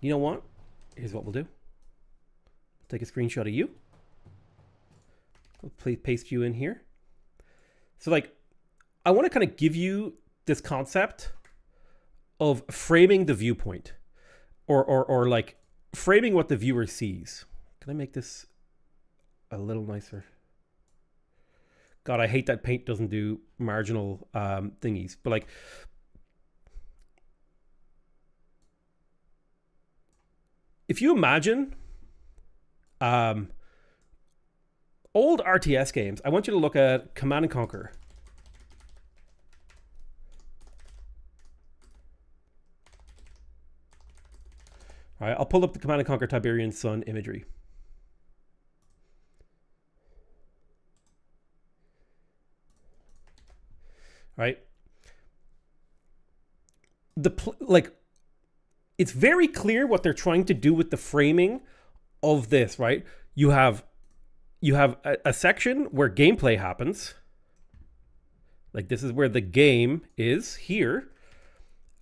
know what? Here's what we'll do. Take a screenshot of you. We'll paste you in here. So like, I want to kind of give you this concept of framing the viewpoint or like framing what the viewer sees. Can I make this a little nicer? God, I hate that paint doesn't do marginal thingies. But like, if you imagine old RTS games, I want you to look at Command & Conquer. All right, I'll pull up the Command & Conquer Tiberian Sun imagery. Right? It's very clear what they're trying to do with the framing of this, right? You have a section where gameplay happens. Like this is where the game is here.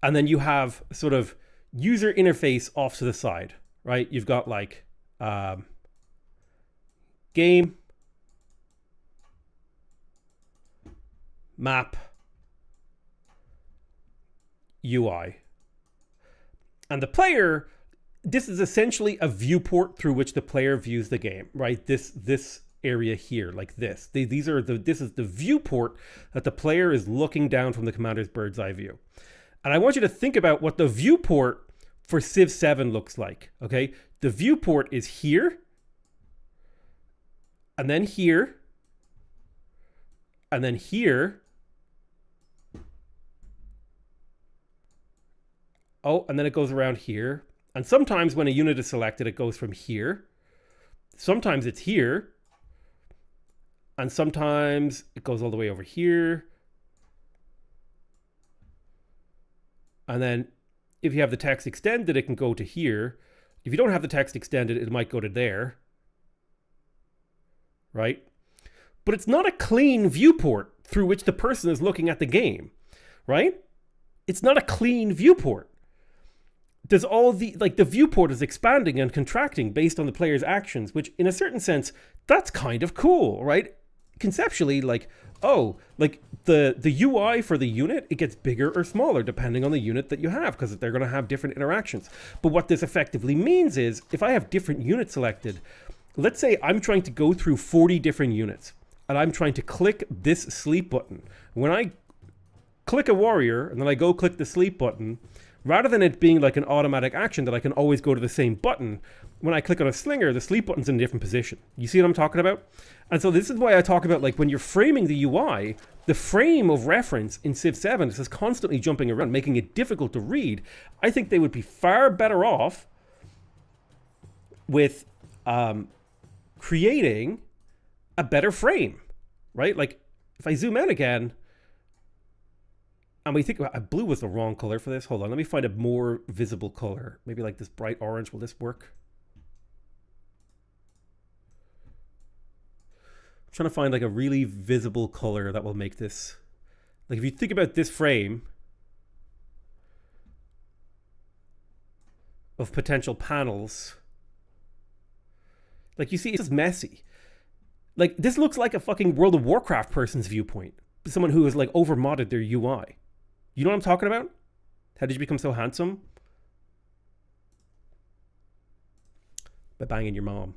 And then you have sort of user interface off to the side, right? You've got like game, map, UI. And the player, this is essentially a viewport through which the player views the game, right? This area here, like this. This is the viewport that the player is looking down from the commander's bird's eye view. And I want you to think about what the viewport for Civ 7 looks like, okay? The viewport is here, and then here, and then here. Oh, and then it goes around here. And sometimes when a unit is selected, it goes from here. Sometimes it's here. And sometimes it goes all the way over here. And then if you have the text extended, it can go to here. If you don't have the text extended, it might go to there. Right? But it's not a clean viewport through which the person is looking at the game. Right? It's not a clean viewport. There's all the viewport is expanding and contracting based on the player's actions, which in a certain sense, that's kind of cool, right? Conceptually, like, oh, like the UI for the unit, it gets bigger or smaller depending on the unit that you have because they're going to have different interactions. But what this effectively means is if I have different units selected, let's say I'm trying to go through 40 different units and I'm trying to click this sleep button. When I click a warrior and then I go click the sleep button, rather than it being like an automatic action that I can always go to the same button, when I click on a slinger, the sleep button's in a different position. You see what I'm talking about? And so this is why I talk about like when you're framing the UI, the frame of reference in Civ 7 is just constantly jumping around, making it difficult to read. I think they would be far better off with creating a better frame, right? Like if I zoom out again, and we think blue was the wrong color for this. Hold on, let me find a more visible color. Maybe like this bright orange. Will this work? trying to find like a really visible color that will make this, like if you think about this frame of potential panels, like you see it's messy. Like this looks like a fucking World of Warcraft person's viewpoint. Someone who has like over modded their UI. You know what I'm talking about? How did you become so handsome? By banging your mom.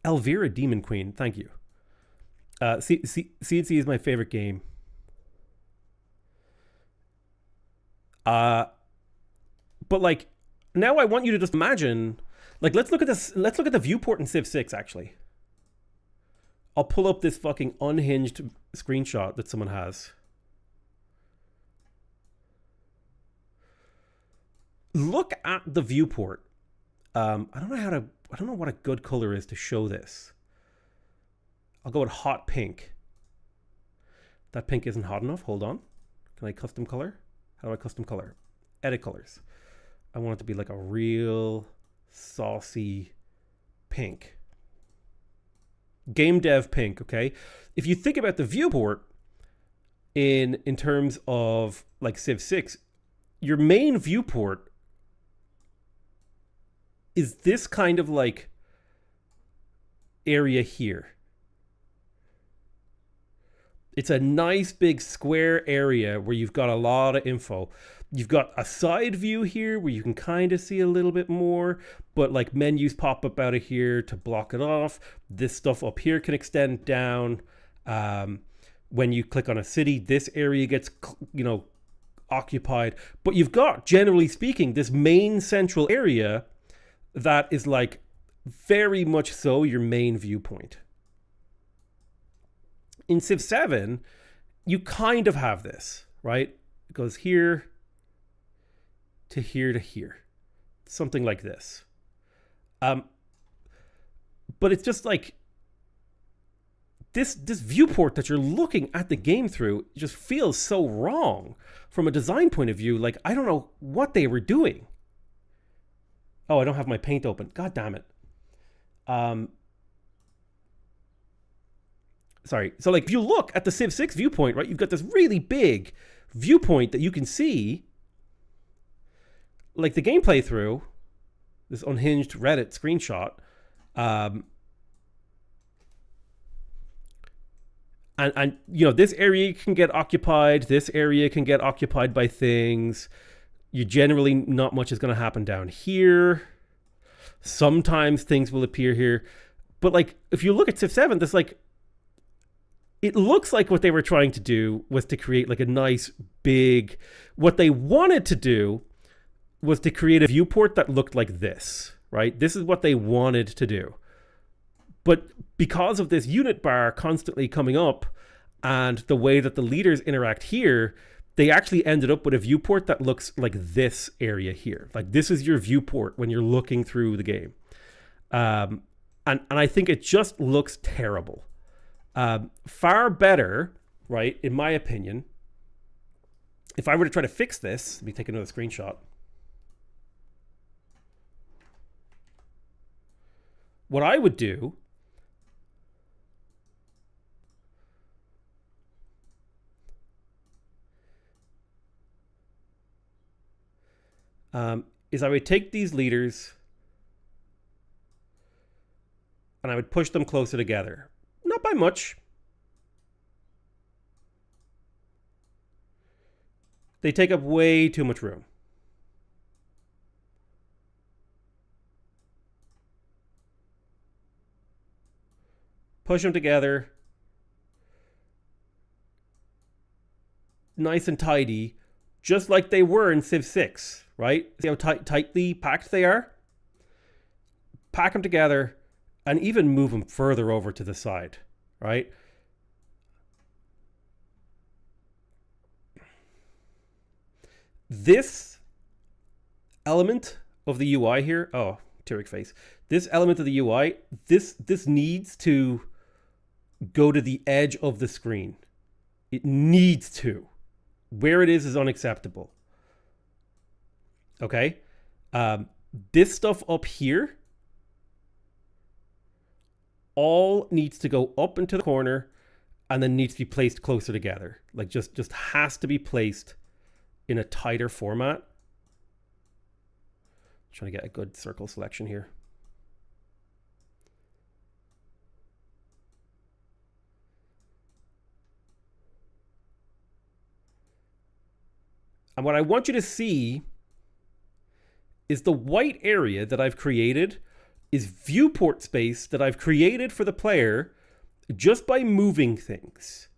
Elvira Demon Queen, thank you. CNC is my favorite game. But like now I want you to just imagine, like let's look at this, let's look at the viewport in Civ 6 actually. I'll pull up this fucking unhinged screenshot that someone has. Look at the viewport. I don't know what a good color is to show this. I'll go with hot pink. That pink isn't hot enough. Hold on. Can I custom color? How do I custom color? Edit colors. I want it to be like a real saucy pink. Game dev pink, okay? If you think about the viewport in terms of like Civ 6, your main viewport is this kind of like area here. It's a nice big square area where you've got a lot of info. You've got a side view here where you can kind of see a little bit more, but like menus pop up out of here to block it off. This stuff up here can extend down. When you click on a city, this area gets, occupied. But you've got, generally speaking, this main central area that is like very much so your main viewpoint. In Civ 7, you kind of have this, right? It goes here to here to here. Something like this. But it's just like this viewport that you're looking at the game through just feels so wrong from a design point of view. Like, I don't know what they were doing. Oh, I don't have my paint open. God damn it. Sorry. So like if you look at the Civ 6 viewpoint, right, you've got this really big viewpoint that you can see like the gameplay through this unhinged Reddit screenshot. And this area can get occupied. This area can get occupied by things. You generally, not much is going to happen down here. Sometimes things will appear here. But like, if you look at Civ 7, this like, it looks like what they were trying to do was to create like a nice big, what they wanted to do was to create a viewport that looked like this, right? This is what they wanted to do. But because of this unit bar constantly coming up and the way that the leaders interact here, they actually ended up with a viewport that looks like this area here. Like this is your viewport when you're looking through the game. And I think it just looks terrible. Far better, right, in my opinion, if I were to try to fix this, let me take another screenshot. What I would do is I would take these leaders and I would push them closer together. Not by much. They take up way too much room. Push them together. Nice and tidy. Just like they were in Civ 6, right? See how tightly packed they are? Pack them together and even move them further over to the side, right? This element of the UI here, oh, Tyrek face. This element of the UI, this needs to go to the edge of the screen. It needs to. Where it is unacceptable. Okay? This stuff up here all needs to go up into the corner and then needs to be placed closer together. Like just has to be placed in a tighter format. Trying to get a good circle selection here. And what I want you to see is the white area that I've created is viewport space that I've created for the player just by moving things.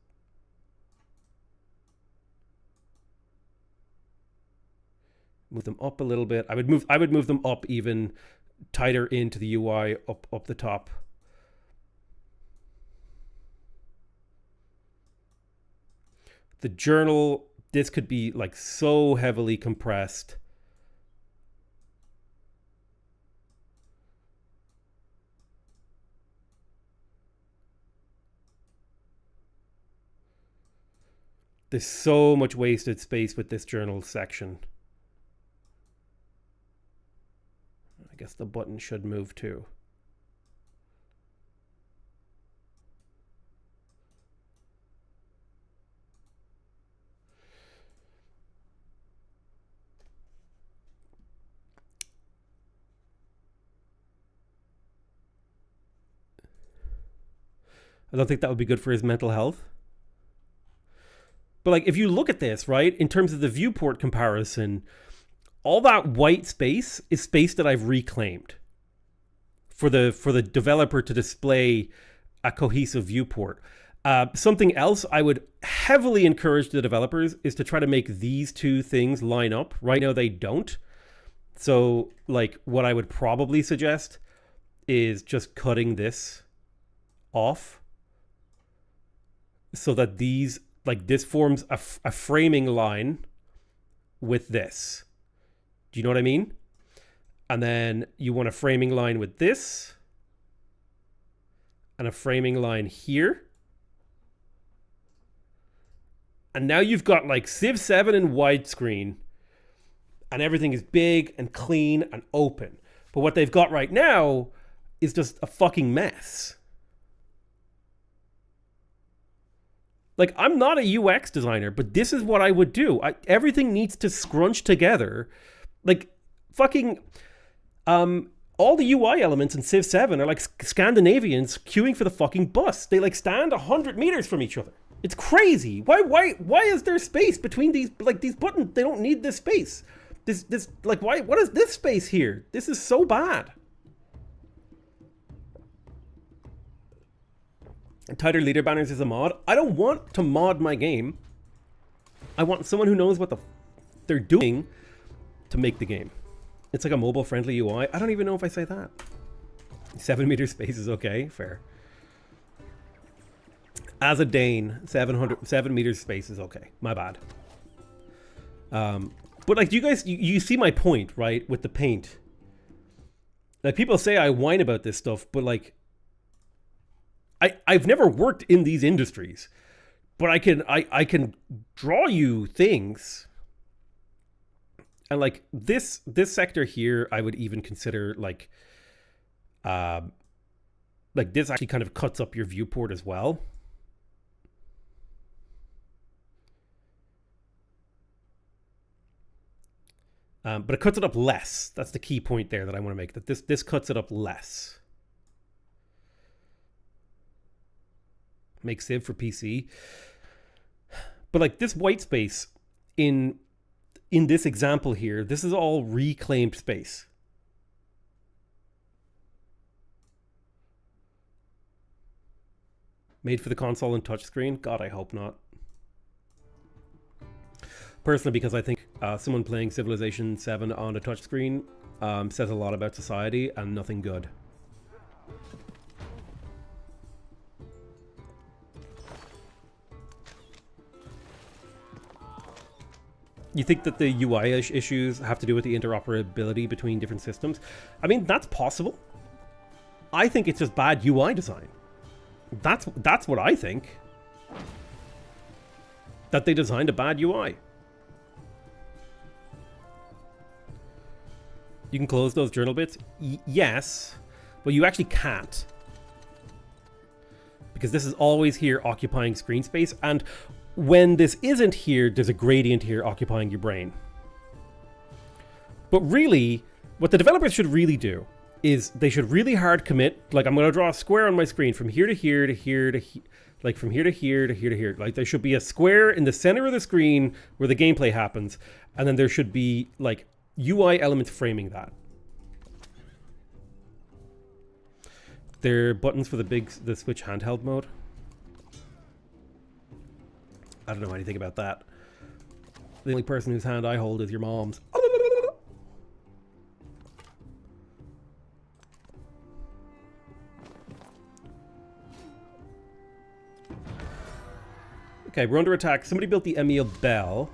Move them up a little bit. I would move them up even tighter into the UI up the top. The journal, this could be like so heavily compressed. There's so much wasted space with this journal section. I guess the button should move too. I don't think that would be good for his mental health. But like, if you look at this, right, in terms of the viewport comparison, all that white space is space that I've reclaimed for the developer to display a cohesive viewport. Something else I would heavily encourage the developers is to try to make these two things line up. Right now they don't. So like what I would probably suggest is just cutting this off so that these, like this forms a framing line with this. Do you know what I mean? And then you want a framing line with this and a framing line here. And now you've got like Civ 7 in widescreen and everything is big and clean and open. But what they've got right now is just a fucking mess. Like, I'm not a UX designer, but this is what I would do. Everything needs to scrunch together. Like, fucking, all the UI elements in Civ 7 are like Scandinavians queuing for the fucking bus. They like stand 100 meters from each other. It's crazy. Why is there space between these, like these buttons? They don't need this space. This, like, what is this space here? This is so bad. Tighter leader banners is a mod. I don't want to mod my game. I want someone who knows what they're doing to make the game. It's like a mobile friendly UI. I don't even know if I say that. 7 meter space is okay. Fair. As a Dane, 7 meters space is okay. My bad. But like, you see my point, right? With the paint. Like, people say I whine about this stuff, but like, I've never worked in these industries, but I can draw you things. And like this sector here, I would even consider like this actually kind of cuts up your viewport as well. But it cuts it up less. That's the key point there that I want to make, that this cuts it up less. Make Civ for PC. But like this white space in this example here, this is all reclaimed space. Made for the console and touchscreen? God, I hope not. Personally, because I think someone playing Civilization 7 on a touchscreen says a lot about society and nothing good. You think that the UI issues have to do with the interoperability between different systems? I mean, that's possible. I think it's just bad UI design. That's what I think. that they designed a bad UI. You can close those journal bits? Yes, but you actually can't. Because this is always here occupying screen space, and when this isn't here, there's a gradient here occupying your brain. But really, what the developers should really do is they should really hard commit, like I'm going to draw a square on my screen from here to here to here to here, like from here to here to here to here. Like there should be a square in the center of the screen where the gameplay happens, and then there should be like UI elements framing that. They're buttons for the Switch handheld mode. I don't know anything about that. The only person whose hand I hold is your mom's. Okay, we're under attack. Somebody built the Emil Bell.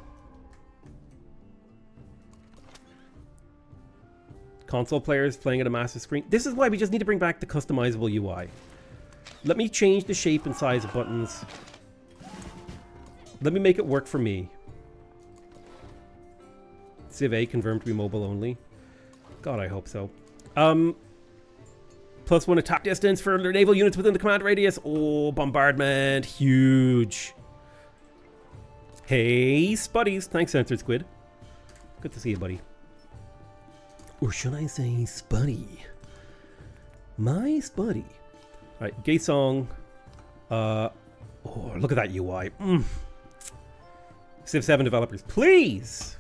Console players playing at a massive screen. This is why we just need to bring back the customizable UI. Let me change the shape and size of buttons. Let me make it work for me. Civ A confirmed to be mobile only. God, I hope so. +1 attack distance for naval units within the command radius. Oh, bombardment. Huge. Hey, Spuddies. Thanks, Censored Squid. Good to see you, buddy. Or should I say Spuddy? My Spuddy. Alright, gay song. Oh, look at that UI. Civ 7 developers, please!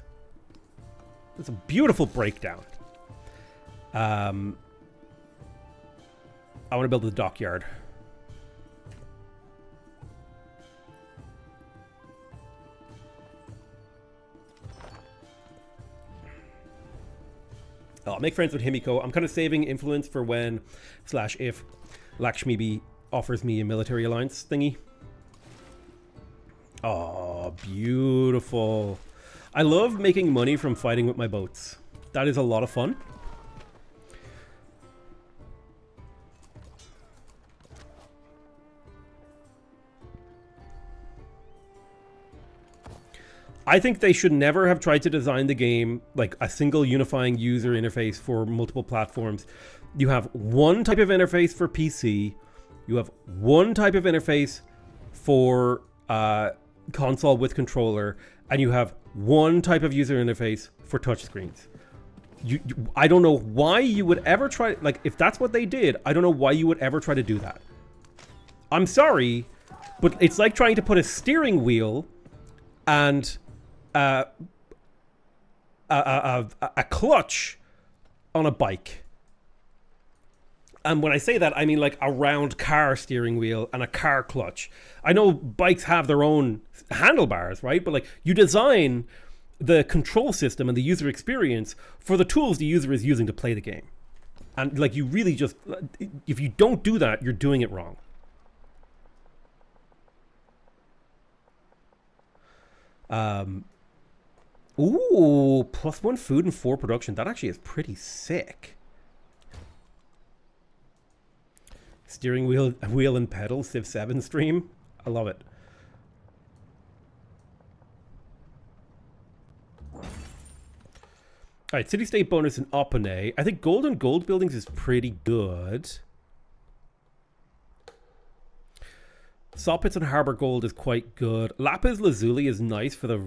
That's a beautiful breakdown. I want to build the dockyard. I'll make friends with Himiko. I'm kind of saving influence for when / if Lakshmi offers me a military alliance thingy. Oh, beautiful. I love making money from fighting with my boats. That is a lot of fun. I think they should never have tried to design the game like a single unifying user interface for multiple platforms. You have one type of interface for PC. You have one type of interface for console with controller. And you have one type of user interface for touchscreens. I don't know why you would ever try... Like, if that's what they did, I don't know why you would ever try to do that. I'm sorry, but it's like trying to put a steering wheel and... a clutch on a bike. And when I say that, I mean like a round car steering wheel and a car clutch. I know bikes have their own handlebars, right? But like you design the control system and the user experience for the tools the user is using to play the game. And like you really just, if you don't do that, you're doing it wrong. Ooh, +1 food and 4 production. That actually is pretty sick. Steering wheel and pedal, Civ 7 stream. I love it. Alright, city-state bonus in Opane. I think gold and gold buildings is pretty good. Sawpits and Harbor Gold is quite good. Lapis Lazuli is nice for the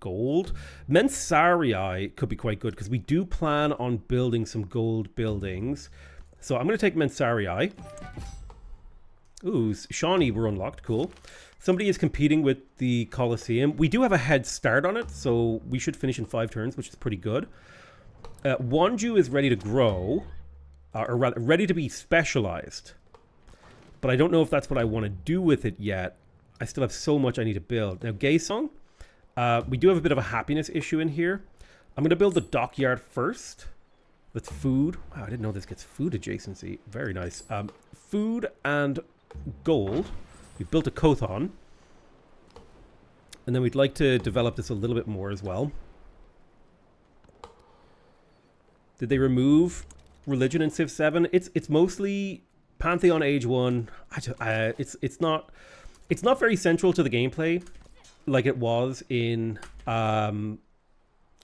gold. Mensarii could be quite good because we do plan on building some gold buildings. So I'm going to take Mensarii. Ooh, Shawnee were unlocked. Cool. Somebody is competing with the Colosseum. We do have a head start on it, so we should finish in 5 turns, which is pretty good. Wanju is ready to grow, or rather, ready to be specialized. But I don't know if that's what I want to do with it yet. I still have so much I need to build. Now, Gaysong, we do have a bit of a happiness issue in here. I'm going to build the dockyard first. That's food. Wow, I didn't know this gets food adjacency. Very nice. Food and gold. We built a Kothon. And then we'd like to develop this a little bit more as well. Did they remove religion in Civ 7? It's mostly... Pantheon Age 1, it's not very central to the gameplay. like it was in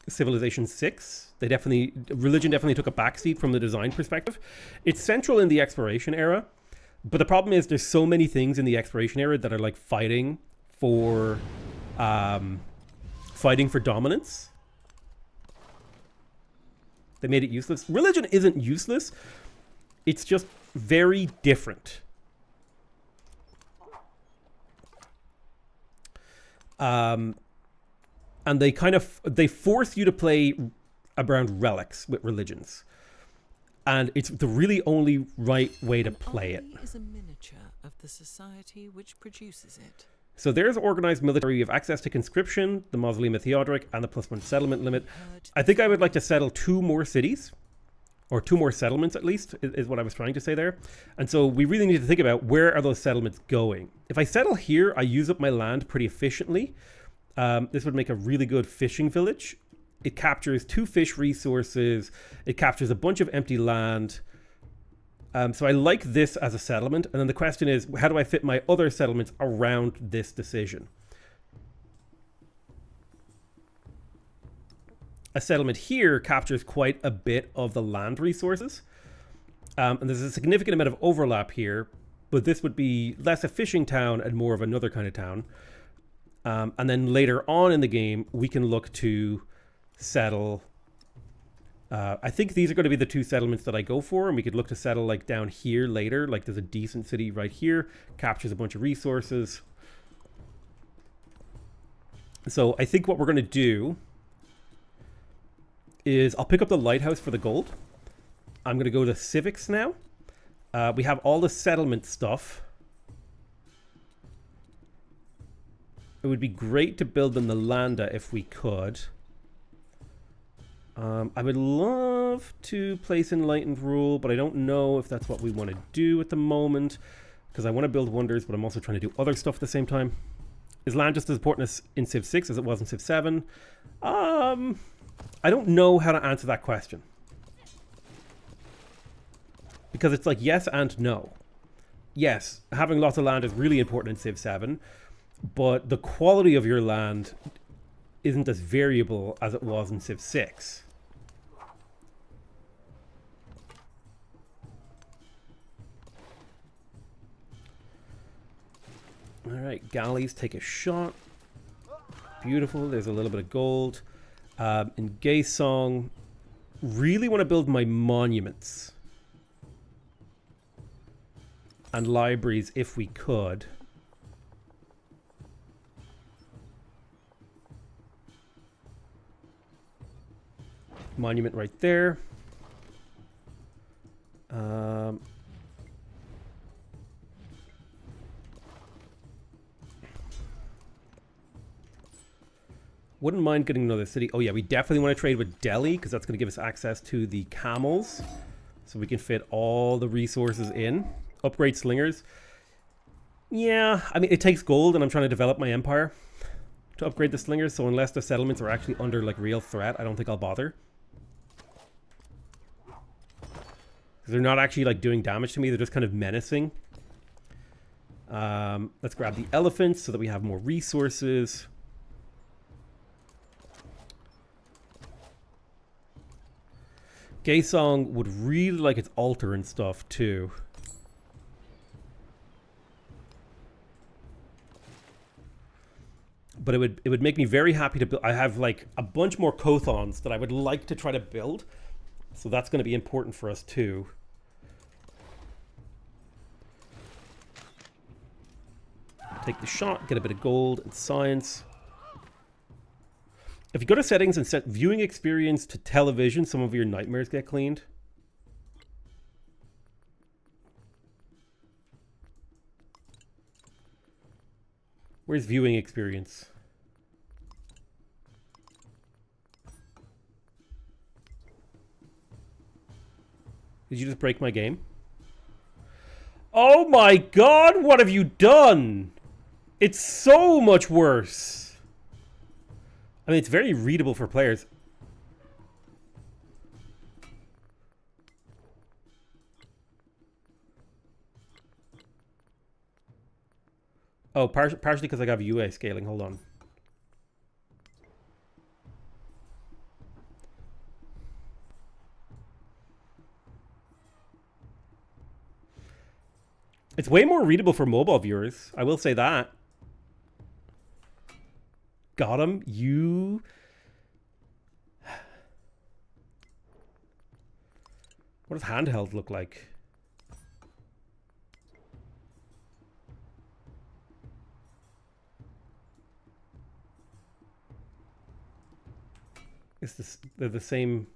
Civilization 6. Religion definitely took a backseat from the design perspective. It's central in the exploration era, but the problem is there's so many things in the exploration era that are like fighting for dominance. They made it useless. Religion isn't useless. It's just very different. And they force you to play around relics with religions. And it's the really only right way to play it.
Is a miniature of the society which produces it.
So there's organized military. You have access to conscription, the Mausoleum of Theodoric, and the +1 settlement limit. I think I would like to settle 2 more cities. Or 2 more settlements, at least, is what I was trying to say there. And so we really need to think about where are those settlements going. If I settle here, I use up my land pretty efficiently. This would make a really good fishing village. It captures 2 fish resources. It captures a bunch of empty land. So I like this as a settlement. And then the question is, how do I fit my other settlements around this decision? A settlement here captures quite a bit of the land resources. And there's a significant amount of overlap here, but this would be less a fishing town and more of another kind of town. And then later on in the game, we can look to settle. I think these are going to be the 2 settlements that I go for, and we could look to settle like down here later. Like there's a decent city right here, captures a bunch of resources. So I think what we're going to do is I'll pick up the lighthouse for the gold. I'm going to go to civics now. We have all the settlement stuff. It would be great to build in the Landa if we could. I would love to place Enlightened Rule, but I don't know if that's what we want to do at the moment, because I want to build wonders, but I'm also trying to do other stuff at the same time. Is land just as important in Civ 6 as it was in Civ 7? I don't know how to answer that question. Because it's like yes and no. Yes, having lots of land is really important in Civ 7, but the quality of your land isn't as variable as it was in Civ 6. Alright, galleys take a shot. Beautiful, there's a little bit of gold. In Gay Song, really want to build my monuments and libraries if we could. Monument right there. Wouldn't mind getting another city. Oh yeah, we definitely want to trade with Delhi because that's going to give us access to the camels. So we can fit all the resources in. Upgrade slingers. Yeah, I mean, it takes gold and I'm trying to develop my empire to upgrade the slingers. So unless the settlements are actually under like real threat, I don't think I'll bother. They're not actually like doing damage to me. They're just kind of menacing. Let's grab the elephants so that we have more resources. Gay Song would really like its altar and stuff too. But it would make me very happy to build. I have like a bunch more Kothons that I would like to try to build. So that's going to be important for us too. Take the shot, get a bit of gold and science. If you go to settings and set viewing experience to television, some of your nightmares get cleaned. Where's viewing experience? Did you just break my game? Oh my god, what have you done? It's so much worse. I mean, it's very readable for players. Oh, partially because I got UA scaling. Hold on. It's way more readable for mobile viewers. I will say that. Got him. You... What does handheld look like? Is this... They're the same...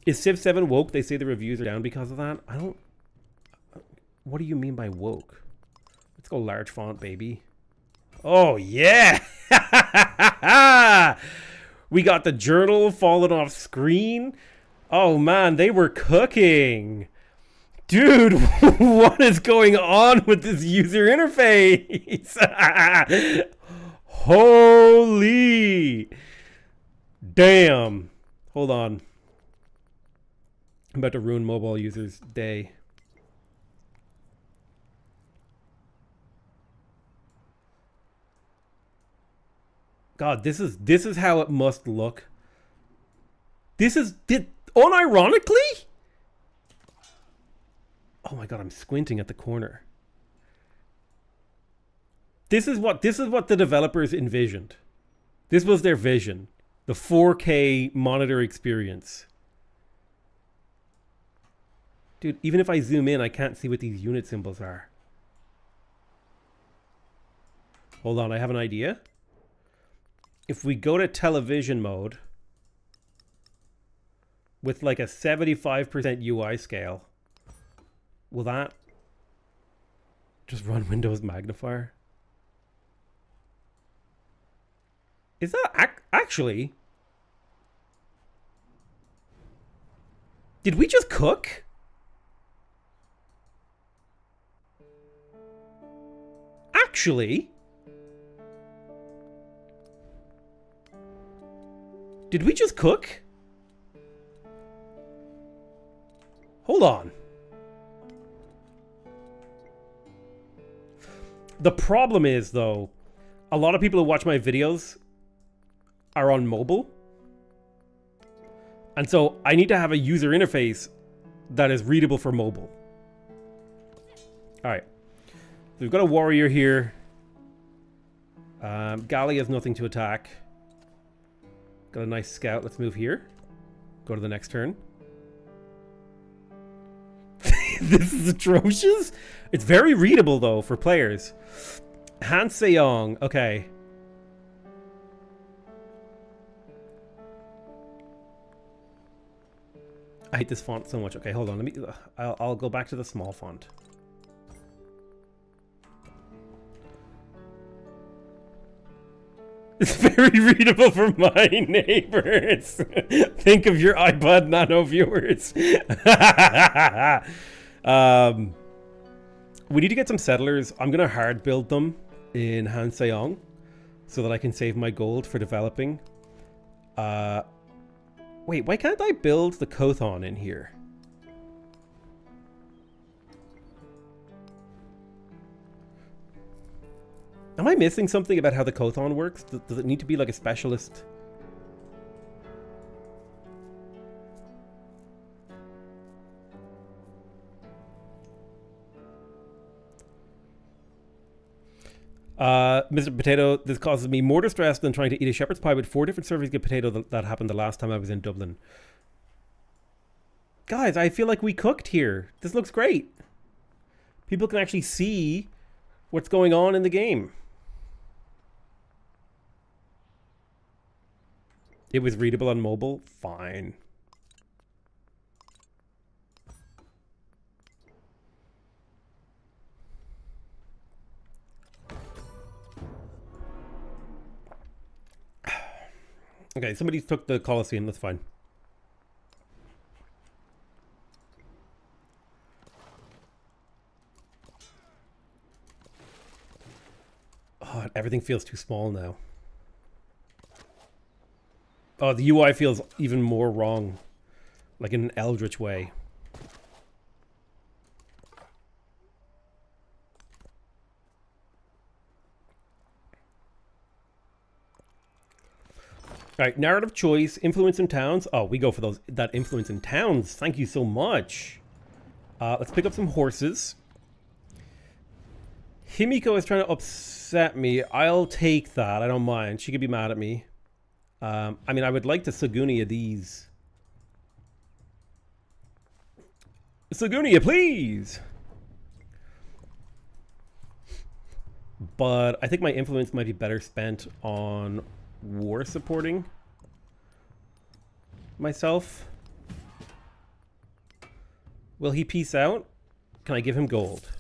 Is Civ 7 woke? They say the reviews are down because of that. I don't... What do you mean by woke? Let's go large font, baby. Oh, yeah! We got the journal falling off screen. Oh, man, they were cooking. Dude, what is going on with this user interface? Holy... Damn. Hold on. I'm about to ruin mobile users' day. God, this is how it must look. Unironically? Oh my god, I'm squinting at the corner. This is what the developers envisioned. This was their vision. The 4K monitor experience. Dude, even if I zoom in, I can't see what these unit symbols are. Hold on, I have an idea. If we go to television mode with like a 75% UI scale, will that just run Windows Magnifier? Is that actually... Did we just cook? Actually... Did we just cook? Hold on. The problem is, though, a lot of people who watch my videos are on mobile. And so I need to have a user interface that is readable for mobile. Alright. So we've got a warrior here. Galley has nothing to attack. Got a nice scout. Let's move here. Go to the next turn. This is atrocious. It's very readable, though, for players. Han Seyong. Okay. I hate this font so much. Okay, hold on. Let me. I'll go back to the small font. It's very readable for my neighbors. Think of your iPod Nano viewers. We need to get some settlers. I'm going to hard build them in Han Seyong so that I can save my gold for developing. Wait, why can't I build the Kothon in here? Am I missing something about how the Kothon works? Does it need to be like a specialist? Mr. Potato, this causes me more distress than trying to eat a shepherd's pie with 4 different servings of potato that happened the last time I was in Dublin. Guys, I feel like we cooked here. This looks great. People can actually see what's going on in the game. It was readable on mobile? Fine. Okay, somebody took the Colosseum, that's fine. Oh, everything feels too small now. Oh, the UI feels even more wrong. Like in an eldritch way. All right, narrative choice, influence in towns. Oh, we go for those. That influence in towns. Thank you so much. Let's pick up some horses. Himiko is trying to upset me. I'll take that. I don't mind. She could be mad at me. I mean, I would like to Sagunia these. Sagunia, please! But I think my influence might be better spent on war supporting myself. Will he peace out? Can I give him gold?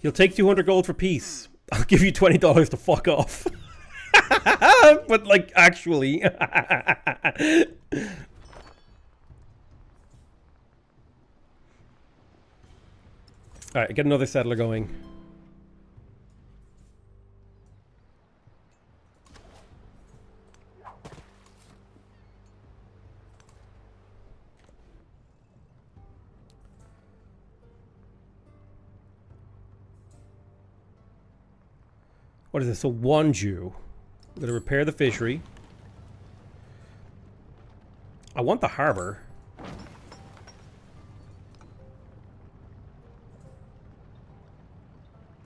He'll take 200 gold for peace. I'll give you $20 to fuck off. But like, actually. Alright, get another settler going. What is this? So Wanju. I'm gonna repair the fishery. I want the harbor.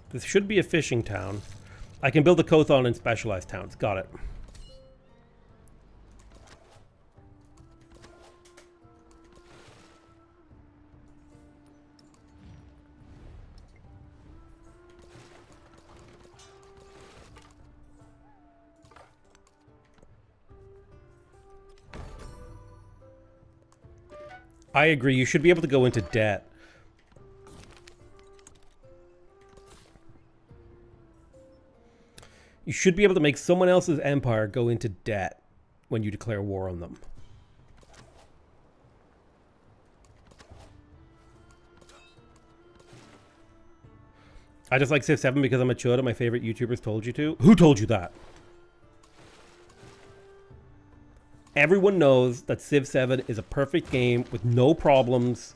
This should be a fishing town. I can build a Kothon in specialized towns. Got it. I agree. You should be able to go into debt. You should be able to make someone else's empire go into debt when you declare war on them. I just like Civ 7 because I'm a chud and my favorite YouTubers told you to. Who told you that? Everyone knows that Civ 7 is a perfect game with no problems.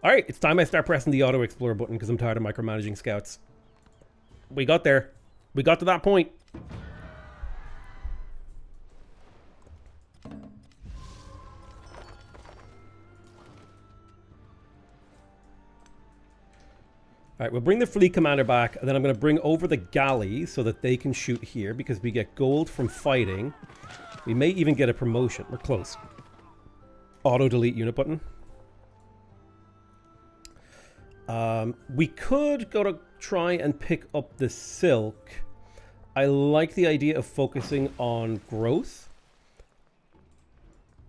Alright, it's time I start pressing the auto explore button because I'm tired of micromanaging scouts. We got there. We got to that point. Alright, we'll bring the fleet commander back, and then I'm going to bring over the galley so that they can shoot here because we get gold from fighting. We may even get a promotion. We're close. Auto-delete unit button. We could go to try and pick up the silk. I like the idea of focusing on growth.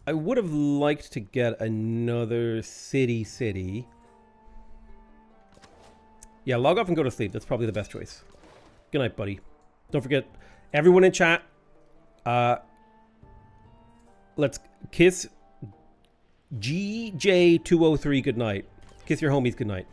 I would have liked to get another city. Yeah, log off and go to sleep. That's probably the best choice. Good night, buddy. Don't forget, everyone in chat, let's kiss GJ203 good night. Kiss your homies good night.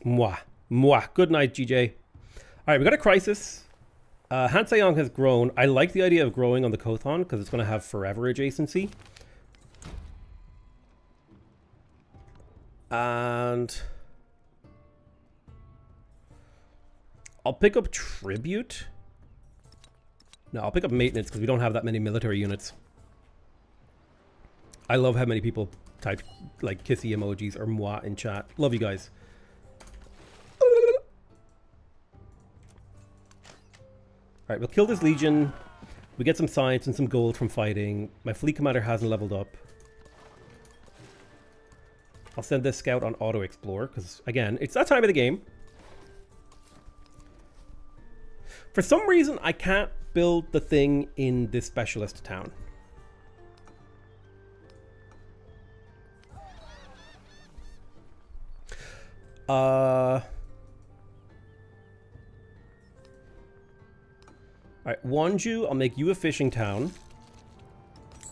Mwah. Good night, GJ. Alright, we got a crisis. Han Seyong has grown. I like the idea of growing on the Kothon because it's going to have forever adjacency. And I'll pick up tribute. No, I'll pick up maintenance because we don't have that many military units. I love how many people type like kissy emojis or moi in chat. Love you guys. Alright, we'll kill this legion. We get some science and some gold from fighting. My fleet commander hasn't leveled up. I'll send this scout on auto explore because, again, it's that time of the game. For some reason, I can't build the thing in this specialist town. Alright, Wanju, I'll make you a fishing town.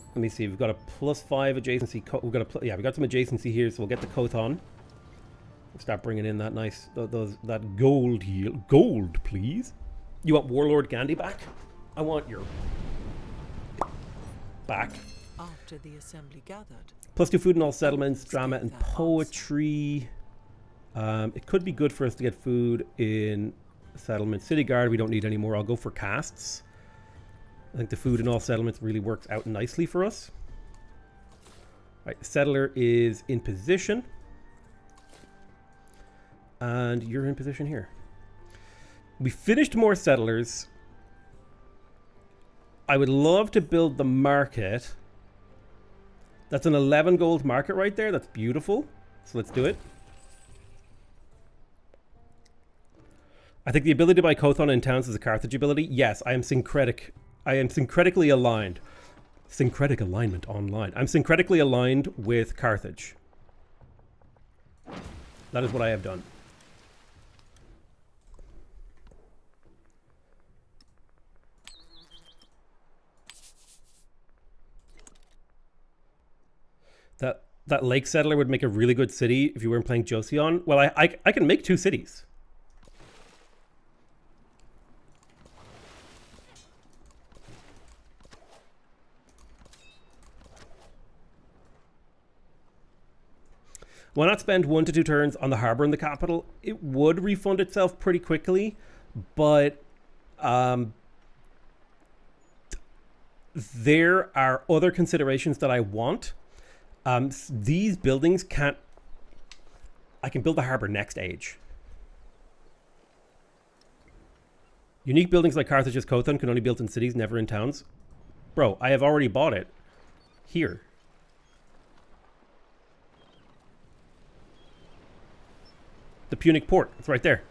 Let me see, we've got a +5 adjacency. We got some adjacency here, so we'll get the Kothon. Start bringing in that nice, that gold yield. Gold, please. You want Warlord Gandhi back? I want your back.
After the assembly gathered,
+2 food in all settlements, drama and poetry. It could be good for us to get food in settlement. City guard, we don't need any more. I'll go for casts. I think the food in all settlements really works out nicely for us. Right, the settler is in position. And you're in position here. We finished more settlers. I would love to build the market. That's an 11 gold market right there. That's beautiful. So let's do it. I think the ability to buy Kothon in towns is a Carthage ability. Yes, I am syncretic. I am syncretically aligned. Syncretic alignment online. I'm syncretically aligned with Carthage. That is what I have done. That lake settler would make a really good city if you weren't playing Joseon. Well, I can make 2 cities. Why not spend 1 to 2 turns on the harbor in the capital? It would refund itself pretty quickly, but there are other considerations that I want. These buildings can't... I can build the harbor next age. Unique buildings like Carthage's Kothon can only be built in cities, never in towns. Bro, I have already bought it. Here. The Punic port. It's right there.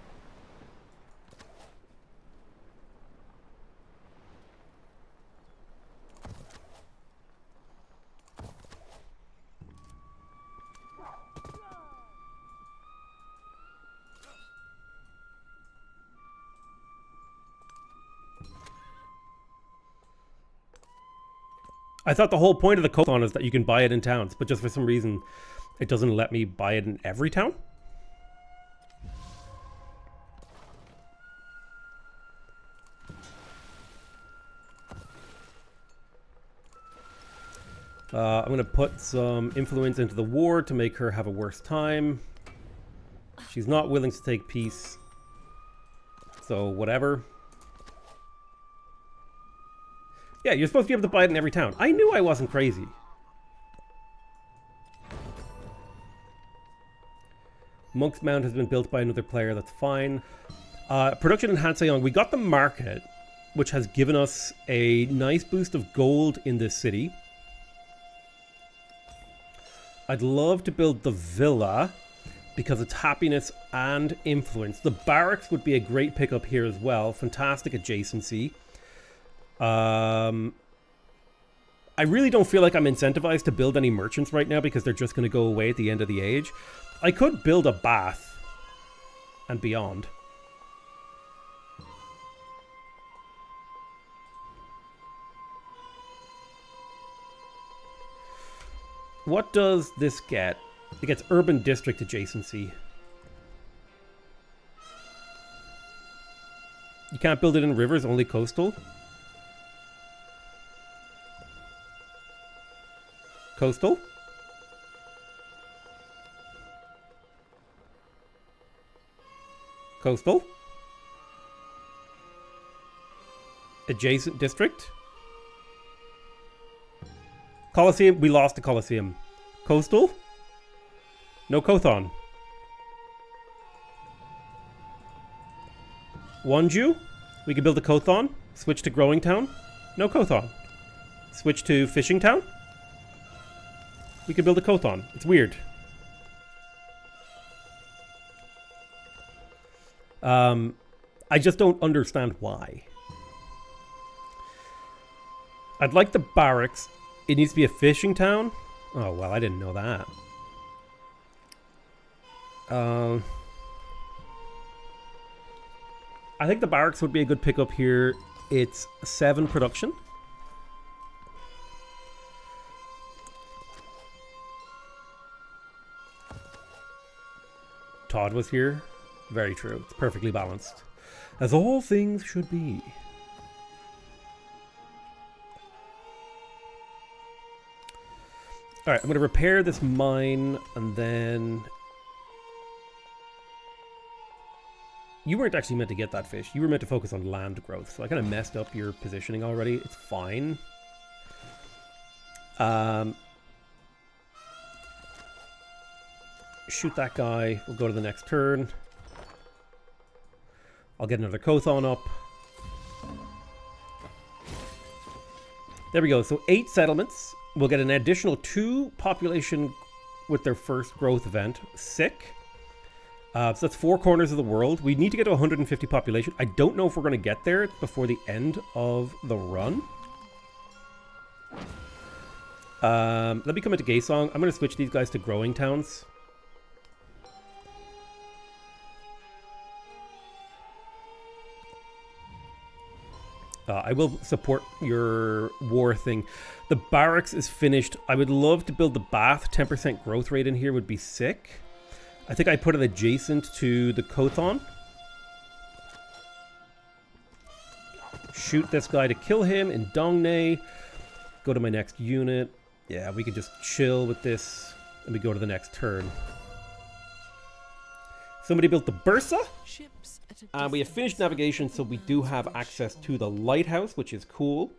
I thought the whole point of the Kothon is that you can buy it in towns, but just for some reason, it doesn't let me buy it in every town. I'm going to put some influence into the war to make her have a worse time. She's not willing to take peace. So, whatever. Yeah, you're supposed to be able to buy it in every town. I knew I wasn't crazy. Monk's Mount has been built by another player. That's fine. Production in Hanseong. We got the market, which has given us a nice boost of gold in this city. I'd love to build the villa because it's happiness and influence. The barracks would be a great pickup here as well. Fantastic adjacency. I really don't feel like I'm incentivized to build any merchants right now because they're just going to go away at the end of the age. I could build a bath and beyond. What does this get? It gets urban district adjacency. You can't build it in rivers, only coastal. Coastal? Coastal? Adjacent district? Colosseum? We lost the Colosseum. Coastal? No Kothon. Wonju? We can build a Kothon. Switch to Growing Town. No Kothon. Switch to Fishing Town. We can build a Kothon. It's weird. I just don't understand why. I'd like the barracks. It needs to be a fishing town. Oh, well, I didn't know that. I think the barracks would be a good pickup here. It's 7 production. Todd was here. Very true. It's perfectly balanced. As all things should be. Alright, I'm going to repair this mine, and then... You weren't actually meant to get that fish. You were meant to focus on land growth. So I kind of messed up your positioning already. It's fine. Shoot that guy. We'll go to the next turn. I'll get another Kothon up. There we go. So 8 settlements. We'll get an additional 2 population with their first growth event. Sick. So that's 4 corners of the world. We need to get to 150 population. I don't know if we're going to get there before the end of the run. Let me come into Gaysong. I'm going to switch these guys to growing towns. I will support your war thing. The barracks is finished. I would love to build the bath. 10% growth rate in here would be sick. I think I put it adjacent to the Kothon. Shoot this guy to kill him in Dongne. Go to my next unit. Yeah, we can just chill with this. And we go to the next turn. Somebody built the Bursa. We have finished navigation, so we do have access to the lighthouse, which is cool.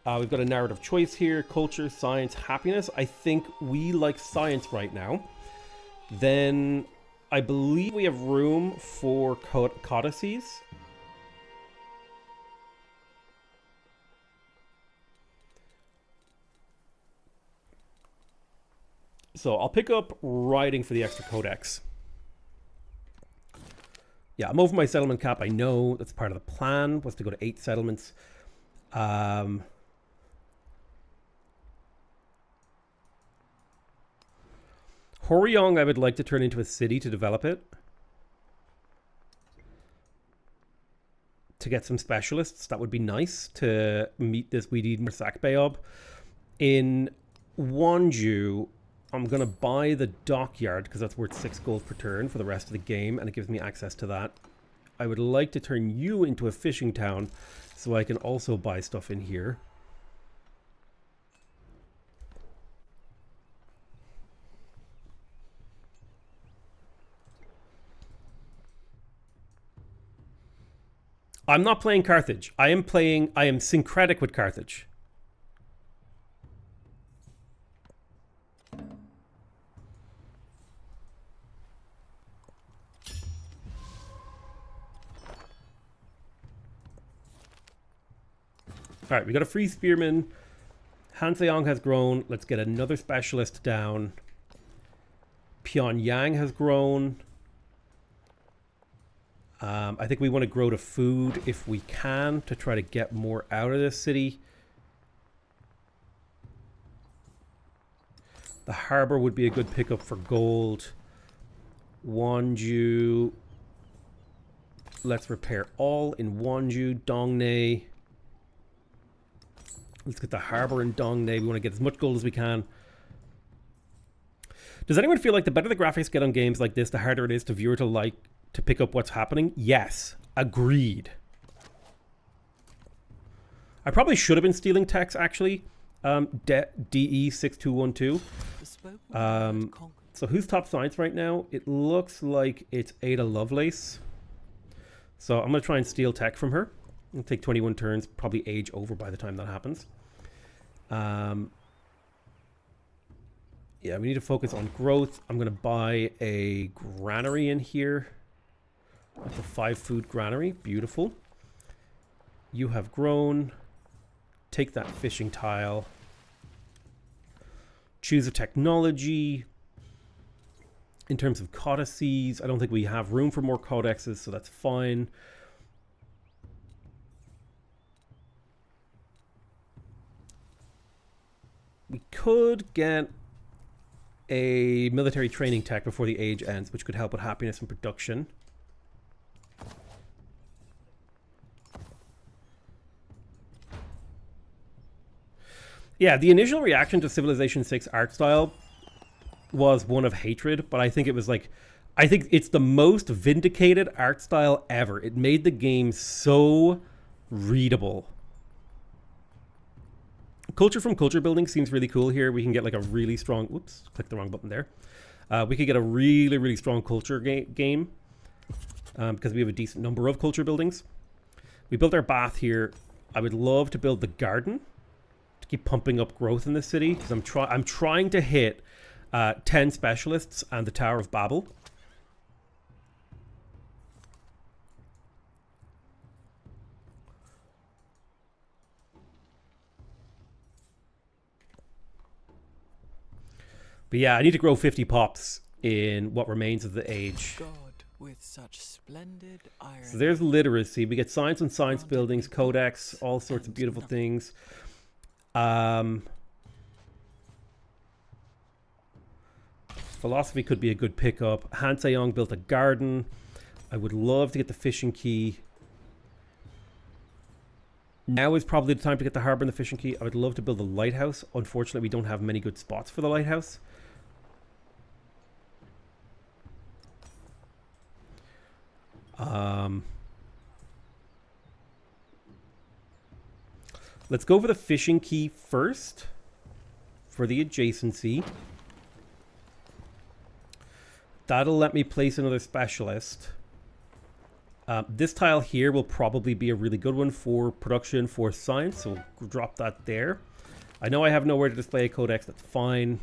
We've got a narrative choice here. Culture, science, happiness. I think we like science right now. Then I believe we have room for codices. So I'll pick up writing for the extra codex. Yeah, I'm over my settlement cap. I know that's part of the plan, was to go to 8 settlements. Horiong I would like to turn into a city to develop it. To get some specialists. That would be nice to meet this. We need more Sakbayob. In Wonju, I'm going to buy the dockyard because that's worth 6 gold per turn for the rest of the game, and it gives me access to that. I would like to turn you into a fishing town so I can also buy stuff in here. I'm not playing Carthage. I am syncretic with Carthage. Alright, we got a free spearman. Hanseong has grown. Let's get another specialist down. Pyongyang has grown. I think we want to grow to food if we can to try to get more out of this city. The harbor would be a good pickup for gold. Wonju. Let's repair all in Wonju. Dongne. Let's get the harbor in Dongne. We want to get as much gold as we can. Does anyone feel like the better the graphics get on games like this, the harder it is to viewer to pick up what's happening? Yes. Agreed. I probably should have been stealing text, actually. DE6212. So who's top science right now? It looks like it's Ada Lovelace. So I'm going to try and steal tech from her. It'll take 21 turns, probably age over by the time that happens. Yeah, we need to focus on growth. I'm going to buy a granary in here. That's a 5 food granary. Beautiful. You have grown. Take that fishing tile. Choose a technology. In terms of codices, I don't think we have room for more codexes, so that's fine. We could get a military training tech before the age ends, which could help with happiness and production. Yeah, the initial reaction to Civilization 6 art style was one of hatred, but I think it was like I think it's the most vindicated art style ever. It made the game so readable. Culture from culture building seems really cool here. We can get like a really strong... Whoops, clicked the wrong button there. We could get a really, really strong culture game because we have a decent number of culture buildings. We built our bath here. I would love to build the garden to keep pumping up growth in this city because I'm trying to hit 10 specialists and the Tower of Babel. But yeah, I need to grow 50 pops in what remains of the age.
God with such splendid irony.
So there's literacy. We get science and science buildings, codex, all sorts of beautiful things. Philosophy could be a good pickup. Han Se-yong built a garden. I would love to get the fishing key. Now is probably the time to get the harbor and the fishing key. I would love to build a lighthouse. Unfortunately, we don't have many good spots for the lighthouse. Let's go for the fishing key first for the adjacency. That'll let me place another specialist. This tile here will probably be a really good one for production for science, so we'll drop that there. I know I have nowhere to display a codex, that's fine.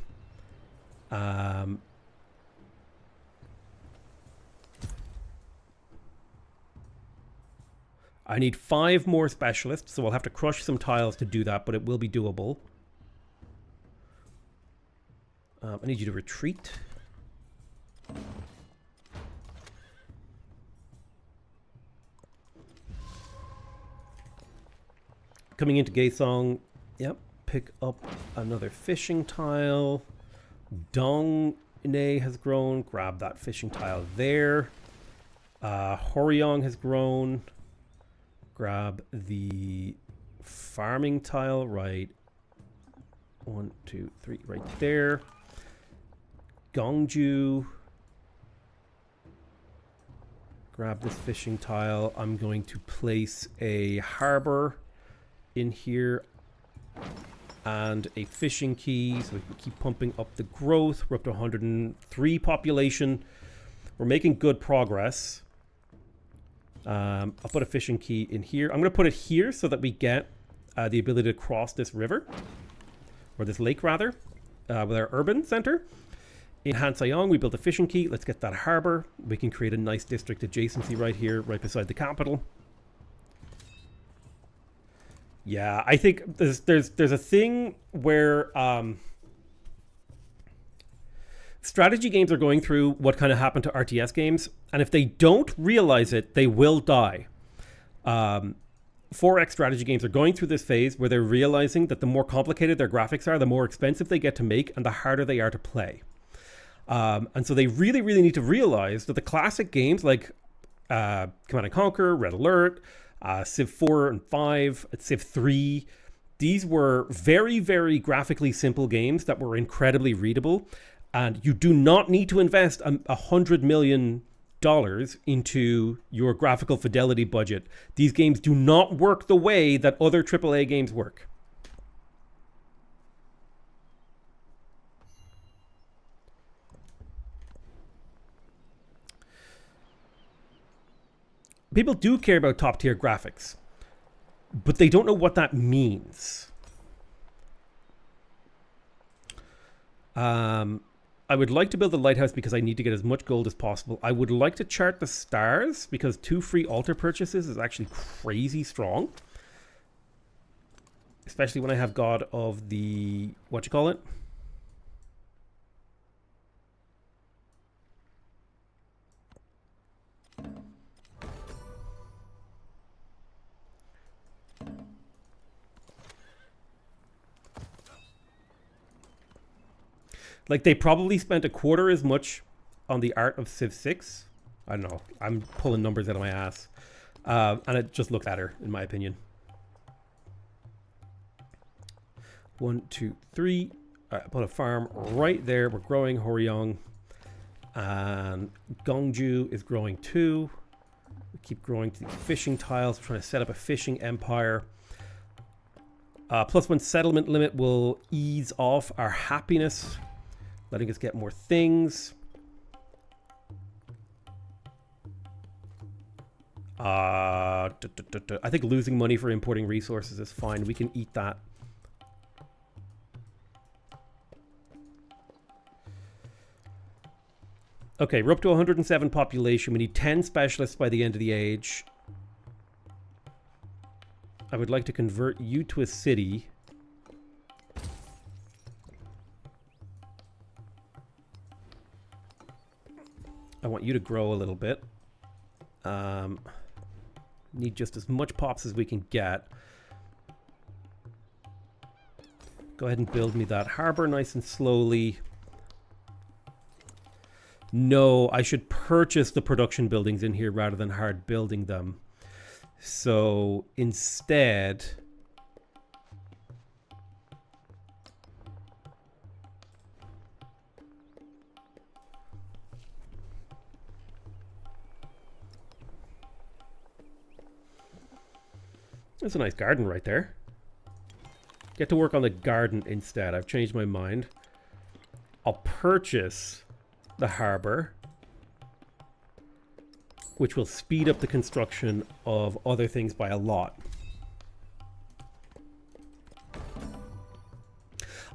I need 5 more specialists, so I'll have to crush some tiles to do that, but it will be doable. I need you to retreat. Coming into Gaesong, yep, pick up another fishing tile. Dong Ne has grown, grab that fishing tile there. Horyong has grown. Grab the farming tile, right? 1, 2, 3, right there. Gongju. Grab this fishing tile. I'm going to place a harbor in here and a fishing key so we can keep pumping up the growth. We're up to 103 population. We're making good progress. I'll put a fishing key in here. I'm going to put it here so that we get the ability to cross this river, or this lake rather, with our urban center. In Han Se-yong, we built a fishing key. Let's get that harbor. We can create a nice district adjacency right here, right beside the capital. Yeah, I think there's a thing where strategy games are going through what kind of happened to RTS games, and if they don't realize it, they will die. 4X strategy games are going through this phase where they're realizing that the more complicated their graphics are, the more expensive they get to make, and the harder they are to play. And so they really, really need to realize that the classic games like Command & Conquer, Red Alert, Civ 4 and 5, Civ 3, these were very, very graphically simple games that were incredibly readable. And you do not need to invest $100 million into your graphical fidelity budget. These games do not work the way that other AAA games work. People do care about top tier graphics, but they don't know what that means. I would like to build a lighthouse because I need to get as much gold as possible. I would like to chart the stars because 2 free altar purchases is actually crazy strong. Especially when I have God of the... whatchamacallit? Like, they probably spent a quarter as much on the art of Civ 6. I don't know. I'm pulling numbers out of my ass. And it just looks better, in my opinion. 1, 2, 3. All right, put a farm right there. We're growing Horyong. And Gongju is growing too. We keep growing to these fishing tiles. We're trying to set up a fishing empire. +1 settlement limit will ease off our happiness, letting us get more things. I think losing money for importing resources is fine. We can eat that. Okay, we're up to 107 population. We need 10 specialists by the end of the age. I would like to convert you to a city. I want you to grow a little bit. Need just as much pops as we can get. Go ahead and build me that harbor nice and slowly. No, I should purchase the production buildings in here rather than hard building them. So instead, that's a nice garden right there. Get to work on the garden instead. I've changed my mind. I'll purchase the harbor, which will speed up the construction of other things by a lot.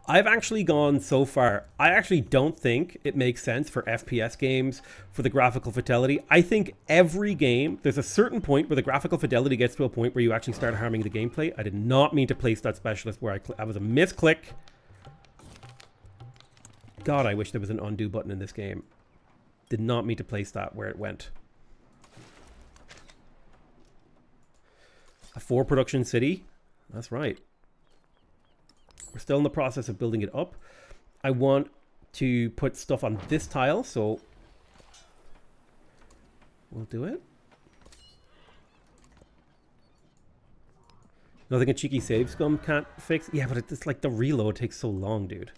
I've actually gone so far. I actually don't think it makes sense for FPS games for the graphical fidelity. I think every game, there's a certain point where the graphical fidelity gets to a point where you actually start harming the gameplay. I did not mean to place that specialist where I was a misclick. God, I wish there was an undo button in this game. Did not mean to place that where it went. A 4 production city. That's right. We're still in the process of building it up. I want to put stuff on this tile, so we'll do it. Nothing a cheeky save scum can't fix. Yeah, but it's like the reload takes so long, dude.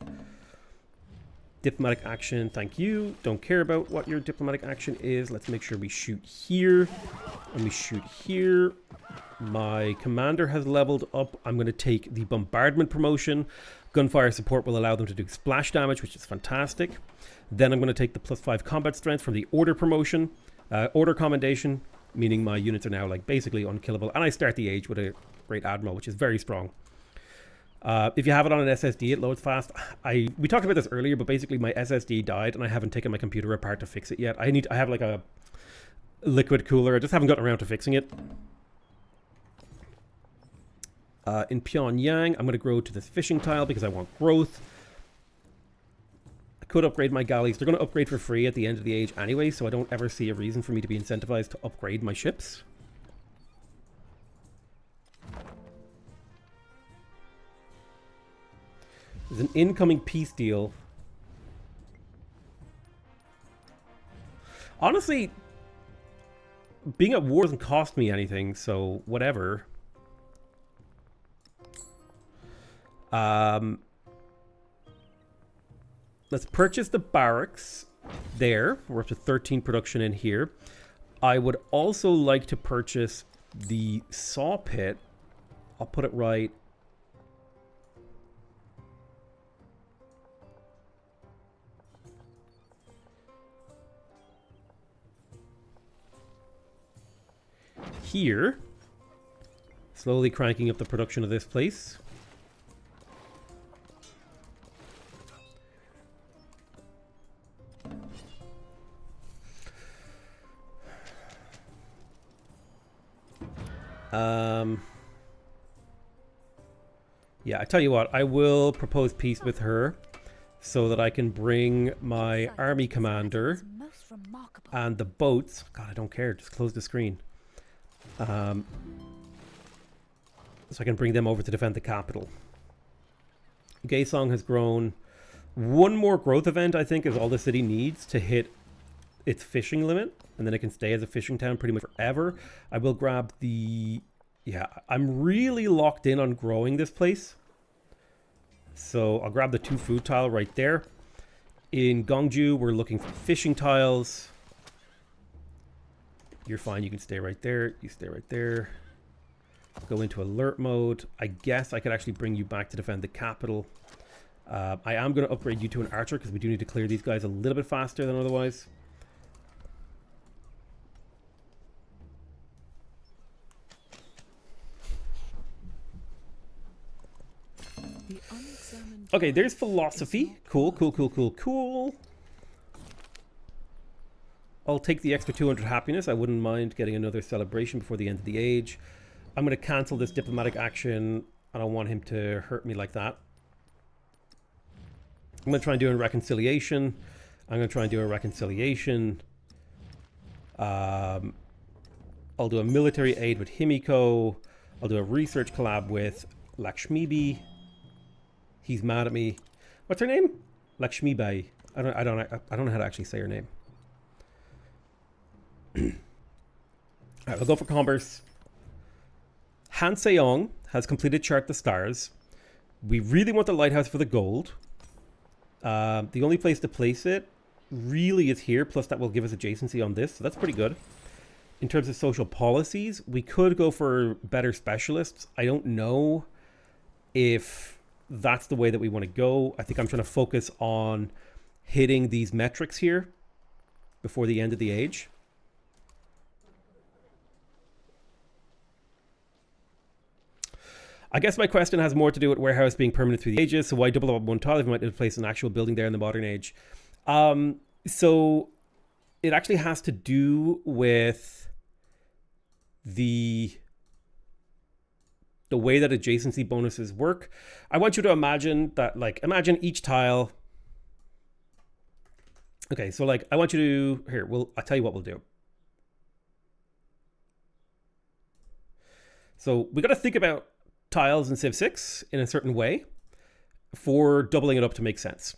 Diplomatic action, thank you. Don't care about what your diplomatic action is. Let's make sure we shoot here. And we shoot here. My commander has leveled up. I'm going to take the bombardment promotion. Gunfire support will allow them to do splash damage, which is fantastic. Then I'm going to take the +5 combat strength from the order promotion. Order commendation, meaning my units are now like basically unkillable. And I start the age with a great admiral, which is very strong. If you have it on an SSD, it loads fast. We talked about this earlier, but basically my SSD died and I haven't taken my computer apart to fix it yet. I have like a liquid cooler. I just haven't gotten around to fixing it. In Pyongyang, I'm going to grow to this fishing tile because I want growth. I could upgrade my galleys. They're going to upgrade for free at the end of the age anyway, so I don't ever see a reason for me to be incentivized to upgrade my ships. There's an incoming peace deal. Honestly, being at war doesn't cost me anything, so whatever. Let's purchase the barracks there. We're up to 13 production in here. I would also like to purchase the saw pit. I'll put it right here. Slowly cranking up the production of this place. Yeah, I tell you what, I will propose peace with her so that I can bring my army commander and the boats. God, I don't care. Just close the screen. So I can bring them over to defend the capital. Gaesong has grown. One more growth event, I think, is all the city needs to hit its fishing limit. And then it can stay as a fishing town pretty much forever. I will grab the... Yeah, I'm really locked in on growing this place. So I'll grab the 2 food tile right there. In Gongju, we're looking for fishing tiles. You're fine. You can stay right there. You stay right there. Go into alert mode. I guess I could actually bring you back to defend the capital. I am going to upgrade you to an archer because we do need to clear these guys a little bit faster than otherwise. Okay, there's philosophy. Cool, cool, cool, cool, cool. I'll take the extra 200 happiness. I wouldn't mind getting another celebration before the end of the age. I'm going to cancel this diplomatic action. I don't want him to hurt me like that. I'm going to try and do a reconciliation. I'm going to try and do a reconciliation. I'll do a military aid with Himiko. I'll do a research collab with Lakshmibi. He's mad at me. What's her name? Lakshmibai. I don't know how to actually say her name. Alright, we'll go for commerce. Han Seong has completed Chart the Stars. We really want the lighthouse for the gold. The only place to place it really is here, plus that will give us adjacency on this, so that's pretty good. In terms of social policies, we could go for better specialists. I don't know if that's the way that we want to go. I think I'm trying to focus on hitting these metrics here before the end of the age. I guess my question has more to do with warehouse being permanent through the ages. So why double up one tile if you might place an actual building there in the modern age? So it actually has to do with the way that adjacency bonuses work. I want you to imagine that, like, imagine each tile. Okay, so like I want you to, here, I'll tell you what we'll do. So we got to think about tiles in Civ 6 in a certain way for doubling it up to make sense.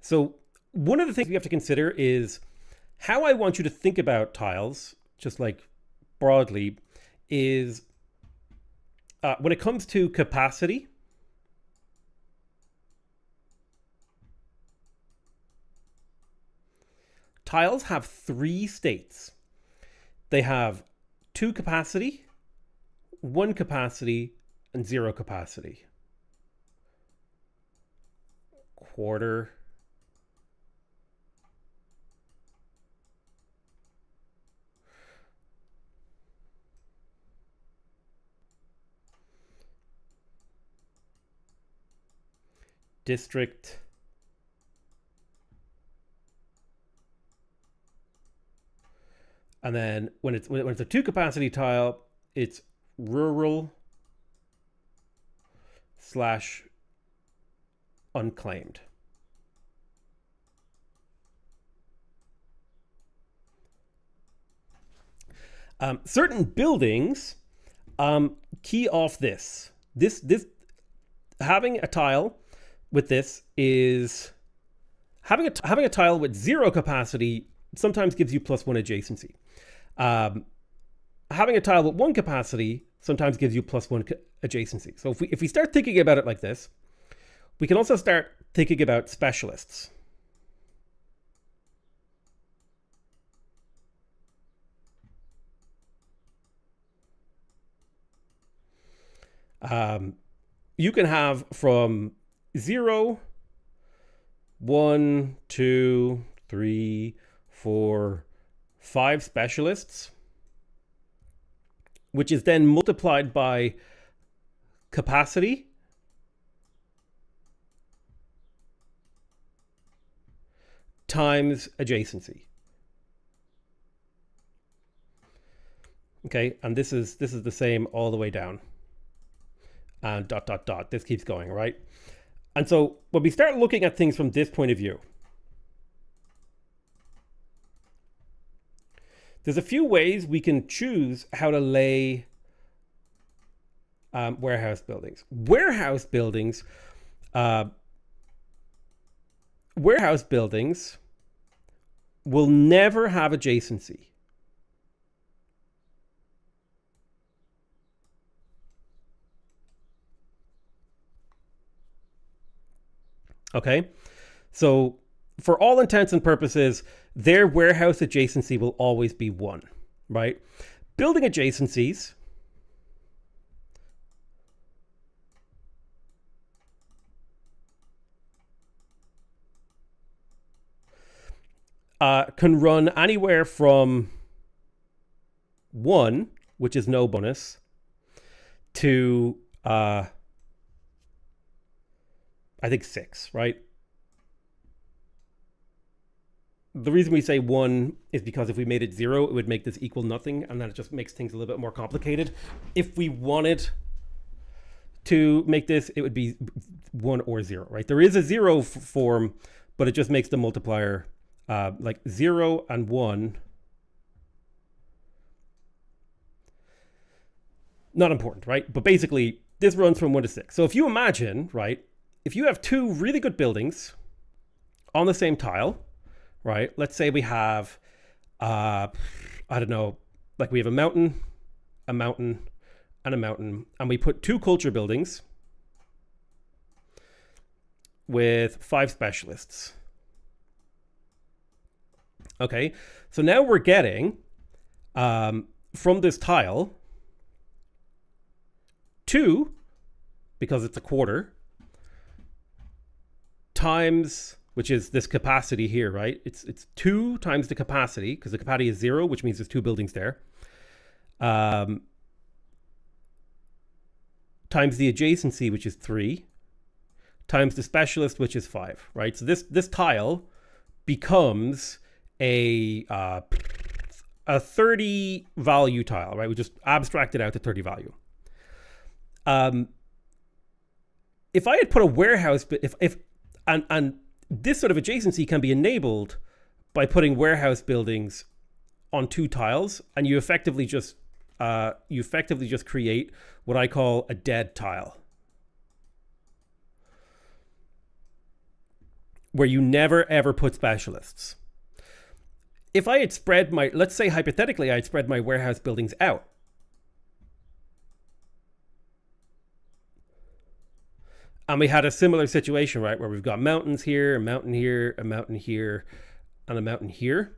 So one of the things we have to consider is how I want you to think about tiles, just like broadly, is when it comes to capacity, tiles have 3 states. They have 2 capacity, 1 capacity, and 0 capacity. Quarter. District. And then when it's a 2 capacity tile, it's rural / unclaimed. Certain buildings key off this. This having a tile with this is having a tile with 0 capacity sometimes gives you +1 adjacency. Having a tile with 1 capacity sometimes gives you +1 adjacency. So if we start thinking about it like this, we can also start thinking about specialists. You can have from 0, 1, 2, 3, 4, 5 specialists, which is then multiplied by capacity times adjacency. Okay, and this is the same all the way down. And dot, dot, dot. This keeps going, right? And so when we start looking at things from this point of view, there's a few ways we can choose how to lay warehouse buildings. Warehouse buildings will never have adjacency. Okay, so for all intents and purposes, their warehouse adjacency will always be 1, right? Building adjacencies can run anywhere from 1, which is no bonus, to I think 6, right? The reason we say 1 is because if we made it 0, it would make this equal nothing, and then it just makes things a little bit more complicated. If we wanted to make this, it would be 1 or 0, right? There is a 0 form, but it just makes the multiplier like 0 and 1. Not important, right? But basically, this runs from 1 to 6. So if you imagine, right, if you have 2 really good buildings on the same tile, right? Let's say we have, I don't know, like we have a mountain, and a mountain, and we put 2 culture buildings with 5 specialists. Okay, so now we're getting from this tile 2, because it's a quarter, times, which is this capacity here, right? It's 2 times the capacity, because the capacity is 0, which means there's 2 buildings there. Times the adjacency, which is 3, times the specialist, which is 5, right? So this tile becomes a 30 value tile, right? We just abstract it out to 30 value. If I had put a warehouse, and this sort of adjacency can be enabled by putting warehouse buildings on 2 tiles, and you effectively just create what I call a dead tile, where you never ever put specialists. If I had spread my, let's say hypothetically, I'd spread my warehouse buildings out. And we had a similar situation, right, where we've got mountains here, a mountain here, a mountain here, and a mountain here.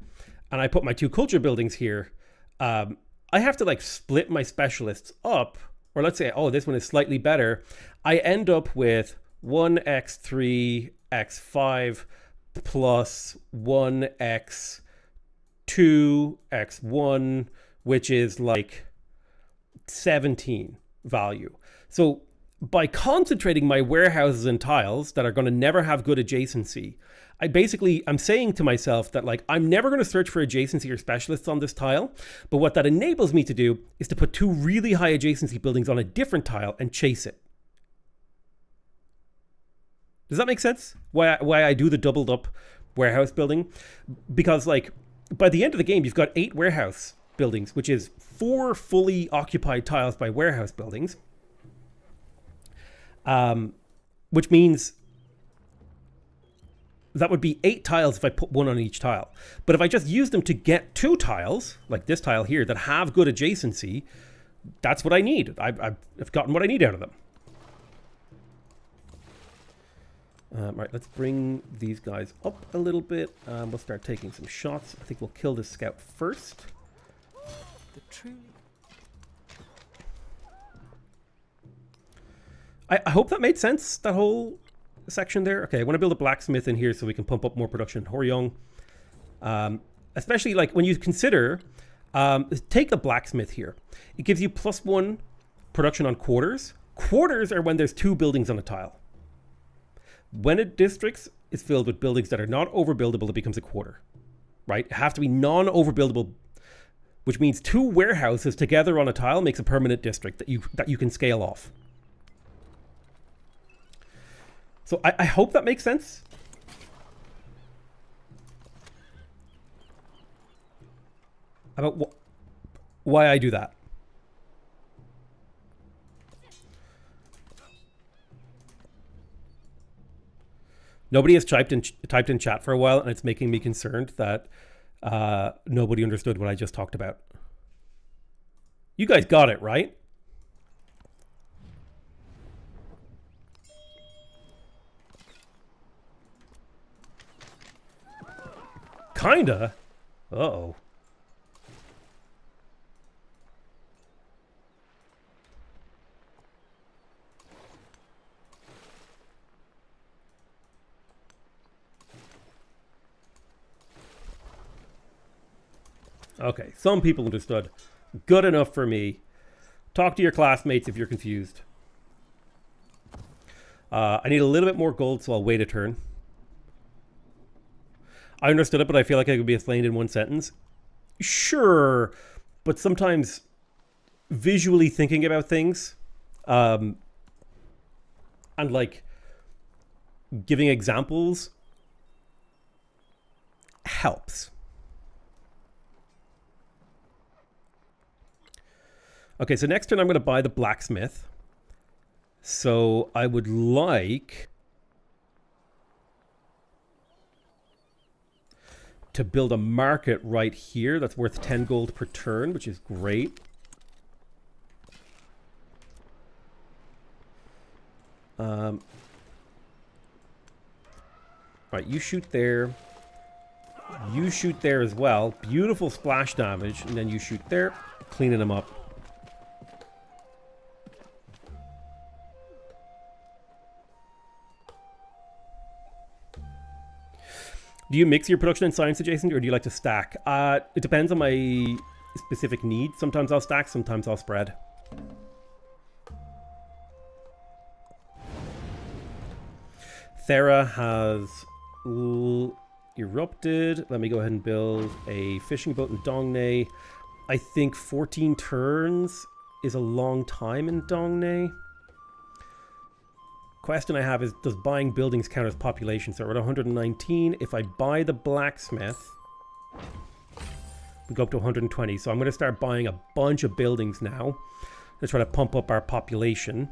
And I put my 2 culture buildings here. I have to like split my specialists up, or let's say, oh, this one is slightly better. I end up with 1x3 x5 plus 1x2 x1, which is like 17 value. So by concentrating my warehouses and tiles that are going to never have good adjacency, I'm saying to myself that like I'm never going to search for adjacency or specialists on this tile, but what that enables me to do is to put 2 really high adjacency buildings on a different tile and chase it. Does that make sense? Why I do the doubled up warehouse building? Because like by the end of the game, you've got 8 warehouse buildings, which is 4 fully occupied tiles by warehouse buildings. Which means that would be 8 tiles if I put 1 on each tile. But if I just use them to get 2 tiles, like this tile here, that have good adjacency, that's what I need. I've gotten what I need out of them. Right, let's bring these guys up a little bit. We'll start taking some shots. I think we'll kill this scout first.
The truly...
I hope that made sense, that whole section there. Okay, I want to build a blacksmith in here so we can pump up more production in Horyong. Especially like when you consider, take the blacksmith here. It gives you +1 production on quarters. Quarters are when there's 2 buildings on a tile. When a district is filled with buildings that are not overbuildable, it becomes a quarter, right? It have to be non-overbuildable. which means 2 warehouses together on a tile makes a permanent district that you can scale off. So I hope that makes sense. About why I do that. Nobody has typed in chat for a while, and it's making me concerned that nobody understood what I just talked about. You guys got it, right? Kinda. Uh-oh. Okay, some people understood. Good enough for me. Talk to your classmates if you're confused. I need a little bit more gold, so I'll wait a turn. I understood it, but I feel like I could be explained in one sentence. Sure, but sometimes visually thinking about things and like giving examples helps. Okay, so next turn I'm going to buy the blacksmith. So I would like to build a market right here that's worth 10 gold per turn, which is great. Right, you shoot there. You shoot there as well. Beautiful splash damage. And then you shoot there, cleaning them up. Do you mix your production and science adjacent, or do you like to stack? It depends on my specific need. Sometimes I'll stack, sometimes I'll spread. Thera has erupted. Let me go ahead and build a fishing boat in Dongnay. I think 14 turns is a long time in Dongnay. Question I have is, does buying buildings count as population? So we're at 119. If I buy the blacksmith, we go up to 120. So I'm going to start buying a bunch of buildings now to try to pump up our population.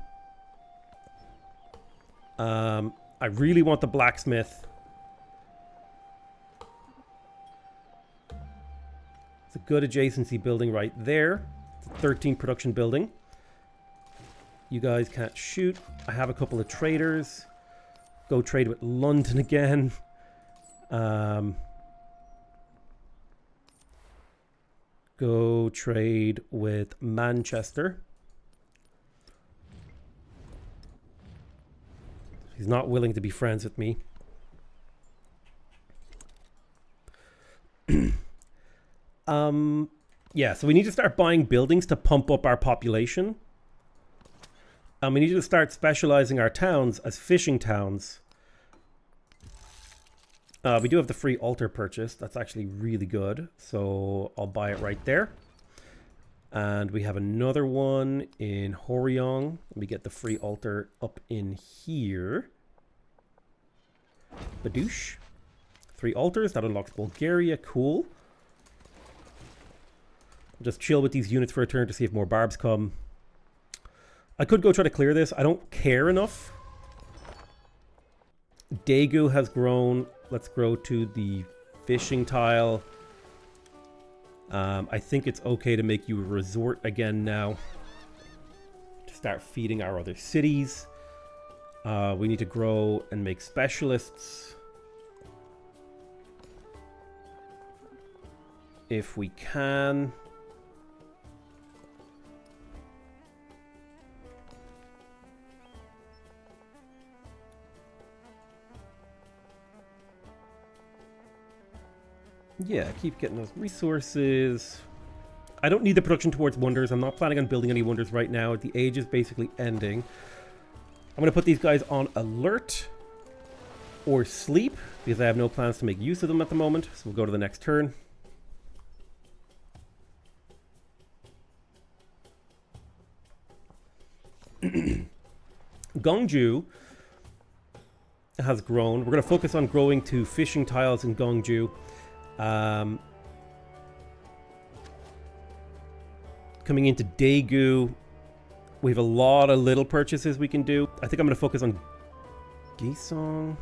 I really want the blacksmith. It's a good adjacency building right there. It's a 13 production building. You guys can't shoot. I have a couple of traders. Go trade with London again. Go trade with Manchester. He's not willing to be friends with me. Yeah, so we need to start buying buildings to pump up our population. We need to start specializing our towns as fishing towns. We do have the free altar purchase. That's actually really good. So I'll buy it right there. And we have another one in Horiong. Let me get the free altar up in here. Badoosh. 3 altars. That unlocks Bulgaria. Cool. Just chill with these units for a turn to see if more barbs come. I could go try to clear this. I don't care enough. Daegu has grown. Let's grow to the fishing tile. I think it's okay to make you a resort again now. To start feeding our other cities. We need to grow and make specialists. If we can. Yeah, keep getting those resources. I don't need the production towards wonders. I'm not planning on building any wonders right now. The age is basically ending. I'm going to put these guys on alert or sleep because I have no plans to make use of them at the moment. So we'll go to the next turn. Gongju has grown. We're going to focus on growing to fishing tiles in Gongju. Coming into Daegu, we have a lot of little purchases we can do. I think I'm going to focus on Gisong.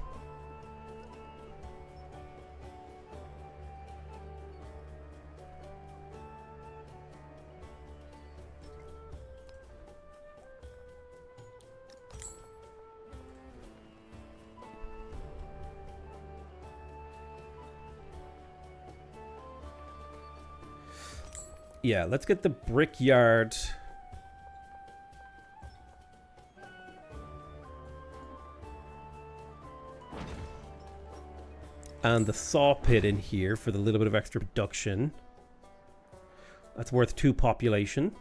Yeah, let's get the brickyard. And the saw pit in here for the little bit of extra production. That's worth 2 population.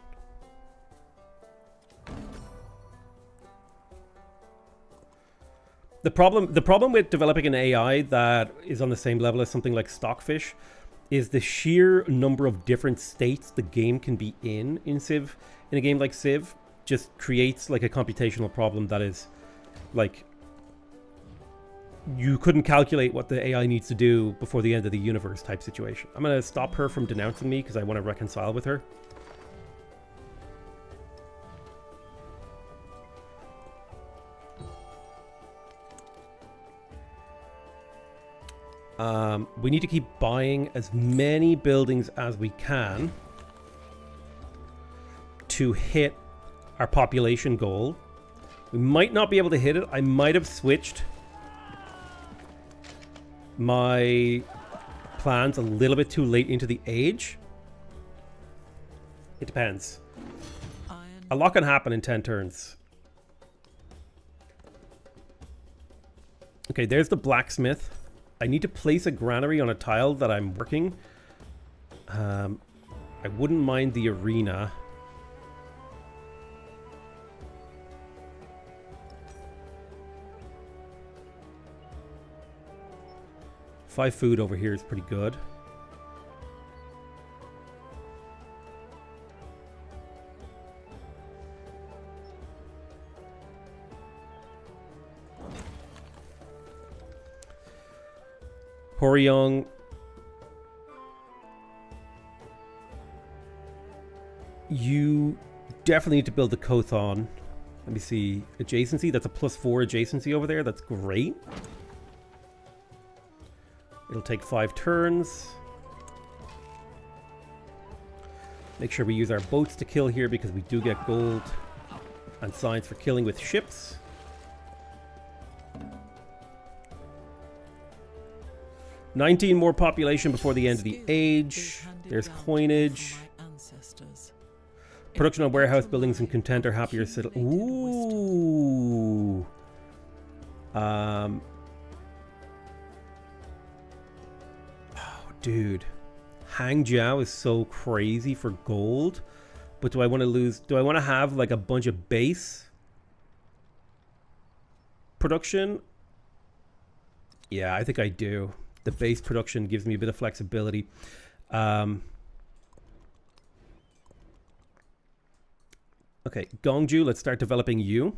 The problem with developing an AI that is on the same level as something like Stockfish is the sheer number of different states the game can be in Civ. In a game like Civ, just creates like a computational problem that is like you couldn't calculate what the AI needs to do before the end of the universe type situation. I'm going to stop her from denouncing me because I want to reconcile with her. We need to keep buying as many buildings as we can to hit our population goal. We might not be able to hit it. I might have switched my plans a little bit too late into the age. It depends. A lot can happen in 10 turns. Okay, there's the blacksmith. I need to place a granary on a tile that I'm working. I wouldn't mind the arena. Five food over here is pretty good. Horyong. You definitely need to build the Kothon. Let me see. Adjacency. That's a +4 adjacency over there. That's great. It'll take 5 turns. Make sure we use our boats to kill here because we do get gold and signs for killing with ships. $19 more population before the end of the age. There's coinage. Production on warehouse buildings and content are happier. Ooh. Oh, dude. Hangzhou is so crazy for gold. But do I want to lose? Do I want to have like a bunch of base production? Yeah, I think I do. The base production gives me a bit of flexibility. Okay, Gongju, let's start developing you.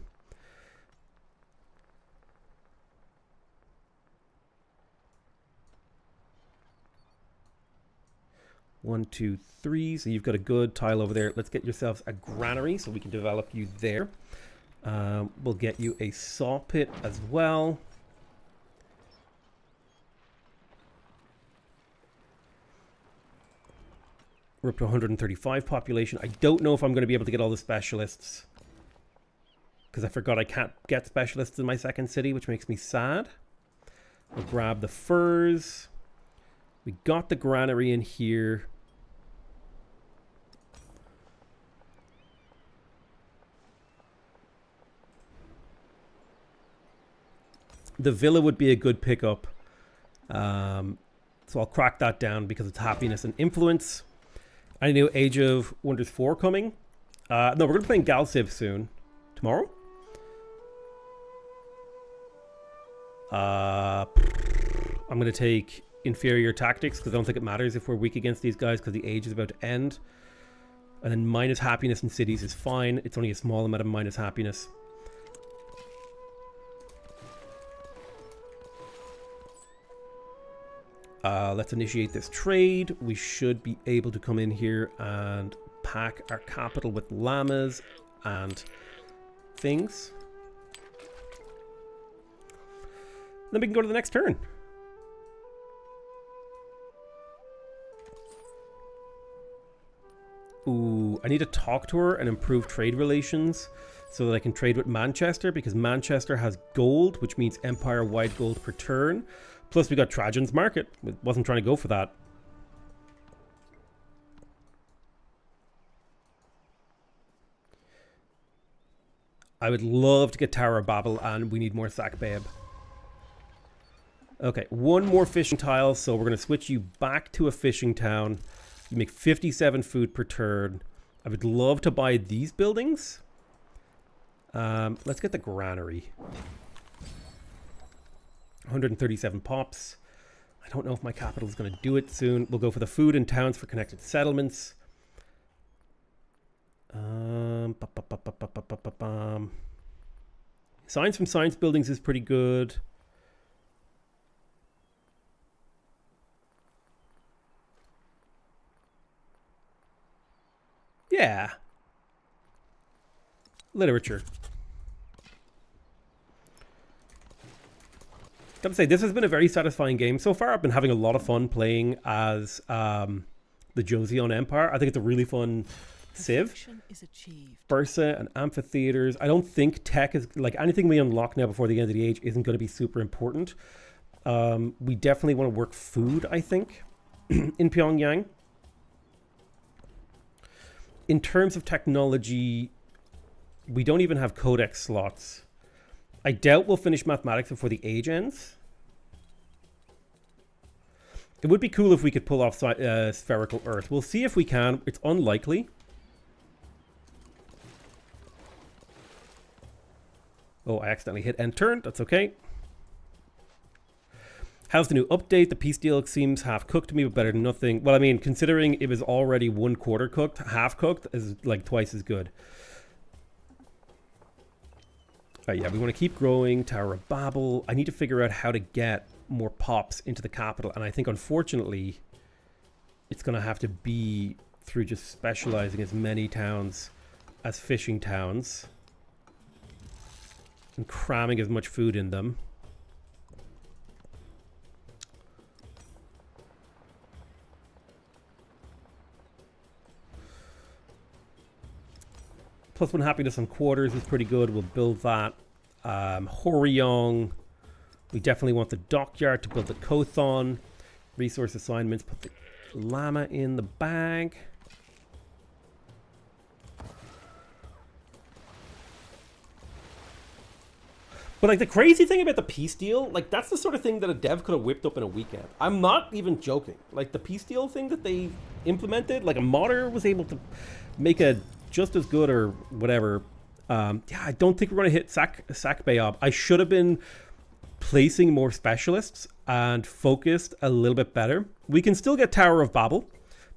One, two, three. So you've got a good tile over there. Let's get yourselves a granary so we can develop you there. We'll get you a saw pit as well. We're up to 135 population. I don't know if I'm going to be able to get all the specialists because I forgot I can't get specialists in my second city, which makes me sad. We'll grab the furs. We got the granary in here. The villa would be a good pickup. So I'll crack that down because it's happiness and influence. I knew Age of Wonders 4 coming. No, we're going to be playing Civs soon. Tomorrow? I'm going to take inferior tactics because I don't think it matters if we're weak against these guys because the age is about to end. And then minus happiness in cities is fine. It's only a small amount of minus happiness. Let's initiate this trade. We should be able to come in here and pack our capital with llamas and things. Then we can go to the next turn. Ooh, I need to talk to her and improve trade relations so that I can trade with Manchester, because Manchester has gold, which means empire-wide gold per turn. Plus we got Trajan's Market. Wasn't trying to go for that. I would love to get Tower of Babel, and we need more Sack Babe. Okay, one more fishing tile, so we're going to switch you back to a fishing town. You make 57 food per turn. I would love to buy these buildings. Let's get the granary. 137 pops. I don't know if my capital is going to do it soon. We'll go for the food in towns for connected settlements. Science from science buildings is pretty good. Yeah. Literature. Gotta say, this has been a very satisfying game so far. I've been having a lot of fun playing as the Joseon Empire. I think it's a really fun Civ. Bursa and amphitheaters. I don't think tech is, like, anything we unlock now before the end of the age isn't going to be super important. We definitely want to work food, I think, in Pyongyang. In terms of technology, we don't even have codex slots. I doubt we'll finish mathematics before the age ends. It would be cool if we could pull off spherical Earth. We'll see if we can. It's unlikely. Oh, I accidentally hit end turn. That's okay. How's the new update? The peace deal seems half cooked to me, but better than nothing. Well, I mean, considering it was already 1/4 cooked, half cooked is like twice as good. Yeah, we want to keep growing. Tower of Babel. I need to figure out how to get more pops into the capital, and I think unfortunately it's going to have to be through just specializing as many towns as fishing towns and cramming as much food in them. +1 happiness on quarters is pretty good. We'll build that. Horyong. We definitely want the dockyard to build the Kothon. Resource assignments. Put the llama in the bag. But like the crazy thing about the peace deal, like that's the sort of thing that a dev could have whipped up in a weekend. I'm not even joking. Like the peace deal thing that they implemented, like a modder was able to make a just as good or whatever. Yeah, I don't think we're going to hit Sack Bayob. I should have been placing more specialists and focused a little bit better. We can still get Tower of Babel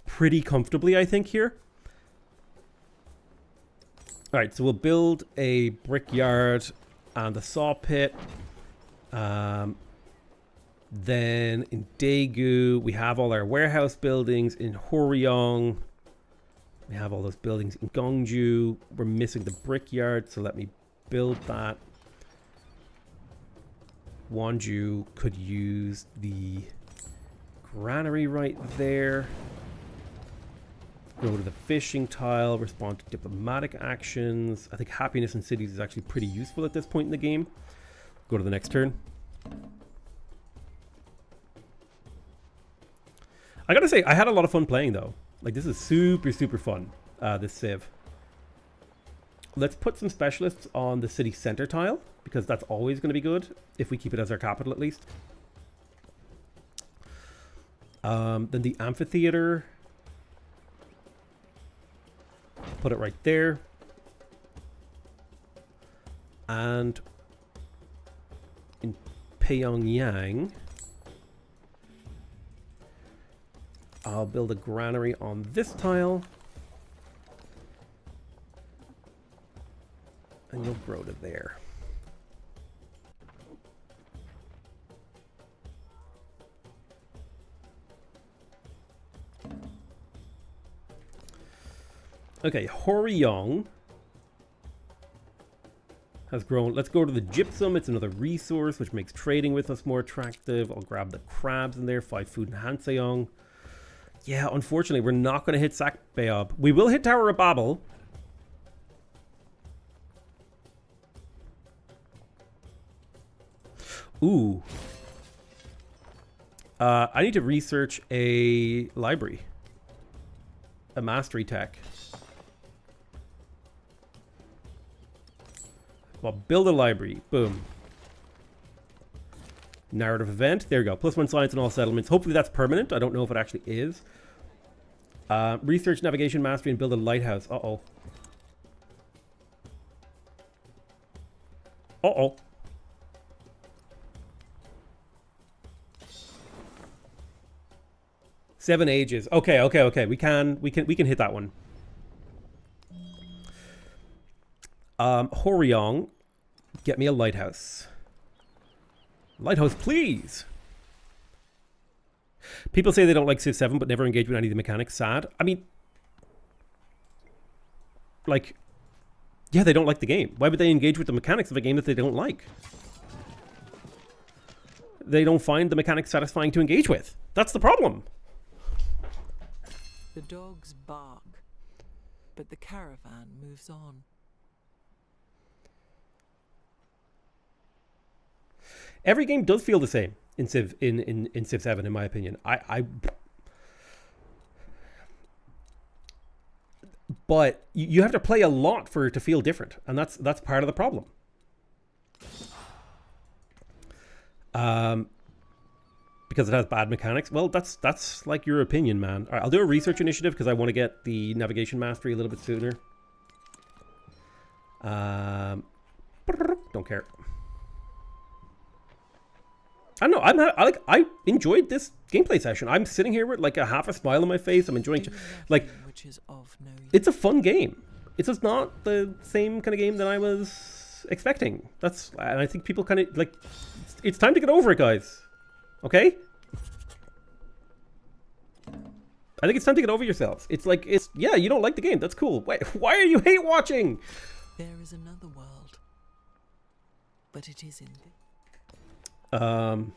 pretty comfortably, I think, here. All right, so we'll build a brickyard and the saw pit. Then in Daegu, we have all our warehouse buildings. In Horyong, we have all those buildings. In Gongju, we're missing the brickyard, so let me build that. Wonju could use the granary right there. Go to the fishing tile, respond to diplomatic actions. I think happiness in cities is actually pretty useful at this point in the game. Go to the next turn. I gotta say, I had a lot of fun playing though. Like this is super, super fun, this Civ. Let's put some specialists on the city center tile, because that's always going to be good, if we keep it as our capital at least. Then the amphitheater. Put it right there. And in Pyongyang, I'll build a granary on this tile. And you'll grow to there. Okay, Horyong has grown. Let's go to the gypsum. It's another resource, which makes trading with us more attractive. I'll grab the crabs in there. 5 food and Hanseong. Yeah, unfortunately, we're not going to hit Sac Bayob. We will hit Tower of Babel. Ooh. I need to research a library. A mastery tech. Well, build a library. Boom. Narrative event. There you go. +1 science in all settlements. Hopefully that's permanent. I don't know if it actually is. Research navigation mastery and build a lighthouse. Uh-oh. Uh-oh. Seven ages. Okay. We can hit that one. Horyong, get me a lighthouse. Lighthouse, please. People say they don't like Civ 7, but never engage with any of the mechanics. Sad. I mean, like, yeah, they don't like the game. Why would they engage with the mechanics of a game that they don't like? They don't find the mechanics satisfying to engage with. That's the problem.
The dogs bark, but the caravan moves on.
Every game does feel the same in Civ in Civ 7, in my opinion. But you have to play a lot for it to feel different, and that's part of the problem. Because it has bad mechanics. Well, that's like your opinion, man. All right, I'll do a research initiative because I want to get the navigation mastery a little bit sooner. Don't care. I don't know. I enjoyed this gameplay session. I'm sitting here with like a half a smile on my face. I'm enjoying, like,
which is of no use.
It's a fun game. It's just not the same kind of game that I was expecting. And I think people kind of like. It's time to get over it, guys. Okay. I think it's time to get over yourselves. It's like yeah. You don't like the game. That's cool. Wait, why are you hate watching?
There is another world, but it is in this.
+1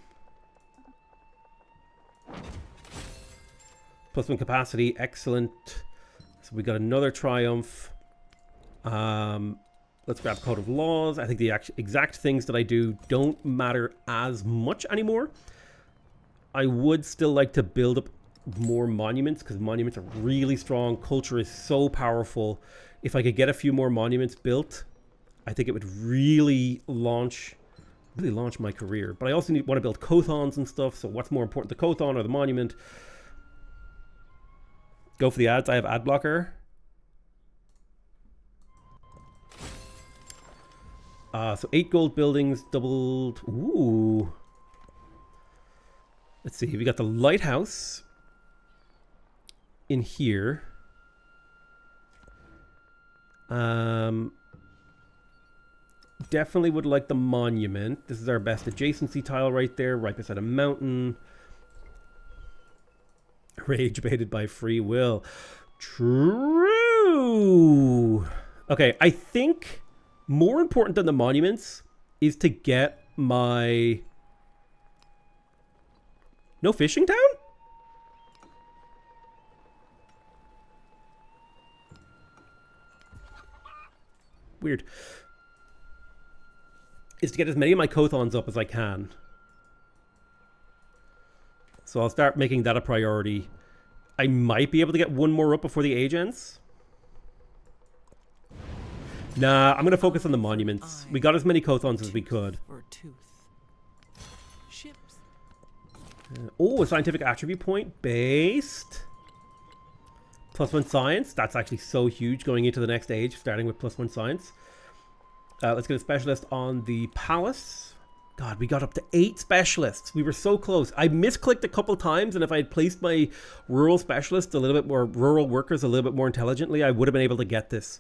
capacity, excellent. So we got another triumph. Let's grab Code of Laws. I think the exact things that I do don't matter as much anymore. I would still like to build up more monuments because monuments are really strong. Culture is so powerful. If I could get a few more monuments built, I think it would really launch my career. But I also want to build Kothons and stuff. So what's more important, the Kothon or the monument? Go for the ads. I have ad blocker. So 8 gold buildings doubled. Ooh. Let's see. We got the lighthouse in here. Definitely would like the monument. This is our best adjacency tile right there, right beside a mountain. Rage baited by free will. True. Okay, I think more important than the monuments is to get my... No fishing town? Weird. Is to get as many of my Kothons up as I can. So I'll start making that a priority. I might be able to get one more up before the age ends. Nah, I'm going to focus on the monuments. We got as many Kothons as we could. Oh, a scientific attribute point based. +1 science. That's actually so huge going into the next age, starting with +1 science. Let's get a specialist on the palace. God, we got up to 8 specialists. We were so close. I misclicked a couple times, and if I had placed my rural specialists a little bit more, rural workers a little bit more intelligently, I would have been able to get this.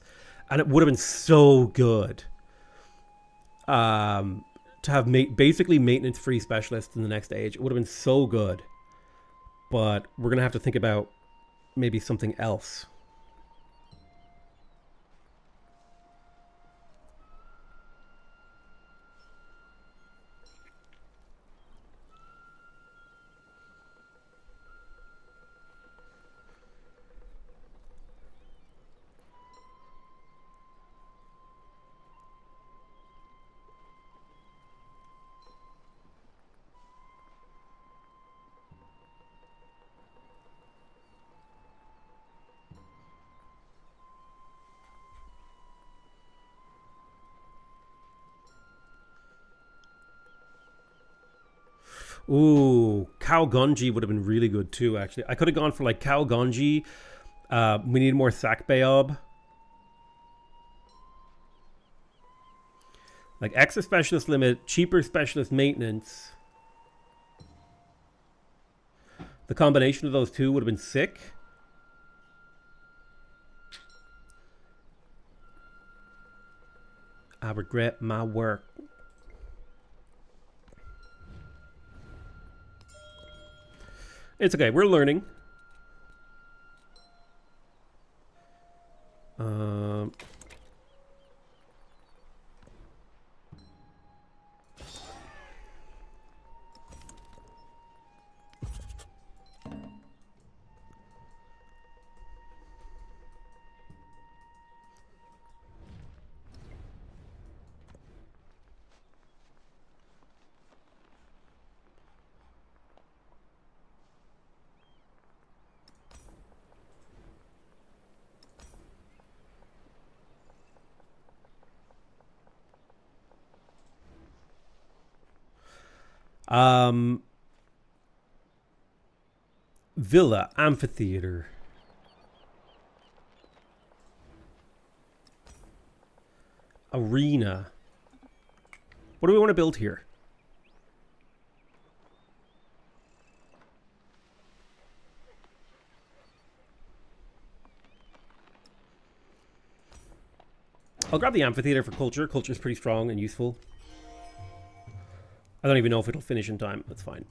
And it would have been so good to have basically maintenance-free specialists in the next age. It would have been so good. But we're going to have to think about maybe something else. Ooh, Cow Gunji would have been really good too, actually. I could have gone for like Cow Gunji. We need more Sack Bayob. Like extra specialist limit, cheaper specialist maintenance. The combination of those two would have been sick. I regret my work. It's okay, we're learning. Villa, amphitheater. Arena. What do we want to build here? I'll grab the amphitheater for culture. Culture is pretty strong and useful. I don't even know if it'll finish in time. That's fine.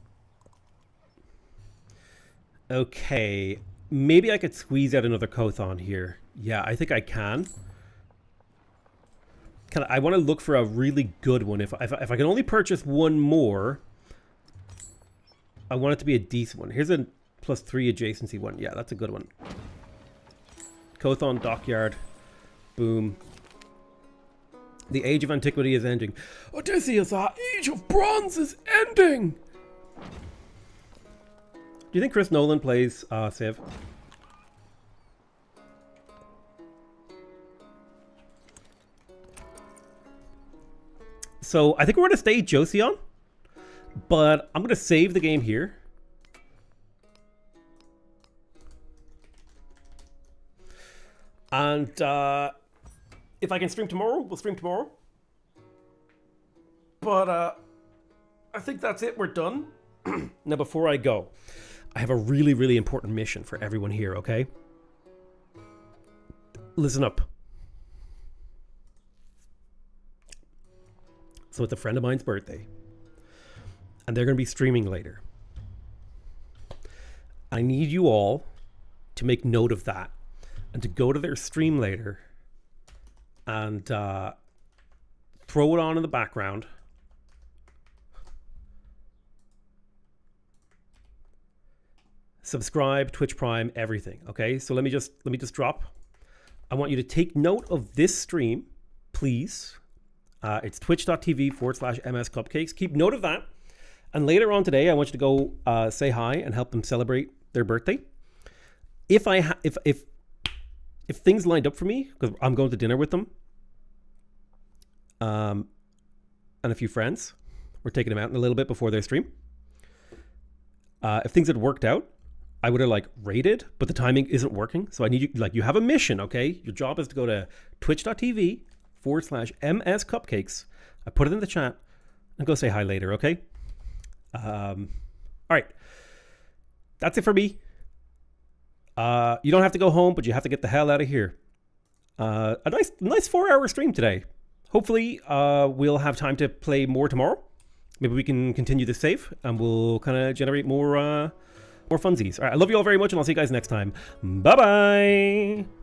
Okay. Maybe I could squeeze out another Kothon here. Yeah, I think I can. I want to look for a really good one. If I can only purchase one more, I want it to be a decent one. Here's a +3 adjacency one. Yeah, that's a good one. Kothon Dockyard. Boom. The Age of Antiquity is ending. Odysseus, our Age of Bronze is ending! Do you think Chris Nolan plays Civ? So, I think we're going to stay Joseon. But I'm going to save the game here. And, if I can stream tomorrow, we'll stream tomorrow. But I think that's it. We're done. Now, before I go, I have a really, really important mission for everyone here, okay? Listen up. So it's a friend of mine's birthday. And they're going to be streaming later. I need you all to make note of that. And to go to their stream later and throw it on in the background. Subscribe, Twitch Prime, everything. Okay, so let me just drop. I want you to take note of this stream, please. It's twitch.tv/MS Cupcakes. Keep note of that. And later on today, I want you to go say hi and help them celebrate their birthday. If things lined up for me, because I'm going to dinner with them, and a few friends, we're taking them out in a little bit before their stream. If things had worked out, I would have like raided, but the timing isn't working. So I need you, like, you have a mission, okay? Your job is to go to twitch.tv/MS Cupcakes. I put it in the chat and go say hi later, okay? All right. That's it for me. You don't have to go home, but you have to get the hell out of here. A nice 4-hour stream today. Hopefully, we'll have time to play more tomorrow. Maybe we can continue the save, and we'll kind of generate more funsies. All right, I love you all very much, and I'll see you guys next time. Bye-bye!